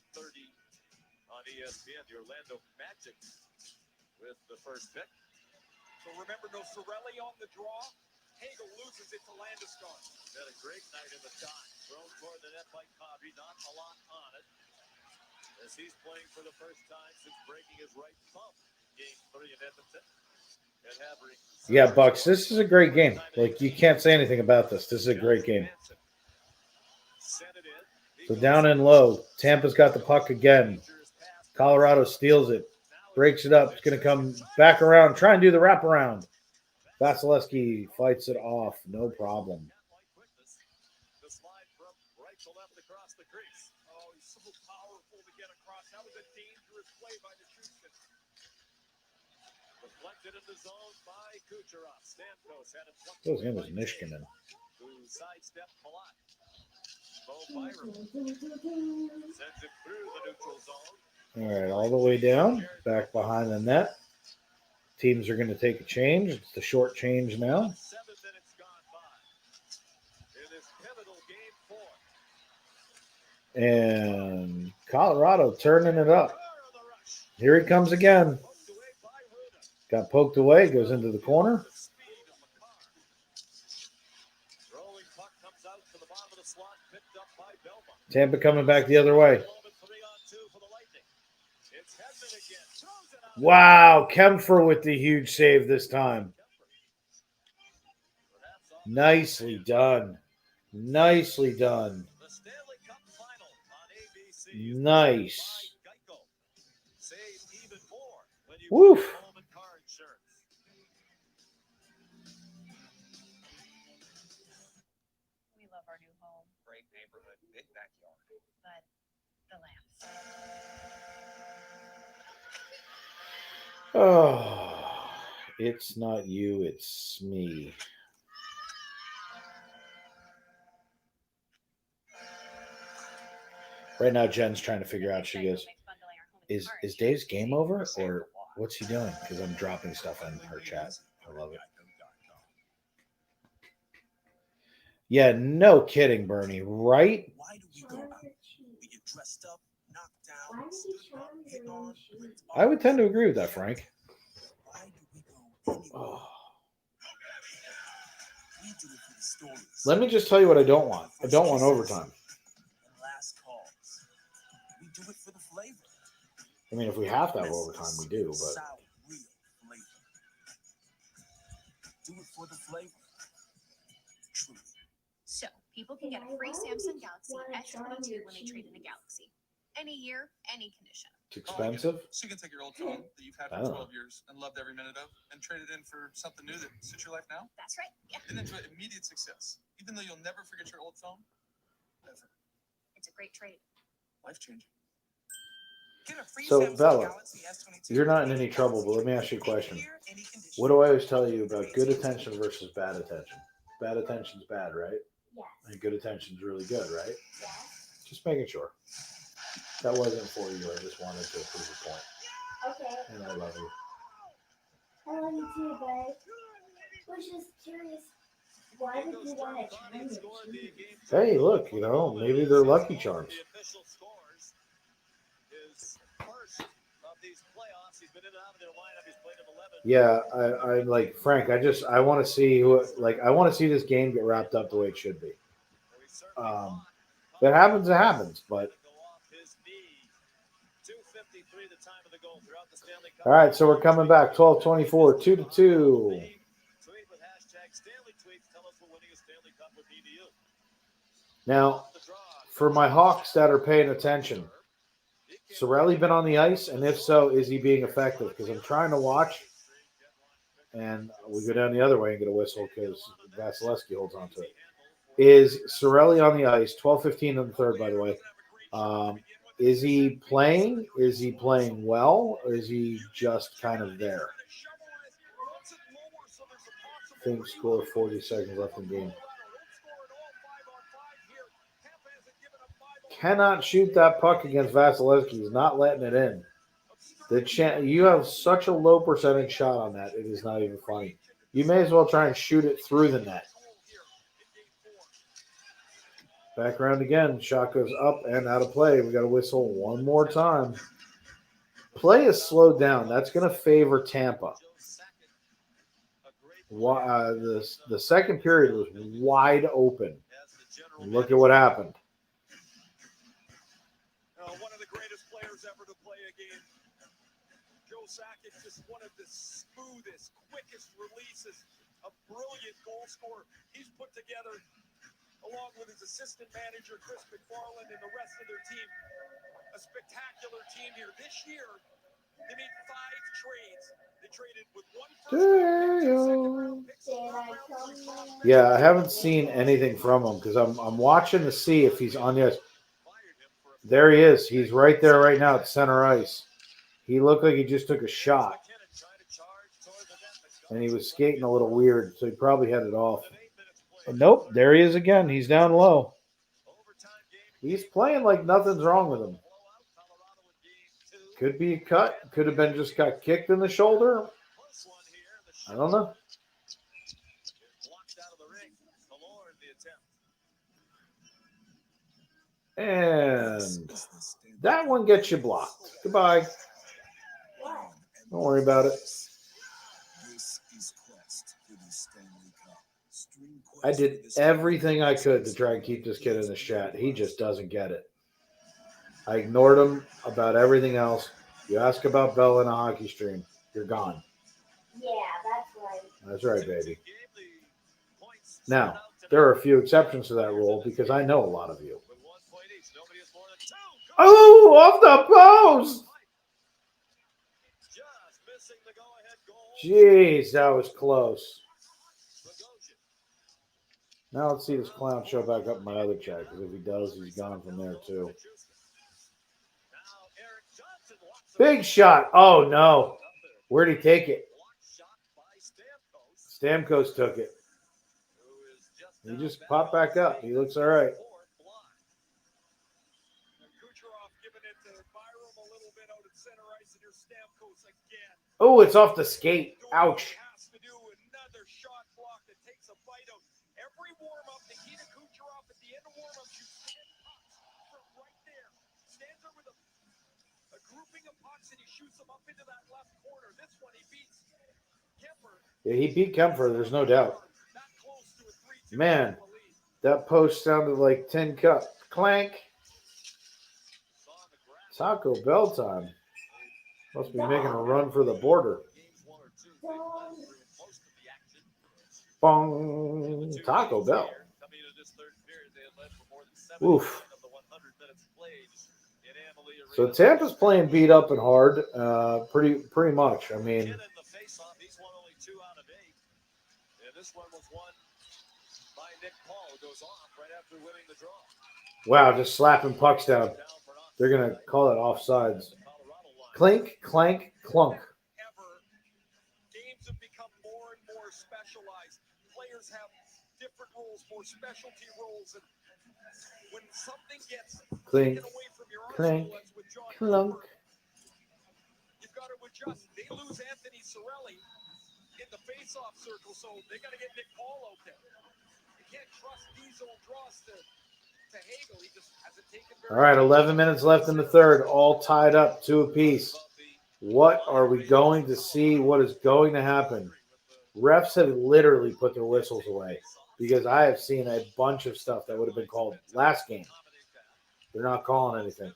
on ESPN. The Orlando Magic with the first pick. So remember, no Sorelli on the draw. Hagel loses it to Landeskog. Had a great night in the dot. Thrown toward the net by Cobb. Not a lot on it. As he's playing for the first time since breaking his right thumb. Game 3 in Edmonton. And Havering. Yeah, Bucks, this is a great game. Like, you can't say anything about this. This is a great game. So down in low, Tampa's got the puck again. Colorado steals it. Breaks it up. It's going to come back around. Try and do the wraparound. Vasilevsky fights it off. No problem. The slide from right to left across the crease. Oh, he's so powerful to get across. That was a dangerous play by the Houston. Deflected in the zone by Kucherov. Stamkos had it. His name was Nishkinen. Who sidestepped Palat. Bo Byram sends it through the neutral zone. All right, all the way down. Back behind the net. Teams are going to take a change. It's the short change now. 7 minutes gone by in this pivotal game 4. And Colorado turning it up. Here he comes again. Got poked away, goes into the corner. Rolling puck comes out Tampa coming back the other way. Wow, Kempfer with the huge save this time. Nicely done. Nicely done. Nice. Woof. We love our new home. Great neighborhood, big backyard. But the lamps. Oh, it's not you, it's me. Right now, Jen's trying to figure out. She goes, "Is Dave's game over, or what's he doing?" Because I'm dropping stuff in her chat. I love it. Yeah, no kidding, Bernie. Right? Why do we go out? We get dressed up, knocked down, Why did he charm hit your on. shoes? I would tend to agree with that, Frank. Why do we go anywhere? Oh. We do it for the stories. Let me just tell you what I don't want. I don't want overtime. And last calls. We do it for the flavor. I mean, if we have to have overtime, we do, but Sour, real flavor. Do it for the flavor. Truly. So, people can get a free Samsung Galaxy S22 when they trade in a Galaxy. Any year, any condition. it's expensive. So you can take your old phone that you've had for Oh. 12 years and loved every minute of and trade it in for something new that suits your life now That's right. Yeah. and enjoy immediate success. Even though you'll never forget your old phone, ever. It's a great trade. Life-changing. Get a free So, Samsung Bella, Galaxy S22. You're not in any trouble, but let me ask you a question. What do I always tell you about good attention versus bad attention? Bad attention's bad, right? Yes. And good attention's really good, right? Yes. Just making sure. That wasn't for you. I just wanted to prove a point. Okay. And I love you. I love you too, babe. Was just curious. Why did you want to charm your shoes? Hey, look, maybe they're Lucky Charms. The official scores his first of these playoffs. He's been in and out of their lineup. He's played in 11. Yeah, I like Frank. I want to see I want to see this game get wrapped up the way it should be. If it happens, it happens. But all right, so we're coming back. 12-24, 2-2. Now, for my Hawks that are paying attention, Sorelli been on the ice, and if so, is he being effective? Because I'm trying to watch, and we go down the other way and get a whistle because Vasilevsky holds on to it. Is Sorelli on the ice? 12-15 in the third, by the way. Is he playing? Is he playing well? Or is he just kind of there? I think score 40 seconds left in the game. Cannot shoot that puck against Vasilevsky. He's not letting it in. You have such a low percentage shot on that. It is not even funny. You may as well try and shoot it through the net. Back around again. Shot goes up and out of play. We got to whistle one more time. Play is slowed down. That's going to favor Tampa. The second period was wide open. Look at what happened. One of the greatest players ever to play a game. Joe Sakic, just one of the smoothest, quickest releases. A brilliant goal scorer. He's put together, along with his assistant manager, Chris McFarland, and the rest of their team, a spectacular team here. This year, they made 5 trades. They traded with one first, Yeah, I haven't seen anything from him because I'm watching to see if he's on the ice. There he is. He's right there right now at center ice. He looked like he just took a shot. And he was skating a little weird, so he probably had it off. But nope, there he is again. He's down low. He's playing like nothing's wrong with him. Could be a cut. Could have been just got kicked in the shoulder. I don't know. And that one gets you blocked. Goodbye. Don't worry about it. This is Quest for the Stanley Cup. Stream Quest I did everything I could to try and keep this kid in the chat. He just doesn't get it. I ignored him about everything else. You ask about Bell in a hockey stream, you're gone. Yeah, that's right. That's right, baby. Now, there are a few exceptions to that rule because I know a lot of you. Oh, off the post! Jeez, that was close. Now let's see this clown show back up in my other chat, because if he does, he's gone from there too. Big shot. Oh, no. Where'd he take it? Stamkos took it. He just popped back up. He looks all right. Oh, it's off the skate. Ouch. Every warm-up, Nikita Kucherov at the end of warm-up shoots 10 pucks from right there. Stands there with a grouping of pucks, and he shoots them up into that left corner. This one, he beats Kemper. Yeah, he beat Kemper, there's no doubt. Man, that post sounded like 10 cup. Clank. Taco Bell time. Must be making a run for the border. Bong. Taco Bell. Oof. So Tampa's playing beat up and hard, pretty much. I mean, wow, just slapping pucks down. They're gonna call it offsides. Clink, clank, clunk. Games have become more and more specialized. Players have different roles, more specialty roles, and when something gets Clink, taken away from your clink, arsenal, as with John clunk. Cooper, you've got to adjust. They lose Anthony Cirelli in the face-off circle, so they got to get Nick Paul out there. You can't trust Diesel and Dross to Hagel. He just hasn't taken very All right, 11 minutes left in the third, all tied up 2 apiece. What are we going to see? What is going to happen? Refs have literally put their whistles away because I have seen a bunch of stuff that would have been called last game. They're not calling anything.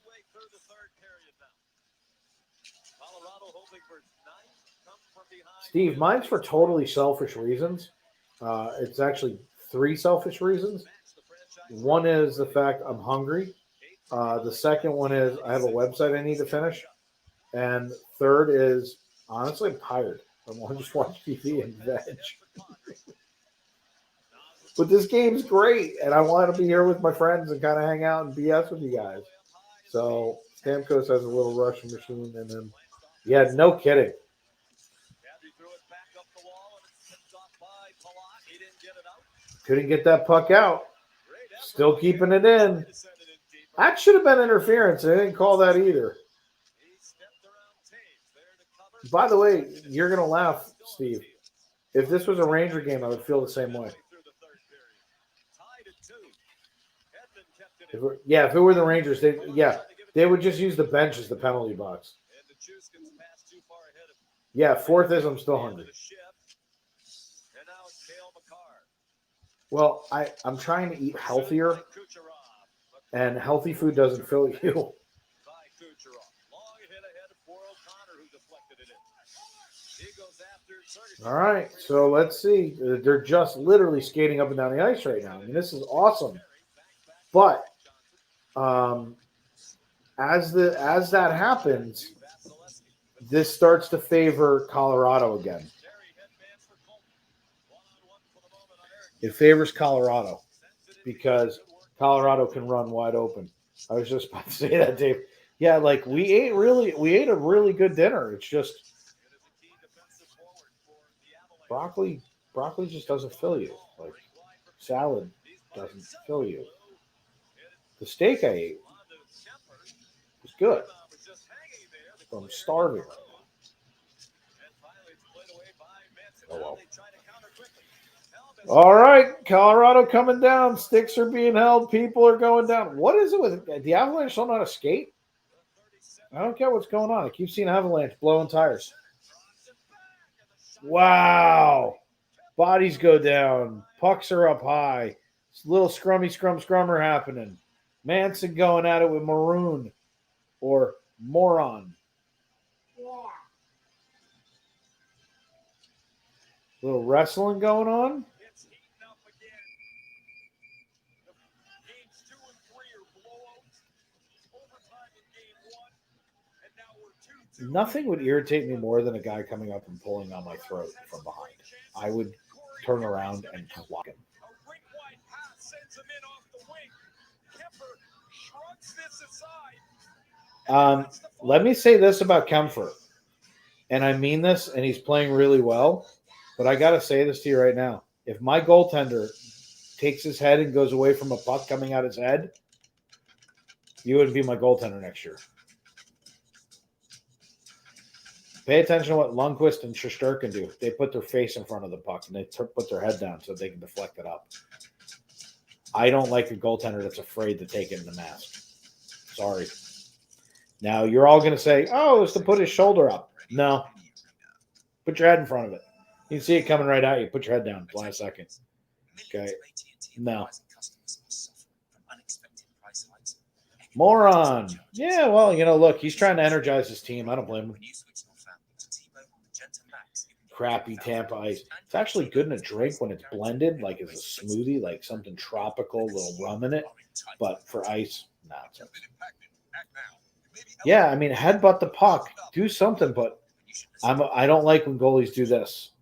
Steve, mine's for totally selfish reasons. It's actually 3 selfish reasons. One is the fact I'm hungry. The second one is I have a website I need to finish. And third is, honestly, I'm tired. I want to just watch TV and veg. But this game's great, and I want to be here with my friends and kind of hang out and BS with you guys. So Stamkos has a little Russian machine, and then, yeah, no kidding. Couldn't get that puck out. Still keeping it in. That should have been interference. They didn't call that either. By the way, you're going to laugh, Steve. If this was a Ranger game, I would feel the same way. If it were the Rangers, they would just use the bench as the penalty box. Yeah, fourth is I'm still hungry. Well, I'm trying to eat healthier, and healthy food doesn't fill you. All right, so let's see. They're just literally skating up and down the ice right now. I mean, this is awesome. But as that happens, this starts to favor Colorado again. It favors Colorado because Colorado can run wide open. I was just about to say that, Dave. Yeah, like we ate a really good dinner. It's just broccoli just doesn't fill you. Like salad doesn't fill you. The steak I ate was good. But I'm starving. Oh well. All right, Colorado coming down. Sticks are being held. People are going down. What is it with the Avalanche? Don't know how to skate. I don't get what's going on. I keep seeing Avalanche blowing tires. Wow. Bodies go down. Pucks are up high. It's a little scrummer happening. Manson going at it with Maroon or Moron. Yeah. Little wrestling going on. It's heating up again. Games 2 and 3 are blowouts. Overtime in game 1. And now we're 2-2. Nothing would irritate me more than a guy coming up and pulling on my throat from behind. I would turn around and clock him. A rink-wide pass sends him in off the wing. Kemper shrugs this aside. Let me say this about Kempfer, and I mean this, and he's playing really well, but I got to say this to you right now. If my goaltender takes his head and goes away from a puck coming out his head, you wouldn't be my goaltender next year. Pay attention to what Lundqvist and Shesterkin do. They put their face in front of the puck, and they put their head down so they can deflect it up. I don't like a goaltender that's afraid to take it in the mask. Sorry. Now, you're all going to say, oh, it's to put his shoulder up. No. Put your head in front of it. You can see it coming right at you. Put your head down. Fly a second. Okay. No. Moron. Yeah, well, look, he's trying to energize his team. I don't blame him. Crappy Tampa Ice. It's actually good in a drink when it's blended, like as a smoothie, like something tropical, a little rum in it. But for ice, no. Yeah, I mean, headbutt the puck. Do something, but I don't like when goalies do this.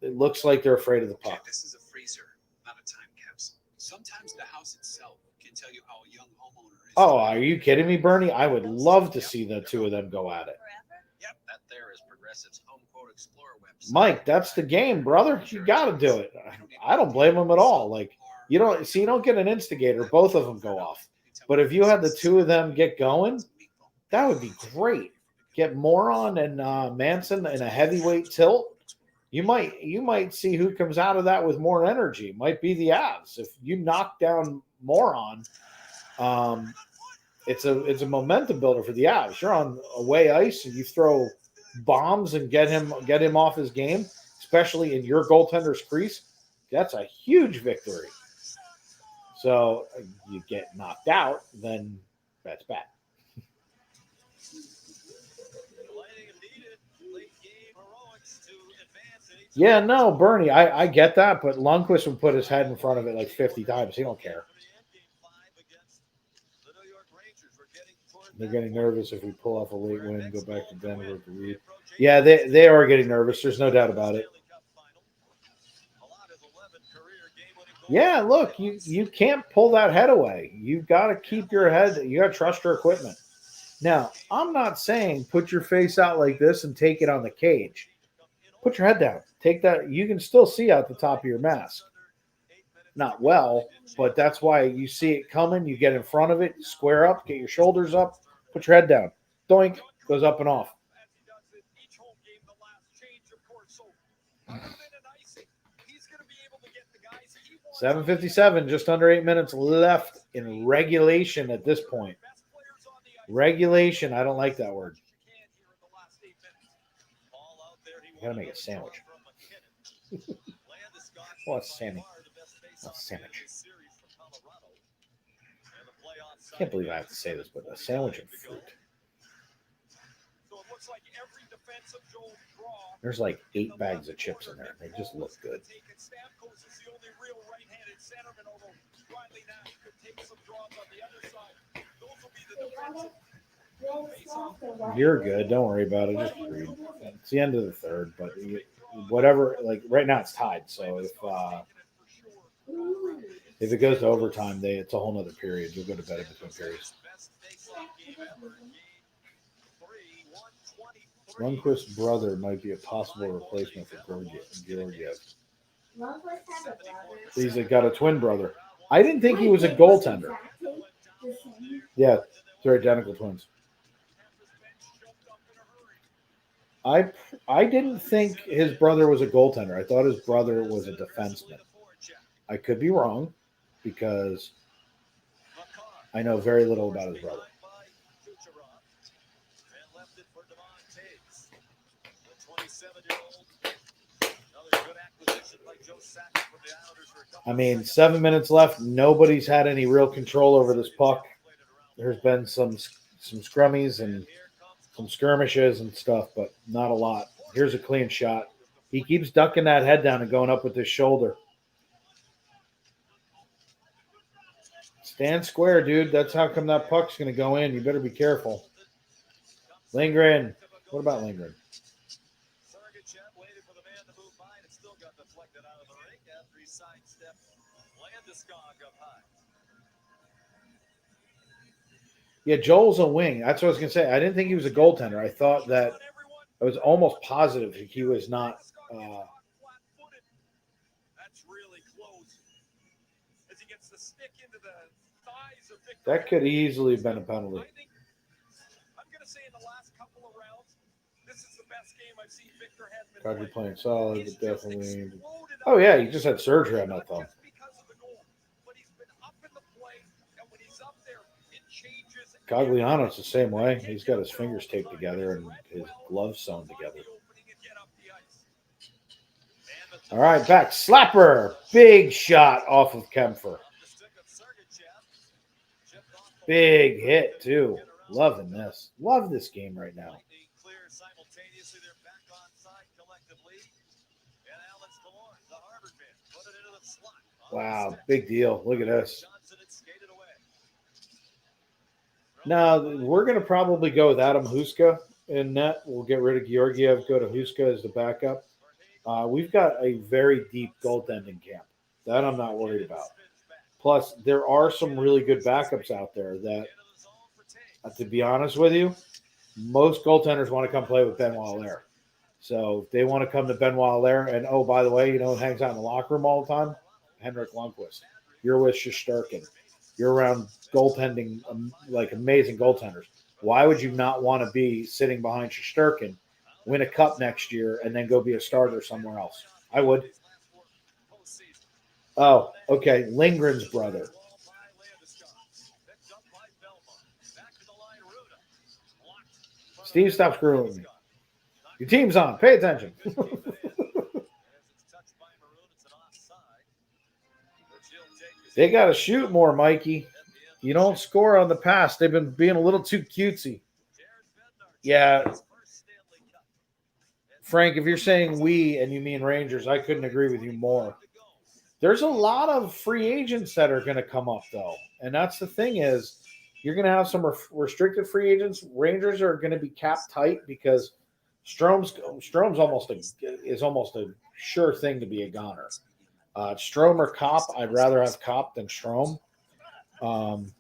It looks like they're afraid of the puck. This is a freezer, not a time capsule. Sometimes the house itself can tell you how a young homeowner is. Oh, are you kidding me, Bernie? I would love to see the two of them go at it. Yep, that there is Progressive's Home Quote Explorer website. Mike, that's the game, brother. You got to do it. I don't blame them at all. Like, you don't get an instigator. Both of them go off. But if you had the two of them get going, that would be great. Get Moron and Manson in a heavyweight tilt. You might see who comes out of that with more energy. Might be the Avs. If you knock down Moron, it's a momentum builder for the Avs. You're on away ice and you throw bombs and get him off his game, especially in your goaltender's crease. That's a huge victory. So you get knocked out, then that's bad. Yeah, no, Bernie, I get that, but Lundqvist would put his head in front of it like 50 times. He don't care. They're getting nervous if we pull off a late win and go back to Denver with the lead. Yeah, they are getting nervous. There's no doubt about it. Yeah, look, you can't pull that head away. You've got to keep your head. You got to trust your equipment. Now, I'm not saying put your face out like this and take it on the cage. Put your head down. Take that. You can still see out the top of your mask. Not well, but that's why you see it coming. You get in front of it, square up, get your shoulders up, put your head down. Doink, goes up and off. 7:57, just under 8 minutes left in regulation at this point. Regulation, I don't like that word. I gotta make a sandwich. Oh, it's Sammy. Oh, sandwich. I can't believe I have to say this, but a sandwich and fruit. There's like 8 bags of chips in there. They just look good. You're good. Don't worry about it. Just read. It's the end of the third, but whatever. Like right now, it's tied. So if it goes to overtime, it's a whole nother period. You'll go to bed in between periods. Lundqvist's brother might be a possible replacement for Georgiev. He's got a twin brother. I didn't think he was a goaltender. Yeah, they're identical twins. I didn't think his brother was a goaltender. I thought his brother was a defenseman. I could be wrong because I know very little about his brother. I mean, 7 minutes left. Nobody's had any real control over this puck. There's been some scrummies and some skirmishes and stuff, but not a lot. Here's a clean shot. He keeps ducking that head down and going up with his shoulder. Stand square, dude. That's how come that puck's going to go in. You better be careful. Lindgren. What about Lindgren? Yeah, Joel's a wing. That's what I was going to say. I didn't think he was a goaltender. I thought that I was almost positive he was not. That could easily have been a penalty. Kadri playing solid, but definitely. Oh, yeah, he just had surgery on that thumb. Gagliano's the same way. He's got his fingers taped together and his gloves sewn together. All right, back. Slapper. Big shot off of Kempfer. Big hit, too. Loving this. Love this game right now. Wow, big deal. Look at this. Now, we're going to probably go with Adam Huska in net. We'll get rid of Georgiev, go to Huska as the backup. We've got a very deep goaltending camp. That I'm not worried about. Plus, there are some really good backups out there that, to be honest with you, most goaltenders want to come play with Benoit Allaire. So if they want to come to Benoit Allaire, and oh, by the way, you know who hangs out in the locker room all the time? Henrik Lundqvist. You're with Shesterkin. You're around goaltending, like amazing goaltenders. Why would you not want to be sitting behind Shesterkin, win a cup next year, and then go be a starter somewhere else? I would. Oh, okay. Lindgren's brother. Steve, stop screwing with me. Your team's on. Pay attention. They got to shoot more, Mikey. You don't score on the pass. They've been being a little too cutesy. Yeah. Frank, if you're saying we and you mean Rangers, I couldn't agree with you more. There's a lot of free agents that are going to come up, though. And that's the thing is you're going to have some restricted free agents. Rangers are going to be cap tight because Strom's almost a sure thing to be a goner. Strome or Kopp, I'd rather have Kopp than Strome. I'm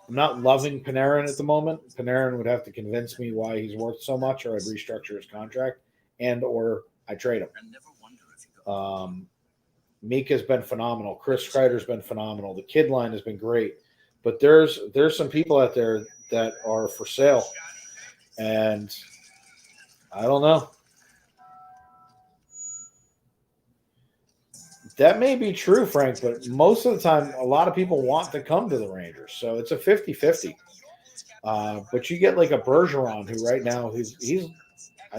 not loving Panarin at the moment. Panarin would have to convince me why he's worth so much, or I'd restructure his contract, or I trade him. Mika's been phenomenal. Chris Kreider's been phenomenal. The kid line has been great. But there's some people out there that are for sale. And I don't know. That may be true, Frank, but most of the time, a lot of people want to come to the Rangers. So it's a 50-50. But you get like a Bergeron who right now, I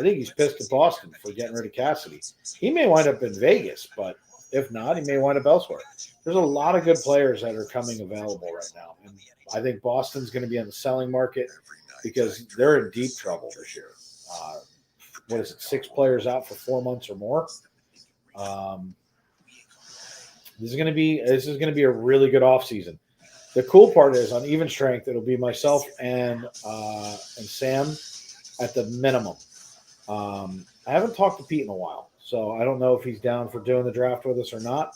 think he's pissed at Boston for getting rid of Cassidy. He may wind up in Vegas, but if not, he may wind up elsewhere. There's a lot of good players that are coming available right now. And I think Boston's going to be in the selling market because they're in deep trouble this year. What is it, 6 players out for 4 months or more? This is going to be a really good offseason. The cool part is on even strength, it'll be myself and Sam at the minimum. I haven't talked to Pete in a while, so I don't know if he's down for doing the draft with us or not.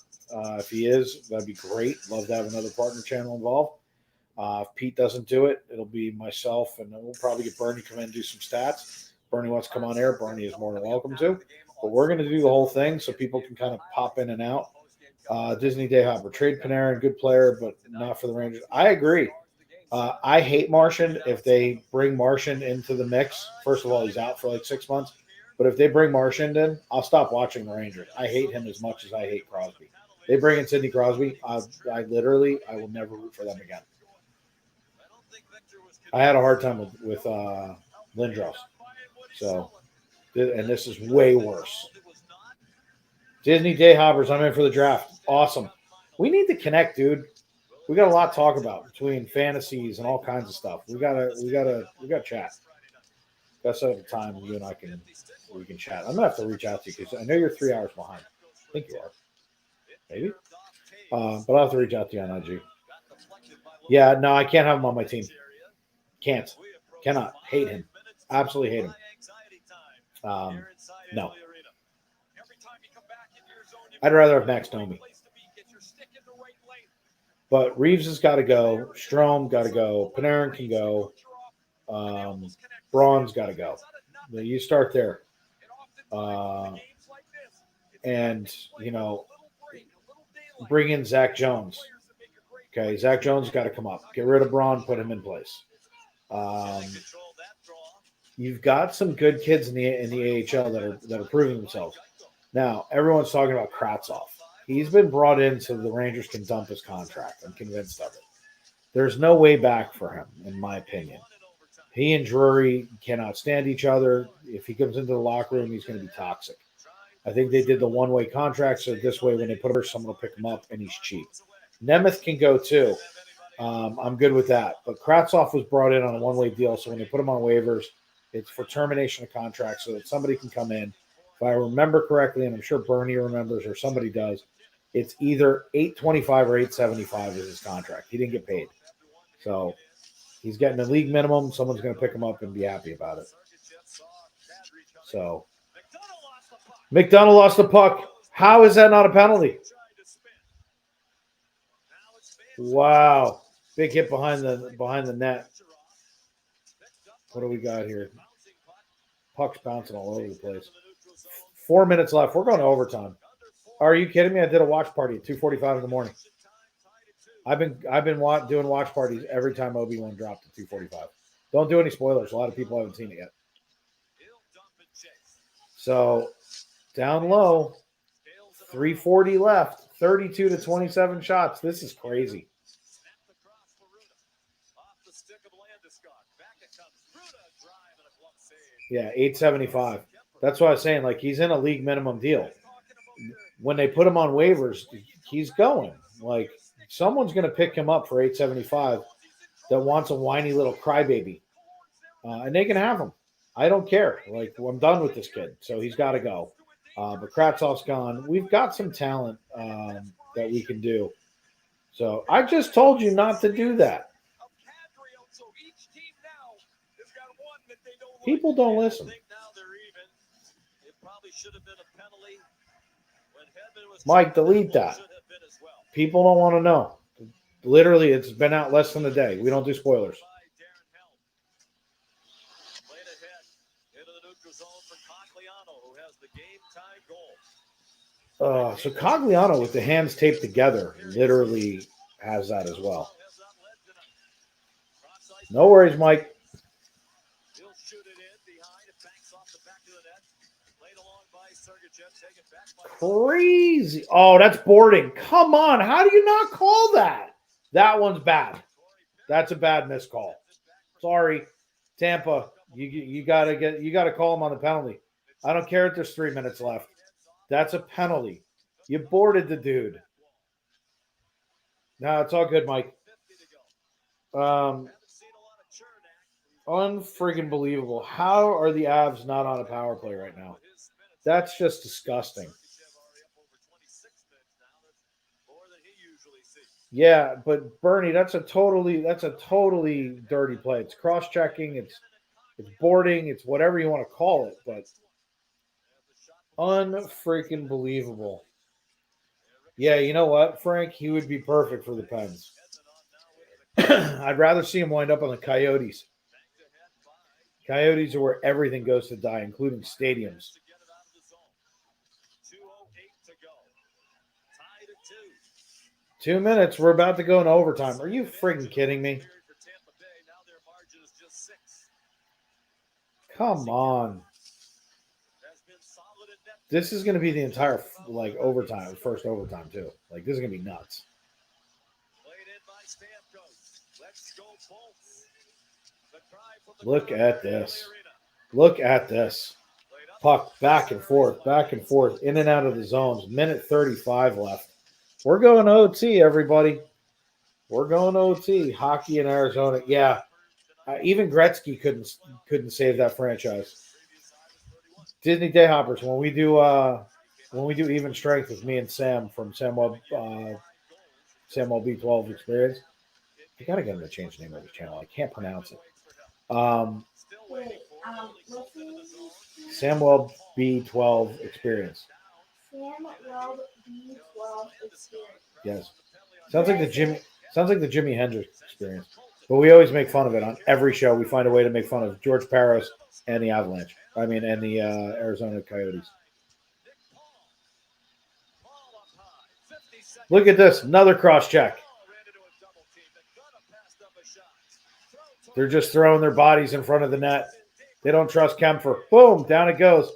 If he is, that'd be great. Love to have another partner channel involved. If Pete doesn't do it, it'll be myself, and we'll probably get Bernie to come in and do some stats. Bernie wants to come on air. Bernie is more than welcome to. But we're going to do the whole thing so people can kind of pop in and out. Disney Day Hopper. Trade Panarin, good player, but not for the Rangers. I agree. I hate Martian. If they bring Martian into the mix, first of all, he's out for like 6 months. But if they bring Martian in, I'll stop watching the Rangers. I hate him as much as I hate Crosby. They bring in Sidney Crosby, I will never root for them again. I had a hard time with Lindros. So, and this is way worse. Disney Day Hoppers, I'm in for the draft. Awesome. We need to connect, dude. We got a lot to talk about between fantasies and all kinds of stuff. We gotta chat. Gotta set up a time you and I we can chat. I'm gonna have to reach out to you because I know you're 3 hours behind. I think you are. Maybe. But I'll have to reach out to you on IG. Yeah, no, I can't have him on my team. Can't. Cannot. Hate him. Absolutely hate him. No. I'd rather have Max Domi. But Reeves has got to go. Strome got to go. Panarin can go. Braun's got to go. You start there. And, bring in Zach Jones. Okay, Zach Jones got to come up. Get rid of Braun, put him in place. You've got some good kids in the AHL that are proving themselves. Now, everyone's talking about Kravtsov. He's been brought in so the Rangers can dump his contract. I'm convinced of it. There's no way back for him, in my opinion. He and Drury cannot stand each other. If he comes into the locker room, he's going to be toxic. I think they did the one-way contract, so this way when they put him, someone will pick him up, and he's cheap. Nemeth can go too. I'm good with that. But Kravtsov was brought in on a one-way deal, so when they put him on waivers, it's for termination of contract so that somebody can come in. If I remember correctly, and I'm sure Bernie remembers or somebody does, it's either $825 or $875 is his contract. He didn't get paid. So he's getting a league minimum. Someone's going to pick him up and be happy about it. So McDonough lost the puck. How is that not a penalty? Wow. Big hit behind the net. What do we got here? Puck's bouncing all over the place. 4 minutes left. We're going to overtime. Are you kidding me? I did a watch party at 2:45 in the morning. I've been doing watch parties every time Obi-Wan dropped at 2:45. Don't do any spoilers. A lot of people haven't seen it yet. So down low, 3:40 left, 32 to 27 shots. This is crazy. Yeah, 875. That's what I was saying. Like, he's in a league minimum deal. When they put him on waivers, he's going. Like, someone's going to pick him up for 875 that wants a whiny little crybaby. And they can have him. I don't care. Like, I'm done with this kid. So he's got to go. But Kravtsov's gone. We've got some talent that we can do. So I just told you not to do that. People don't listen. Mike, delete that. People don't want to know. Literally, it's been out less than a day. We don't do spoilers. So Cogliano with the hands taped together literally has that as well. No worries, Mike. Crazy. Oh, that's boarding. Come on. How do you not call that? That one's bad. That's a bad missed call. Sorry. Tampa, you gotta call him on the penalty. I don't care if there's 3 minutes left. That's a penalty. You boarded the dude. No, it's all good, Mike. Unfreaking believable. How are the Avs not on a power play right now? That's just disgusting. Yeah, but Bernie, that's a totally dirty play. It's cross-checking, it's boarding, it's whatever you want to call it, but unfreaking believable. Yeah, you know what, Frank? He would be perfect for the Pens. I'd rather see him wind up on the Coyotes. Coyotes are where everything goes to die, including stadiums. 2 minutes. We're about to go into overtime. Are you freaking kidding me? Come on. This is going to be the entire overtime, first overtime too. Like, this is going to be nuts. Look at this. Look at this. Puck back and forth, in and out of the zones. Minute 35 left. We're going to OT, everybody. We're going to OT. Hockey in Arizona. Yeah. Even Gretzky couldn't save that franchise. Disney Dayhoppers, when we do even strength with me and Sam from Samuel B12 Experience, I gotta get him to change the name of his channel. I can't pronounce it. Wait, what's the name? Samuel B12 Experience. Samuel B12 Experience. Yes. Sounds like the Jimi Hendrix Experience. But we always make fun of it on every show. We find a way to make fun of George Parros and the Avalanche. And the Arizona Coyotes. Look at this. Another cross check. They're just throwing their bodies in front of the net. They don't trust Kempfer. Boom. Down it goes.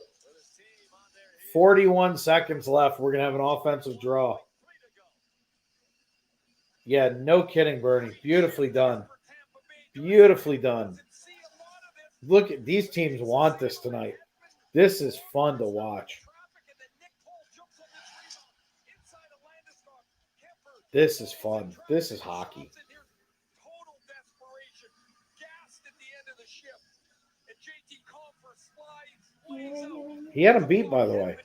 41 seconds left. We're going to have an offensive draw. Yeah, no kidding, Bernie. Beautifully done. Beautifully done. Look, at these teams want this tonight. This is fun to watch. This is fun. This is hockey. He had him beat, by the way.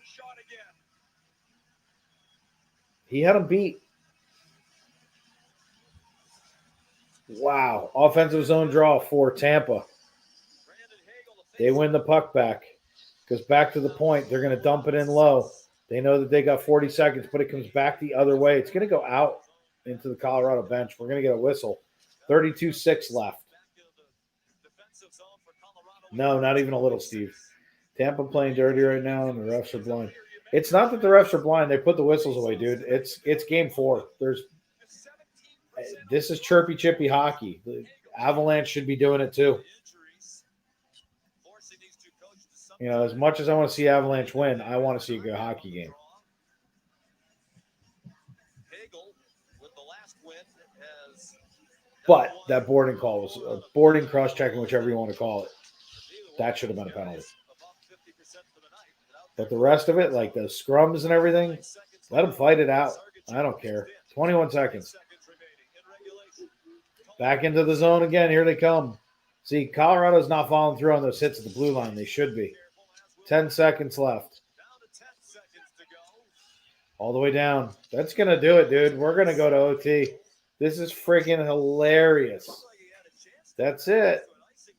He had him beat. Wow. Offensive zone draw for Tampa. They win the puck back. Goes back to the point. They're going to dump it in low. They know that they got 40 seconds, but it comes back the other way. It's going to go out into the Colorado bench. We're going to get a whistle. 32-6 left. No, not even a little, Steve. Tampa playing dirty right now, and the refs are blind. It's not that the refs are blind. They put the whistles away, dude. It's game 4. This is chirpy chippy hockey. The Avalanche should be doing it too. You know, as much as I want to see Avalanche win, I want to see a good hockey game. But that boarding call was a boarding cross-checking, whichever you want to call it. That should have been a penalty. But the rest of it, like the scrums and everything, let them fight it out. I don't care. 21 seconds. Back into the zone again. Here they come. See, Colorado's not following through on those hits at the blue line. They should be. 10 seconds left. All the way down. That's going to do it, dude. We're going to go to OT. This is freaking hilarious. That's it.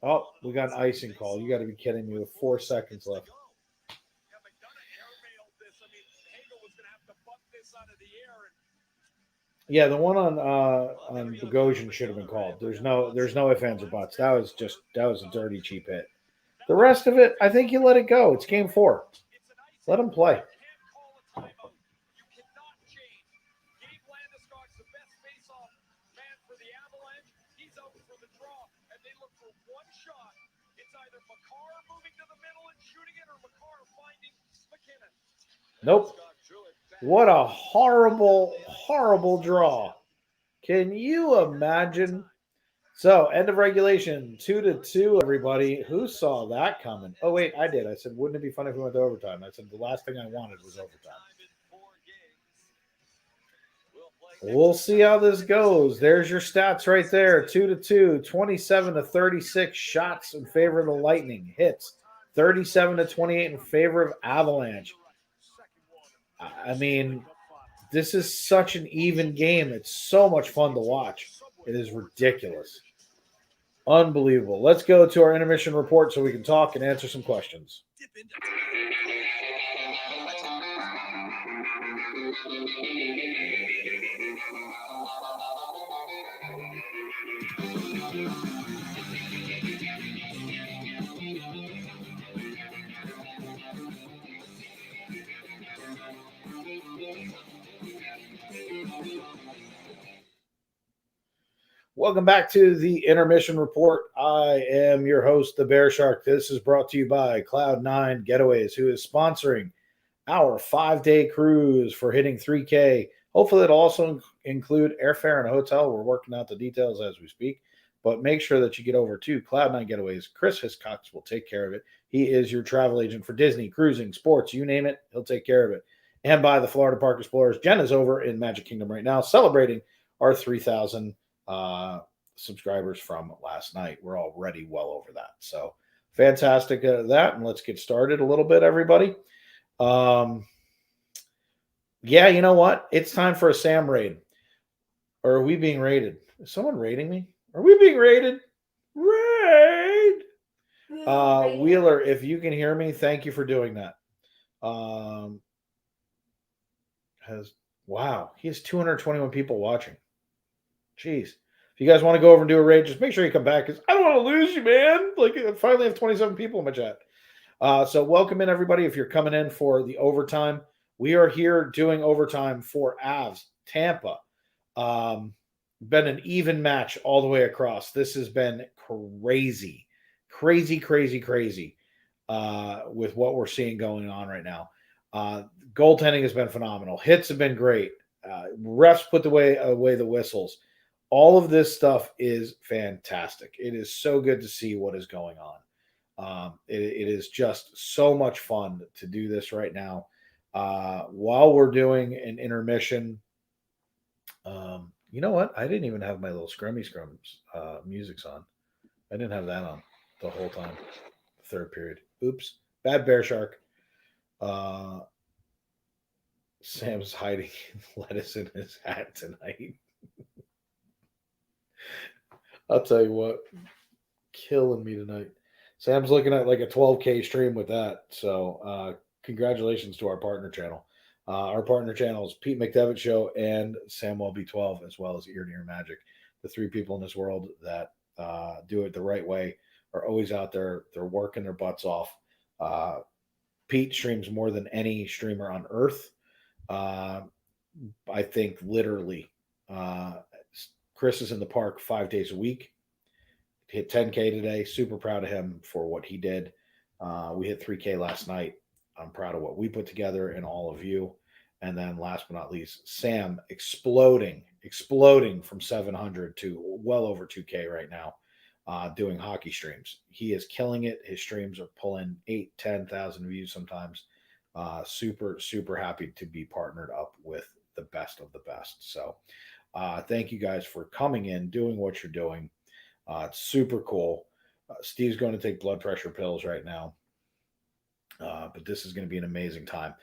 Oh, we got an icing call. You got to be kidding me with 4 seconds left. Yeah, the one on Bogosian should have been called. There's no ifs, ands, or buts. That was a dirty, cheap hit. The rest of it, I think you let it go. It's game 4. Let them play. Nope. What a horrible, horrible draw. Can you imagine? So, end of regulation, 2-2, everybody. Who saw that coming? Oh, wait, I did. I said, wouldn't it be fun if we went to overtime? I said, the last thing I wanted was overtime. We'll see how this goes. There's your stats right there. 2-2, 27-36 shots in favor of the Lightning. Hits, 37-28 in favor of Avalanche. I mean, this is such an even game. It's so much fun to watch. It is ridiculous. Unbelievable. Let's go to our intermission report so we can talk and answer some questions. Welcome back to the Intermission Report. I am your host, the BearShark. This is brought to you by Cloud9 Getaways, who is sponsoring our 5-day cruise for hitting 3K. Hopefully, it'll also include airfare and a hotel. We're working out the details as we speak, but make sure that you get over to Cloud9 Getaways. Chris Hiscox will take care of it. He is your travel agent for Disney, cruising, sports, you name it, he'll take care of it. And by the Florida Park Explorers. Jen is over in Magic Kingdom right now celebrating our 3,000 subscribers from last night. We're already well over that. So fantastic that. And let's get started a little bit, everybody. Yeah, you know what? It's time for a Sam raid. Or are we being raided? Is someone raiding me? Are we being raided? Raid! Wheeler, if you can hear me, thank you for doing that. Wow, he has 221 people watching. Jeez. If you guys want to go over and do a raid, just make sure you come back because I don't want to lose you, man. Like, I finally have 27 people in my chat. So welcome in, everybody. If you're coming in for the overtime, we are here doing overtime for Avs, Tampa. Been an even match all the way across. This has been crazy with what we're seeing going on right now. Goaltending has been phenomenal. Hits have been great. Refs put away the whistles. All of this stuff is fantastic. It is so good to see what is going on. It is just so much fun to do this right now. While we're doing an intermission, you know what? I didn't even have my little scrummy scrums musics on. I didn't have that on the whole time. Third period. Oops. Bad BearShark. Sam's hiding lettuce in his hat tonight. I'll tell you what. Killing me tonight. Sam's looking at like a 12K stream with that. So congratulations to our partner channel. Our partner channel is Pete McDevitt Show and Samwell B12, as well as Ear to Ear Magic. The three people in this world that do it the right way are always out there. They're working their butts off. Pete streams more than any streamer on earth. I think literally Chris is in the park 5 days a week. Hit 10K today. Super proud of him for what he did. We hit 3K last night. I'm proud of what we put together and all of you. And then last but not least, Sam exploding from 700 to well over 2K right now, doing hockey streams. He is killing it. His streams are pulling 8,000-10,000 views sometimes. Super happy to be partnered up with the best of the best. So thank you guys for coming in, doing what you're doing. It's super cool. Steve's going to take blood pressure pills right now. But this is going to be an amazing time.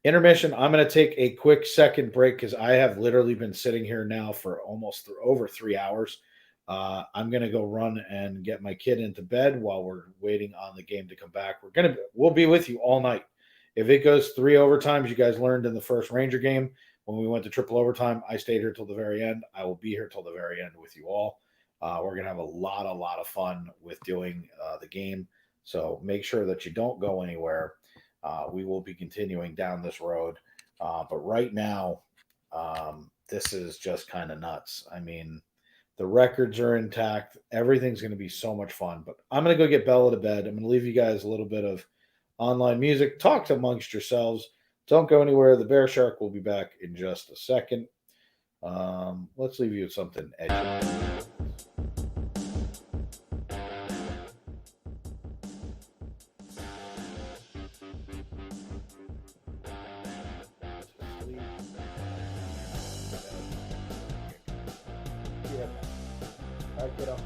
Intermission, I'm going to take a quick second break because I have literally been sitting here now for almost over 3 hours. I'm going to go run and get my kid into bed while we're waiting on the game to come back. We'll be with you all night. If it goes 3 overtimes, you guys learned in the first Ranger game when we went to triple overtime, I stayed here till the very end. I will be here till the very end with you all. We're going to have a lot of fun with doing the game. So make sure that you don't go anywhere. We will be continuing down this road. But right now, this is just kind of nuts. I mean, the records are intact. Everything's going to be so much fun. But I'm going to go get Bella to bed. I'm going to leave you guys a little bit of online music. Talk amongst yourselves. Don't go anywhere. The BearShark will be back in just a second. Let's leave you with something edgy. Get up.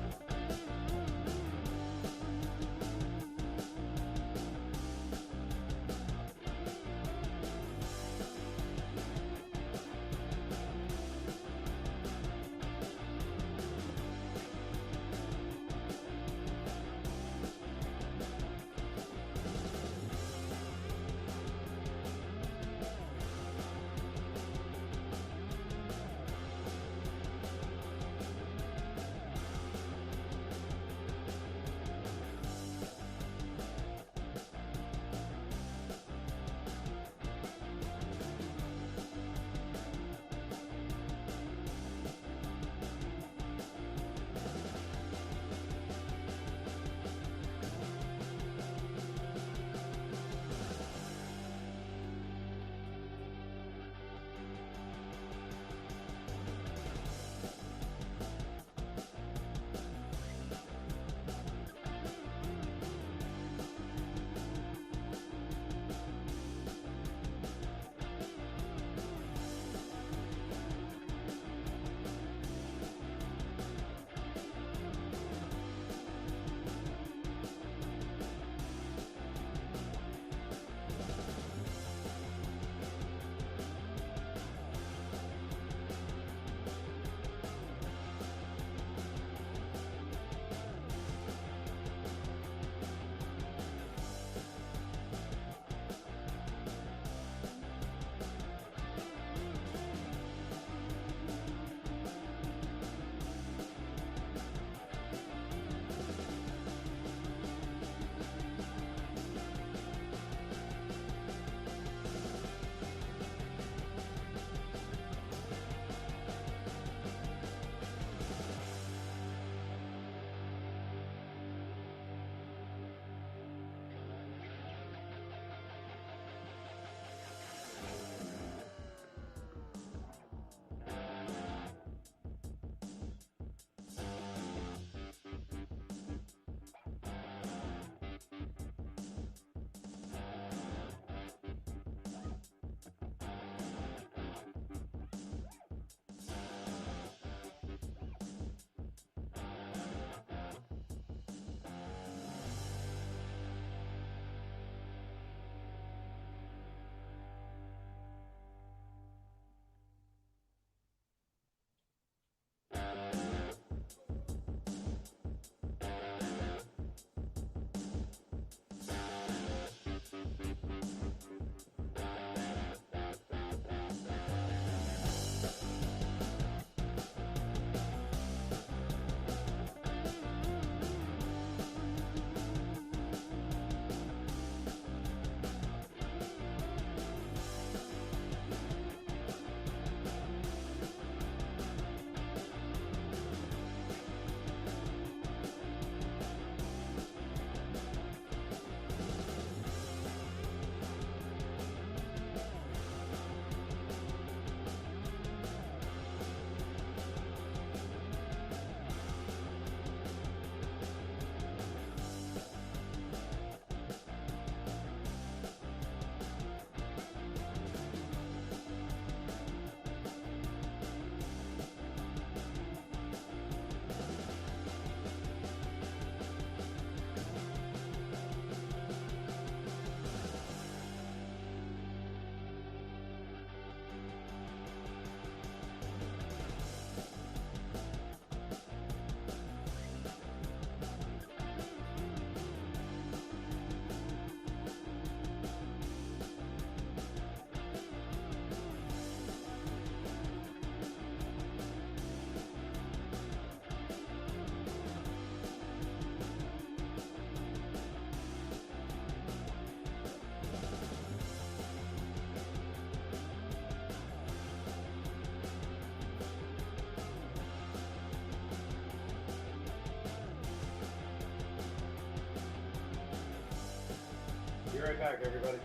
right back, everybody.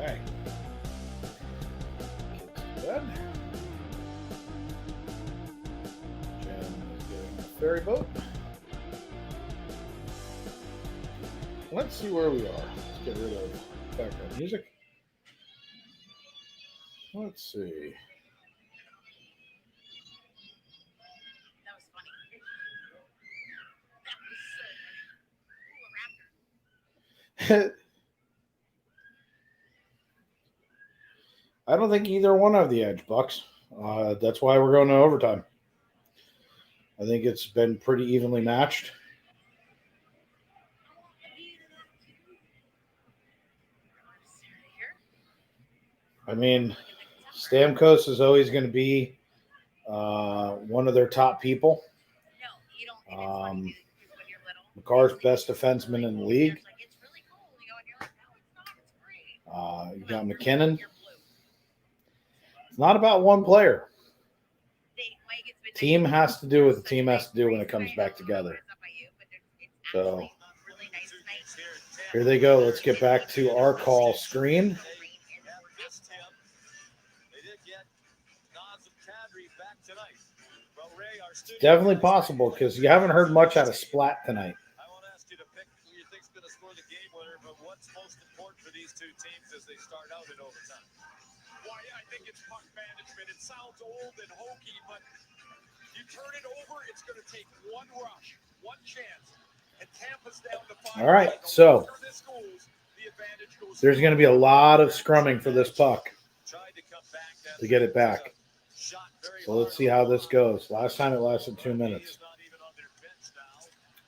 Okay. Kids in bed. Jen is getting a ferry boat. Let's see where we are. Let's get rid of background music. Let's see. That was funny. That was so funny. Ooh, a raptor. I don't think either one have the edge, Bucks. That's why we're going to overtime. I think it's been pretty evenly matched. I mean, Stamkos is always going to be one of their top people. McCarr's best defenseman in the league. You got McKinnon. It's not about one player. Team has to do what the team has to do when it comes back together. So here they go. Let's get back to our call screen. It's definitely possible because you haven't heard much out of Splat tonight. I won't ask you to pick who you think's going to score the game winner, but what's most important for these two teams as they start out in overtime? Why, I think it's puck management. It sounds old and hokey, but you turn it over, it's going to take one rush, one chance. And Tampa's down to 5. All right, so there's going to be a lot of scrumming for this puck to get it back. So let's see how this goes. Last time it lasted 2 minutes.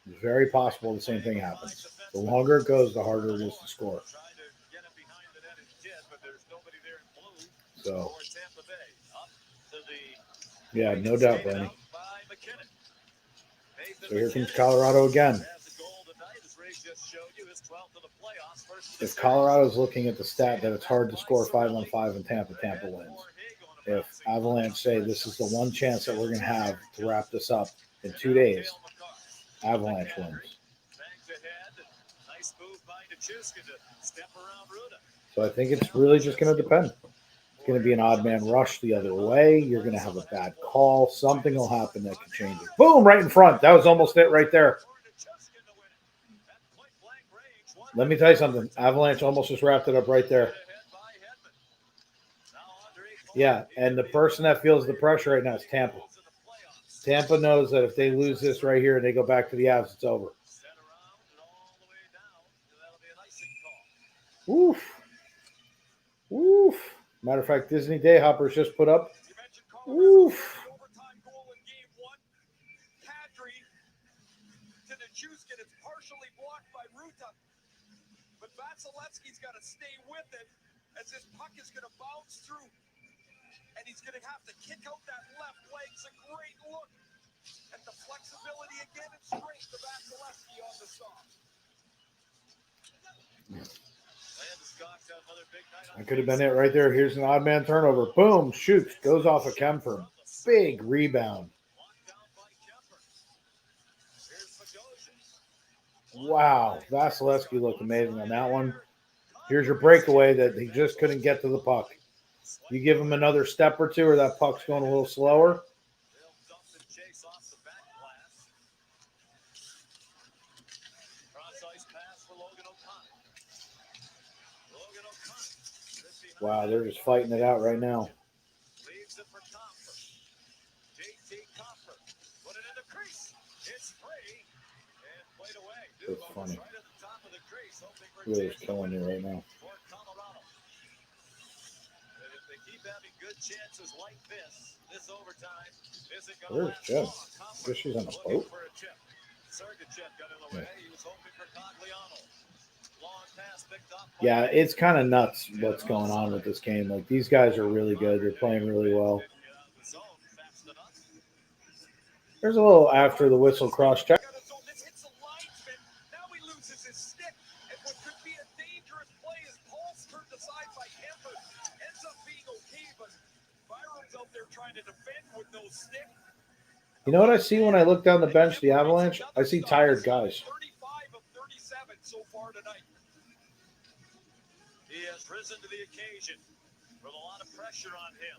It's very possible the same thing happens. The longer it goes, the harder it is to score. So, yeah, no doubt, Bernie. So here comes Colorado again. If Colorado's looking at the stat that it's hard to score 5-on-5 in Tampa, Tampa wins. If Avalanche say this is the one chance that we're going to have to wrap this up in 2 days, Avalanche wins. So I think it's really just going to depend. It's going to be an odd man rush the other way. You're going to have a bad call. Something will happen that could change it. Boom, right in front. That was almost it right there. Let me tell you something. Avalanche almost just wrapped it up right there. Yeah, and the person that feels the pressure right now is Tampa. Tampa knows that if they lose this right here and they go back to the Avs, it's over. Oof. Oof. Matter of fact, Disney Dayhoppers just put up. Oof. But Vasilevsky's got to stay with it as this puck is going to bounce through. And he's going to have to kick out that left leg. It's a great look. And the flexibility again and strength of Vasilevsky on the stop. That could have been it right there. Here's an odd man turnover. Boom, shoots, goes off of Kemper. Big rebound. Wow, Vasilevsky looked amazing on that one. Here's your breakaway that he just couldn't get to the puck. You give him another step or two or that puck's going a little slower. Wow, they're just fighting it out right now. It's funny. Really is killing you right now. Where's Jen? I guess she's on a boat. Yeah, it's kind of nuts what's going on with this game. Like, these guys are really good. They're playing really well. There's a little after the whistle cross check. You know what I see when I look down the bench, the Avalanche? I see tired guys. 35 of 37 so far tonight. He has risen to the occasion with a lot of pressure on him.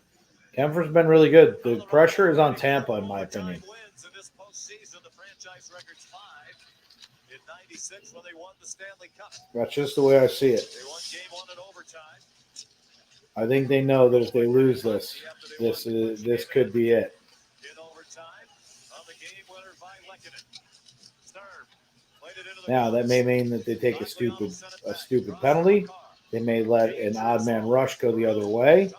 Kemper's been really good. The pressure is on Tampa, in my opinion. Wins in this postseason, the franchise record's 5 in '96 when they won the Stanley Cup. That's just the way I see it. They won game 1 in overtime. I think they know that if they lose this could be it. In overtime, on the game winner by Lehkonen. Sturm played it into the Now that may mean that they take a stupid penalty. They may let an odd man rush go the other way,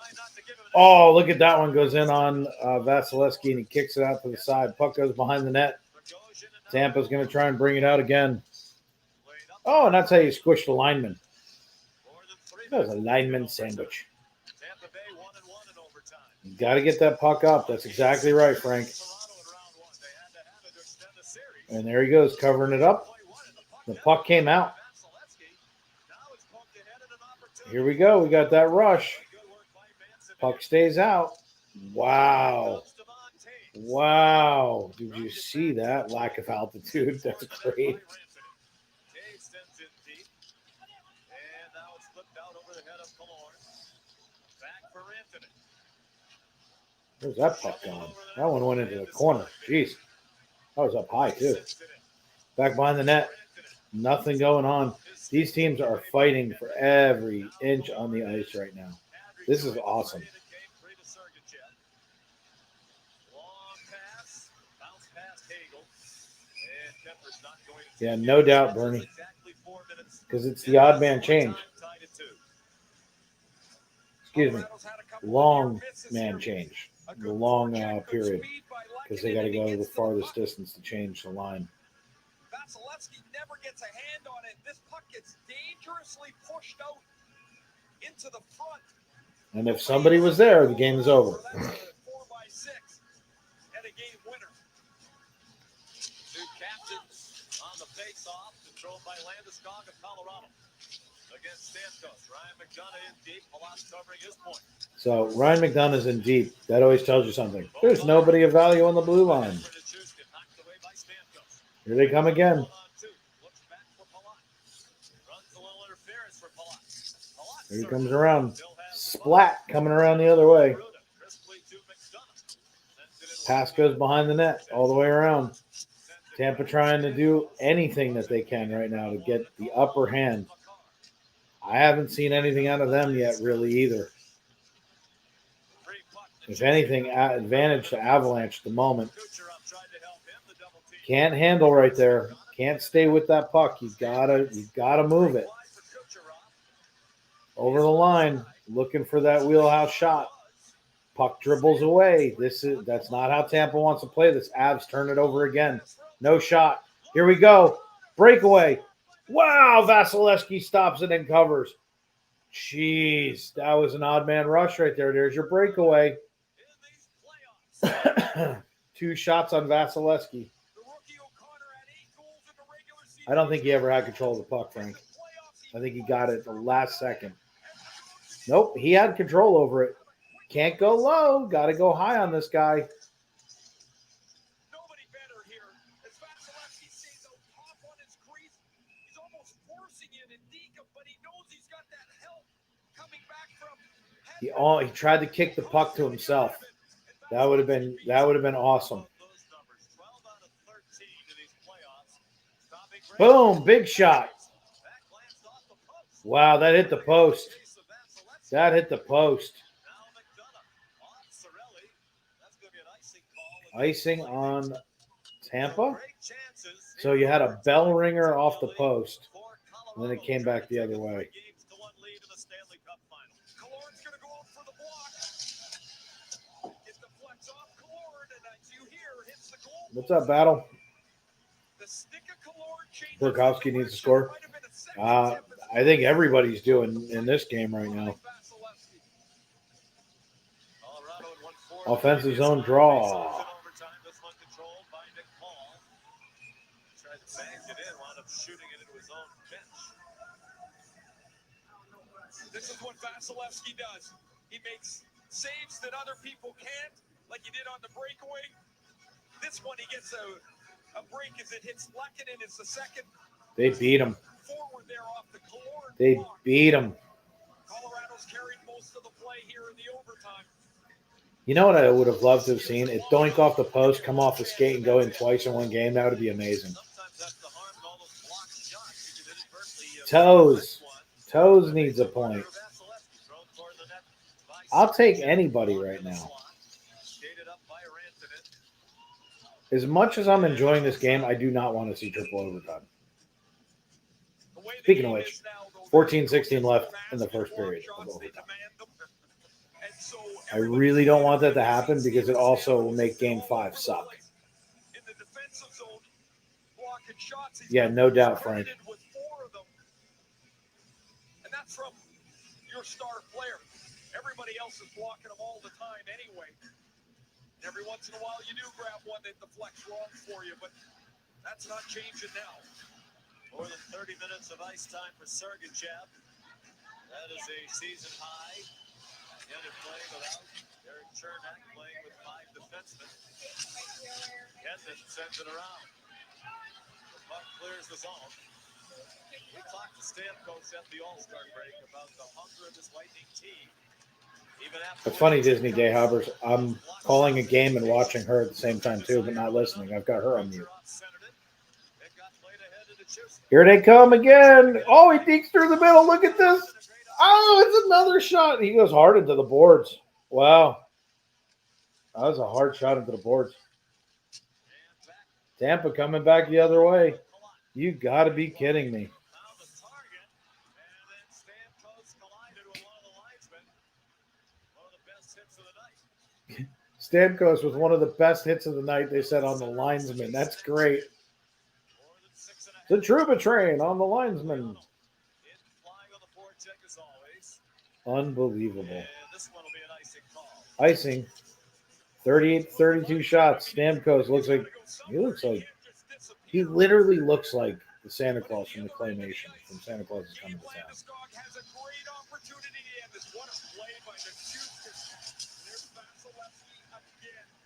Oh, look at that one. Goes in on Vasilevsky, and he kicks it out to the side. Puck goes behind the net. Tampa's going to try and bring it out again. Oh, and that's how you squish the lineman. That was a lineman sandwich. You got to get that puck up. That's exactly right, Frank. And there he goes, covering it up. The puck came out. Here we go. We got that rush. Puck stays out. Wow. Wow. Did you see that lack of altitude? That's great. Where's that puck going? That one went into the corner. Jeez. That was up high, too. Back behind the net. Nothing going on. These teams are fighting for every inch on the ice right now. This is awesome. Yeah, no doubt, Bernie. Because it's the odd man change. Excuse me. Long man change. The long period. Because they got to go the farthest distance to change the line. Vasilevsky never gets a hand on it. This puck gets dangerously pushed out into the front. And if somebody was there, the game is over. 4-6 and a game winner. Two captains on the face-off, controlled by Landeskog of Colorado. Against Stamkos, Ryan McDonough in deep. Palas covering his point. So Ryan McDonough is in deep. That always tells you something. There's nobody of value on the blue line. Here they come again. Here he comes around. Splat coming around the other way. Pass goes behind the net all the way around. Tampa trying to do anything that they can right now to get the upper hand. I haven't seen anything out of them yet, really, either. If anything, advantage to Avalanche at the moment. Can't handle right there. Can't stay with that puck. You gotta move it. Over the line, looking for that wheelhouse shot. Puck dribbles away. That's not how Tampa wants to play this. Avs turn it over again. No shot. Here we go. Breakaway. Wow, Vasilevsky stops it and covers. Jeez, that was an odd man rush right there. There's your breakaway. 2 shots on Vasilevsky. I don't think he ever had control of the puck, Frank. I think he got it at the last second. Nope, he had control over it. Can't go low. Got to go high on this guy. Nobody better here. As Vasilevsky stays out top on his crease, he's almost forcing it in Dika, but he knows he's got that help coming back from. He tried to kick the puck to himself. That would have been awesome. Boom, big shot. Wow, that hit the post. That hit the post. Icing on Tampa. So you had a bell ringer off the post, and then it came back the other way. What's up, Battle? Burkowski needs to score. I think everybody's doing in this game right now. Offensive zone draw. This is what Vasilevsky does. He makes saves that other people can't, like he did on the breakaway. This one, he gets a break as it hits Lehkonen. It's the second. They beat him. Forward there off the Killorn They block. beat him. Colorado's carried most of the play here in the overtime. You know what I would have loved to have seen? It doink off the post, come off the skate, and go in twice in one game. That would be amazing. Toes needs a point. I'll take anybody right now. As much as I'm enjoying this game, I do not want to see triple overtime. Speaking of which, 14-16 left in the first period of overtime. I really don't want that to happen because it also will make Game 5 suck. In the defensive zone, blocking shots. He's Yeah, no doubt, Frank. with 4 of them. And that's from your star player. Everybody else is blocking them all the time anyway. Every once in a while, you do grab one that deflects wrong for you, but that's not changing now. More than 30 minutes of ice time for Sergachev. That is a season high. Again, playing without Eric Chernak, playing with 5 defensemen. Hendon sends it around. The puck clears the zone. We talked to Stamkos at the All-Star break about the hunger of this Lightning team. It's funny, Disney Day Hobbers. I'm calling a game and watching her at the same time, too, but not listening. I've got her on mute. Here they come again. Oh, he deeks through the middle. Look at this. Oh, it's another shot. He goes hard into the boards. Wow. That was a hard shot into the boards. Tampa coming back the other way. You got to be kidding me. Stamkos was one of the best hits of the night, they said, on the linesman. That's great. The Trouba train on the linesman. Unbelievable. Icing. 38-32 shots. Stamkos looks like he literally looks like the Santa Claus from the claymation from Santa Claus is Coming to Town.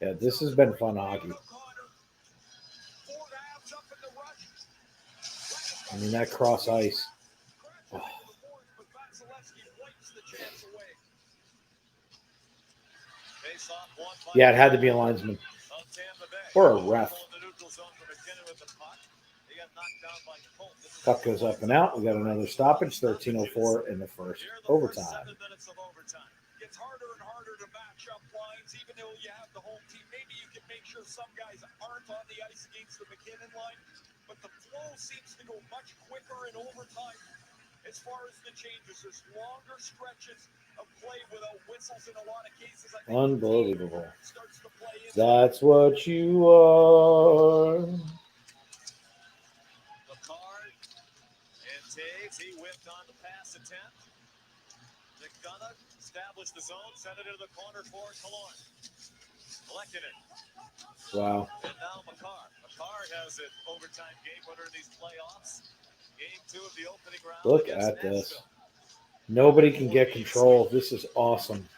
Yeah, this has been fun hockey. I mean, that cross ice. Oh. Yeah, it had to be a linesman. Or a ref. Puck goes up and out. We got another stoppage. 13:04 in the first overtime. It's harder and harder to match up lines, even though you have the home team. Maybe you can make sure some guys aren't on the ice against the McKinnon line, but the flow seems to go much quicker in overtime. As far as the changes, there's longer stretches of play without whistles in a lot of cases. I think Unbelievable. That's what you are. Picard and Taves, he whipped on the pass attempt. McDonough established the zone, sent it into the corner for Killorn. Collecting it. Wow. And now Makar. Makar has an overtime game winner in these playoffs. Game 2 of the opening round. Look at this. Nobody can get control. This is awesome.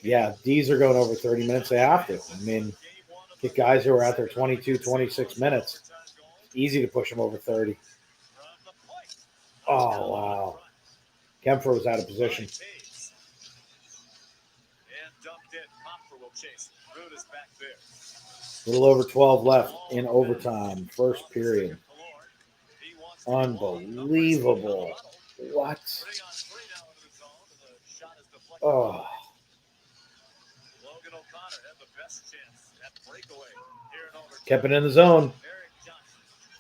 Yeah, these are going over 30 minutes. They have to. I mean, get guys who are out there 22, 26 minutes. Easy to push them over 30. Oh, wow. Kemper was out of position. And dumped in. Hopper will chase. Root is back there. A little over 12 left in overtime. First period. Unbelievable. What? Oh. Kept it in the zone.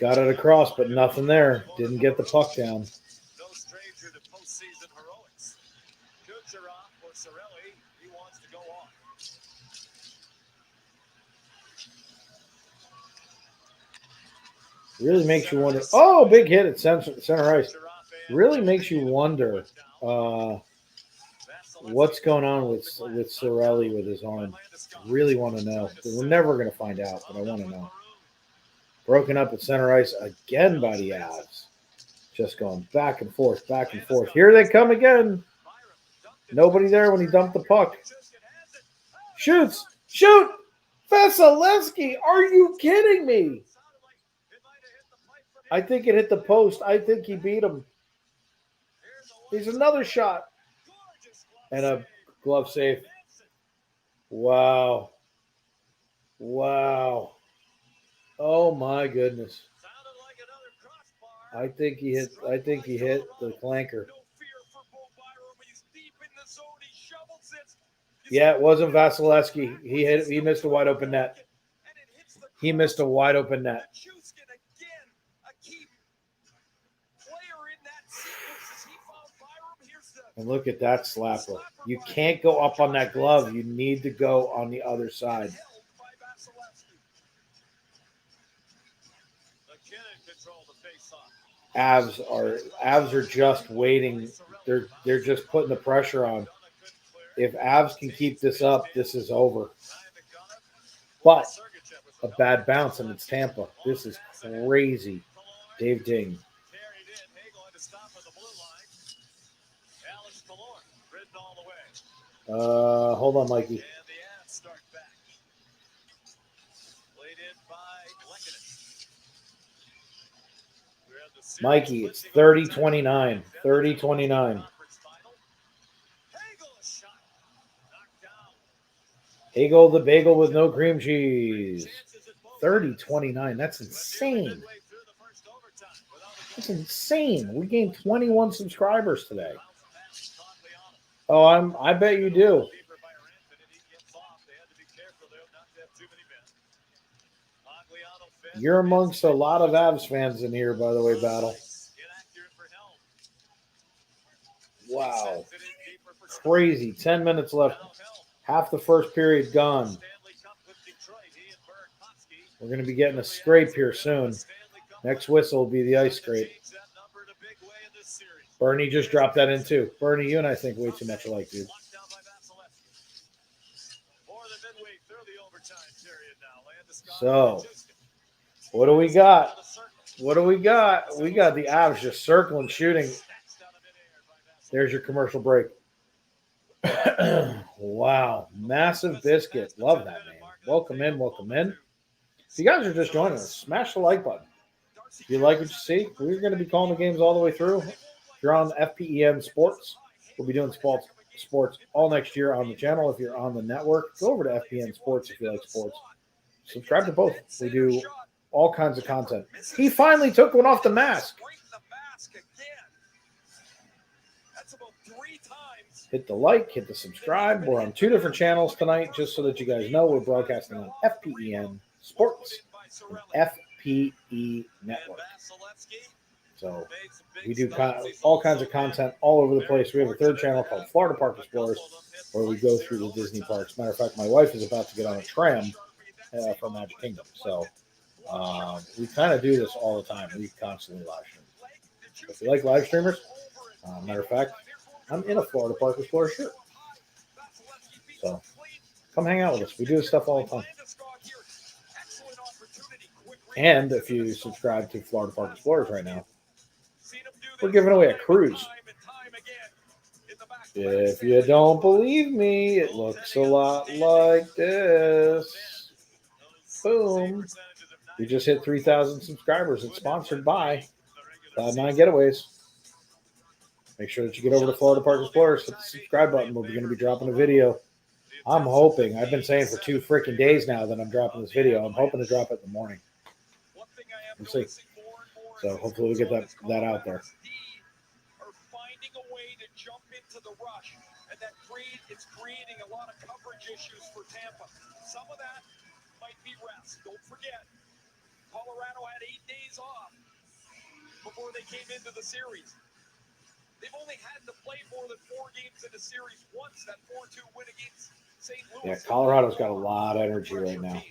Got it across, but nothing there. Didn't get the puck down. No stranger to postseason heroics. Kucherov for Cirelli. He wants to go off. Really makes you wonder. Oh, big hit at center ice. Really makes you wonder what's going on with Cirelli with his arm. Really want to know. We're never going to find out, but I want to know. Broken up at center ice again by the Avs. Just going back and forth, back and forth. Here they come again. Nobody there when he dumped the puck. Shoots. Shoot. Vasilevsky. Are you kidding me? I think it hit the post. I think he beat him. There's another shot. And a glove save. Wow. Wow. Oh my goodness. I think he hit the flanker. Yeah, it wasn't Vasilevsky. He missed a wide open net. He missed a wide open net. And look at that slapper. You can't go up on that glove. You need to go on the other side. Avs are just waiting. They're just putting the pressure on. If Avs can keep this up, this is over. But a bad bounce, and it's Tampa. This is crazy. Dave Ding. Hold on, Mikey. Mikey, it's 30-29. 30-29. Hagel the bagel with no cream cheese. 30-29. That's insane. That's insane. We gained 21 subscribers today. Oh, I bet you do. You're amongst a lot of Avs fans in here, by the way, Battle. Wow. Crazy. 10 minutes left. Half the first period gone. We're going to be getting a scrape here soon. Next whistle will be the ice scrape. Bernie just dropped that in too. Bernie, you and I think way too much alike, dude. So, what do we got? What do we got? We got the Avs just circling, shooting. There's your commercial break. Wow. Massive biscuit. Love that name. Welcome in. Welcome in. If you guys are just joining us, smash the like button. If you like what you see, we're going to be calling the games all the way through. If you're on FPEN Sports, we'll be doing sports all next year on the channel. If you're on the network, go over to FPN Sports if you like sports. Subscribe to both. We do all kinds of content. He finally took one off the mask. Hit the like, hit the subscribe. We're on 2 different channels tonight, just so that you guys know we're broadcasting on FPEN Sports and FPE Network. So we do all kinds of content all over the place. We have a 3rd channel called Florida Park Explorers, where we go through the Disney parks. Matter of fact, my wife is about to get on a tram from Magic Kingdom. So we kind of do this all the time. We constantly live stream. If you like live streamers, matter of fact, I'm in a Florida Park Explorer shirt. So come hang out with us. We do this stuff all the time. And if you subscribe to Florida Park Explorers right now, we're giving away a cruise. If you don't believe me, it looks a lot like this. Boom. We just hit 3,000 subscribers. It's sponsored by Cloud9 Getaways. Make sure that you get over to Florida Park Explorers, hit the subscribe button. We're going to be dropping a video. I'm hoping, I've been saying for 2 freaking days now that I'm dropping this video. I'm hoping to drop it in the morning. We'll see. So hopefully we get that out there. Finding a way to jump into the rush, and it's creating a lot of coverage issues for Tampa. Some of that might be rest. Don't forget, Colorado had 8 days off before they came into the series. They've only had to play more than 4 games in the series once, that 4-2 win against St. Louis. Yeah, Colorado's got a lot of energy right now.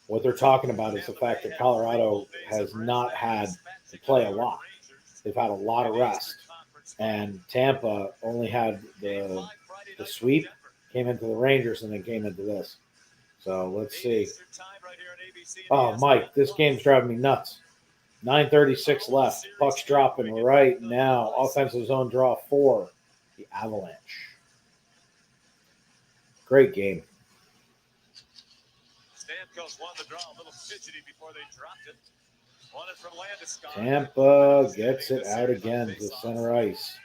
What they're talking about is the fact that Colorado has not had to play a lot. They've had a lot of rest. And Tampa only had the sweep, came into the Rangers, and then came into this. So let's see. Oh, Mike, this game's driving me nuts. 9:36 left. Puck's dropping right now. Offensive zone draw 4. The Avalanche. Great game. Stamkos won the draw a little fidgety before they dropped it. Won it from Landeskog. Tampa gets it out again to center ice.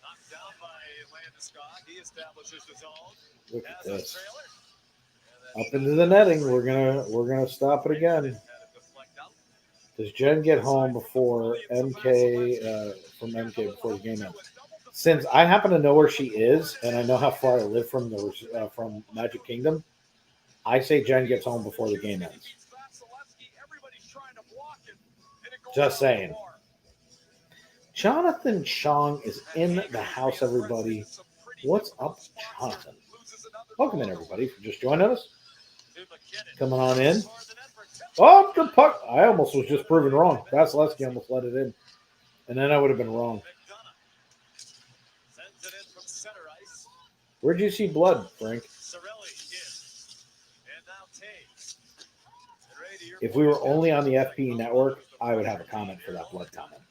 Knocked down by Landeskog. He establishes the zone. Look at this. Up into the netting. We're gonna stop it again. Does Jen get home before MK from MK before the game ends? Since I happen to know where she is and I know how far I live from from Magic Kingdom, I say Jen gets home before the game ends. Just saying. Jonathan Chong is in the house, everybody. What's up, Jonathan? Welcome in, everybody. If you're just joining us, coming on in. Oh, good puck. I almost was just proven wrong. Vasilevsky almost let it in. And then I would have been wrong. Where'd you see blood, Frank? If we were only on the FPE network, I would have a comment for that blood comment.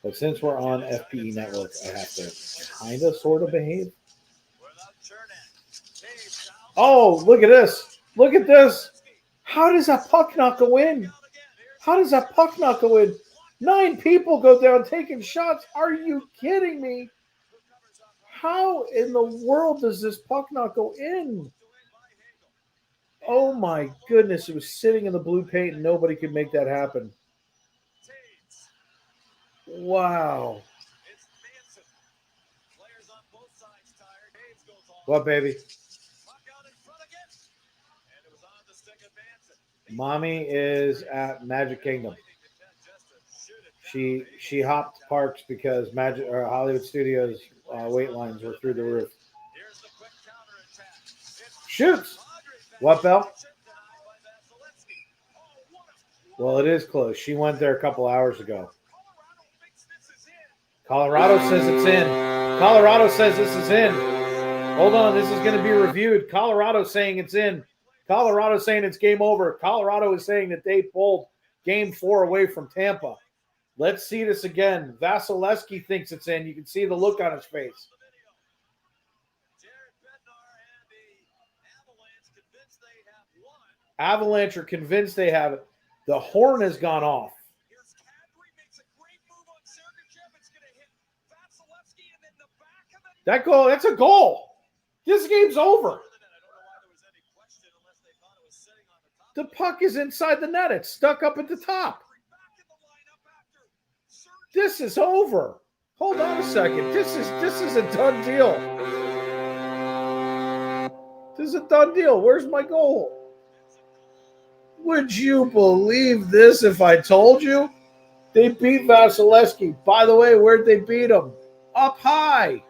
But since we're on FPE network, I have to kind of sort of behave. Oh, look at this. Look at this. How does that puck not go in? How does that puck not go in? 9 people go down taking shots. Are you kidding me? How in the world does this puck not go in? Oh my goodness. It was sitting in the blue paint and nobody could make that happen. Wow. What, baby? Mommy is at Magic Kingdom. She hopped parks because Hollywood Studios wait lines were through the roof. Shoots. What, Bell? Well, it is close. She went there a couple hours ago. Colorado says it's in. Colorado says this is in. Hold on, this is going to be reviewed. Colorado saying it's in. Colorado saying it's game over. Colorado is saying that they pulled game 4 away from Tampa. Let's see this again. Vasilevsky thinks it's in. You can see the look on his face. Avalanche are convinced they have it. The horn has gone off. That goal, that's a goal. This game's over. The puck is inside the net. It's stuck up at the top. This is over. Hold on a second. This is a done deal. This is a done deal. Where's my goal? Would you believe this if I told you? They beat Vasilevsky. By the way, where'd they beat him? Up high.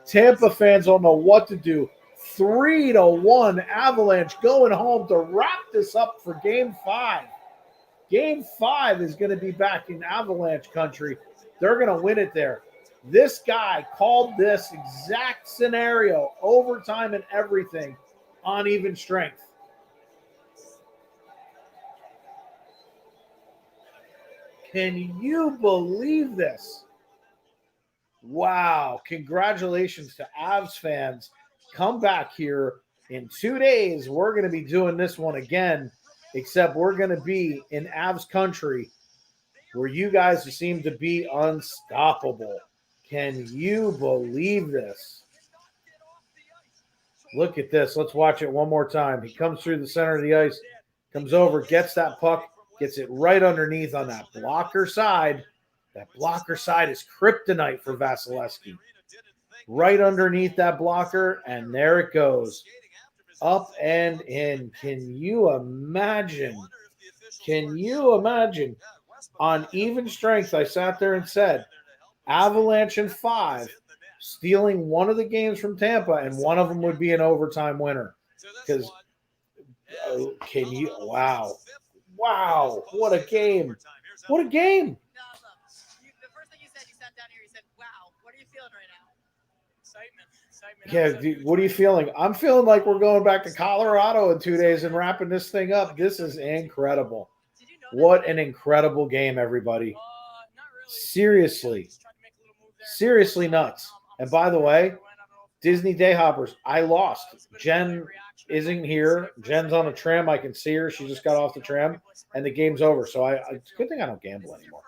Tampa fans don't know what to do. 3-1 Avalanche going home to wrap this up for Game 5. Game 5 is going to be back in Avalanche country. They're going to win it there. This guy called this exact scenario, overtime and everything, on even strength. Can you believe this? Wow. Congratulations to Avs fans. Come back here in 2 days. We're going to be doing this one again, except we're going to be in Avs country where you guys seem to be unstoppable. Can you believe this? Look at this. Let's watch it one more time. He comes through the center of the ice, comes over, gets that puck, gets it right underneath on that blocker side. That blocker side is kryptonite for Vasilevsky. Right underneath that blocker, and there it goes. Up and in. Can you imagine? Can you imagine? On even strength, I sat there and said, Avalanche in 5, stealing one of the games from Tampa, and one of them would be an overtime winner. Because, can you? Wow. Wow. What a game. What a game. The first thing you said, you sat down here, you said, wow, what are you feeling right now? Excitement. Yeah, dude, what are you feeling? I'm feeling like we're going back to Colorado in 2 days and wrapping this thing up. This is incredible. What an incredible game, everybody. Seriously. Seriously nuts. And by the way, Disney Dayhoppers, I lost. Jen isn't here. Jen's on a tram. I can see her. She just got off the tram, and the game's over. So it's a good thing I don't gamble anymore.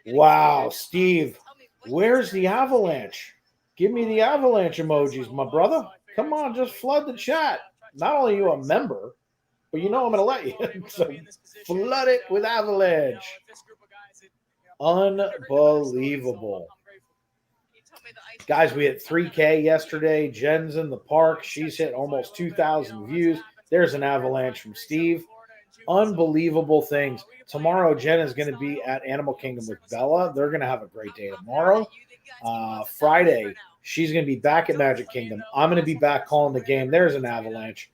Wow, Steve, where's the Avalanche? Give me the Avalanche emojis, my brother. Come on, just flood the chat. Not only are you a member, but you know I'm going to let you. So flood it with Avalanche. Unbelievable. Guys, we hit 3K yesterday. Jen's in the park. She's hit almost 2,000 views. There's an Avalanche from Steve. unbelievable things. Tomorrow, Jen is going to be at Animal Kingdom with Bella. They're going to have a great day tomorrow. Friday, she's going to be back at Magic Kingdom. I'm going to be back calling the game. There's an Avalanche.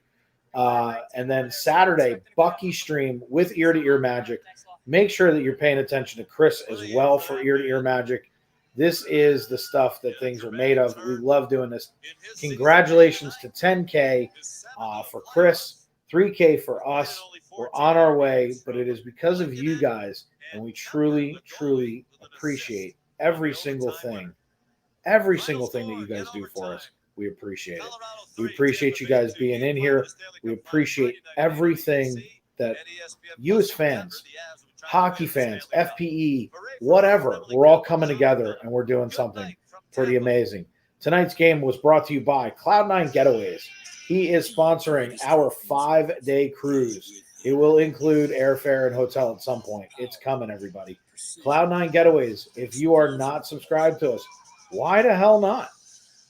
And then Saturday, Bucky stream with Ear to Ear Magic. Make sure that you're paying attention to Chris as well for Ear to Ear Magic. This is the stuff that things are made of. We love doing this. Congratulations to 10K for Chris, 3K for us. We're on our way, but it is because of you guys, and we truly, truly appreciate every single thing that you guys do for us. We appreciate it. We appreciate you guys being in here. We appreciate everything that you as fans, hockey fans, FPE, whatever, we're all coming together and we're doing something pretty amazing. Tonight's game was brought to you by Cloud9 Getaways. He is sponsoring our 5-day cruise. It will include airfare and hotel at some point. It's coming, everybody. Cloud9 Getaways. If you are not subscribed to us, why the hell not?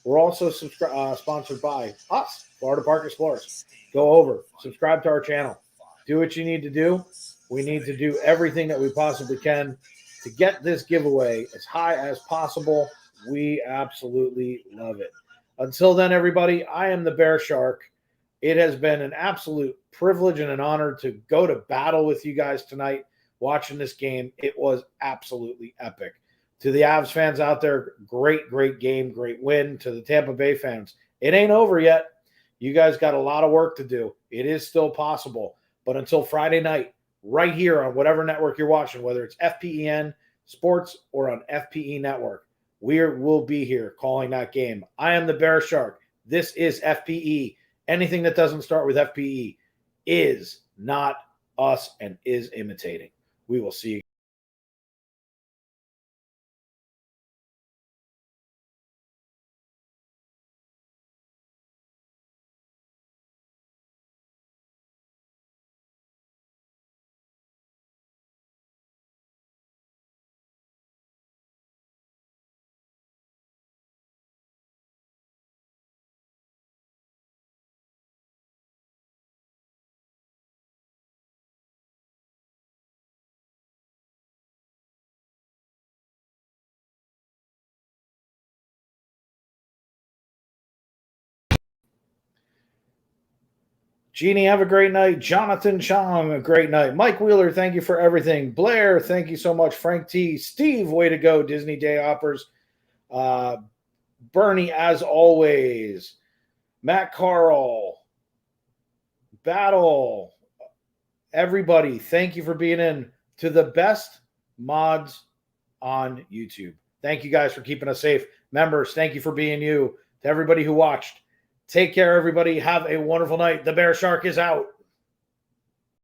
We're also sponsored by us, Florida Park Explorers. Go over, subscribe to our channel. Do what you need to do. We need to do everything that we possibly can to get this giveaway as high as possible. We absolutely love it. Until then, everybody, I am the BearShark. It has been an absolute privilege and an honor to go to battle with you guys tonight watching this game. It was absolutely epic. To the Avs fans out there, great, great game, great win. To the Tampa Bay fans, it ain't over yet. You guys got a lot of work to do. It is still possible. But until Friday night, right here on whatever network you're watching, whether it's FPEN Sports or on FPE Network, we'll be here calling that game. I am the BearShark. This is FPE. Anything that doesn't start with FPE is not us and is imitating. We will see you. Jeannie, have a great night. Jonathan Chong, a great night. Mike Wheeler, thank you for everything. Blair, thank you so much. Frank T. Steve, way to go. Disney Day Hoppers. Bernie, as always. Matt Carl. Battle. Everybody, thank you for being in to the best mods on YouTube. Thank you guys for keeping us safe. Members, thank you for being you. To everybody who watched, take care, everybody. Have a wonderful night. The BearShark is out.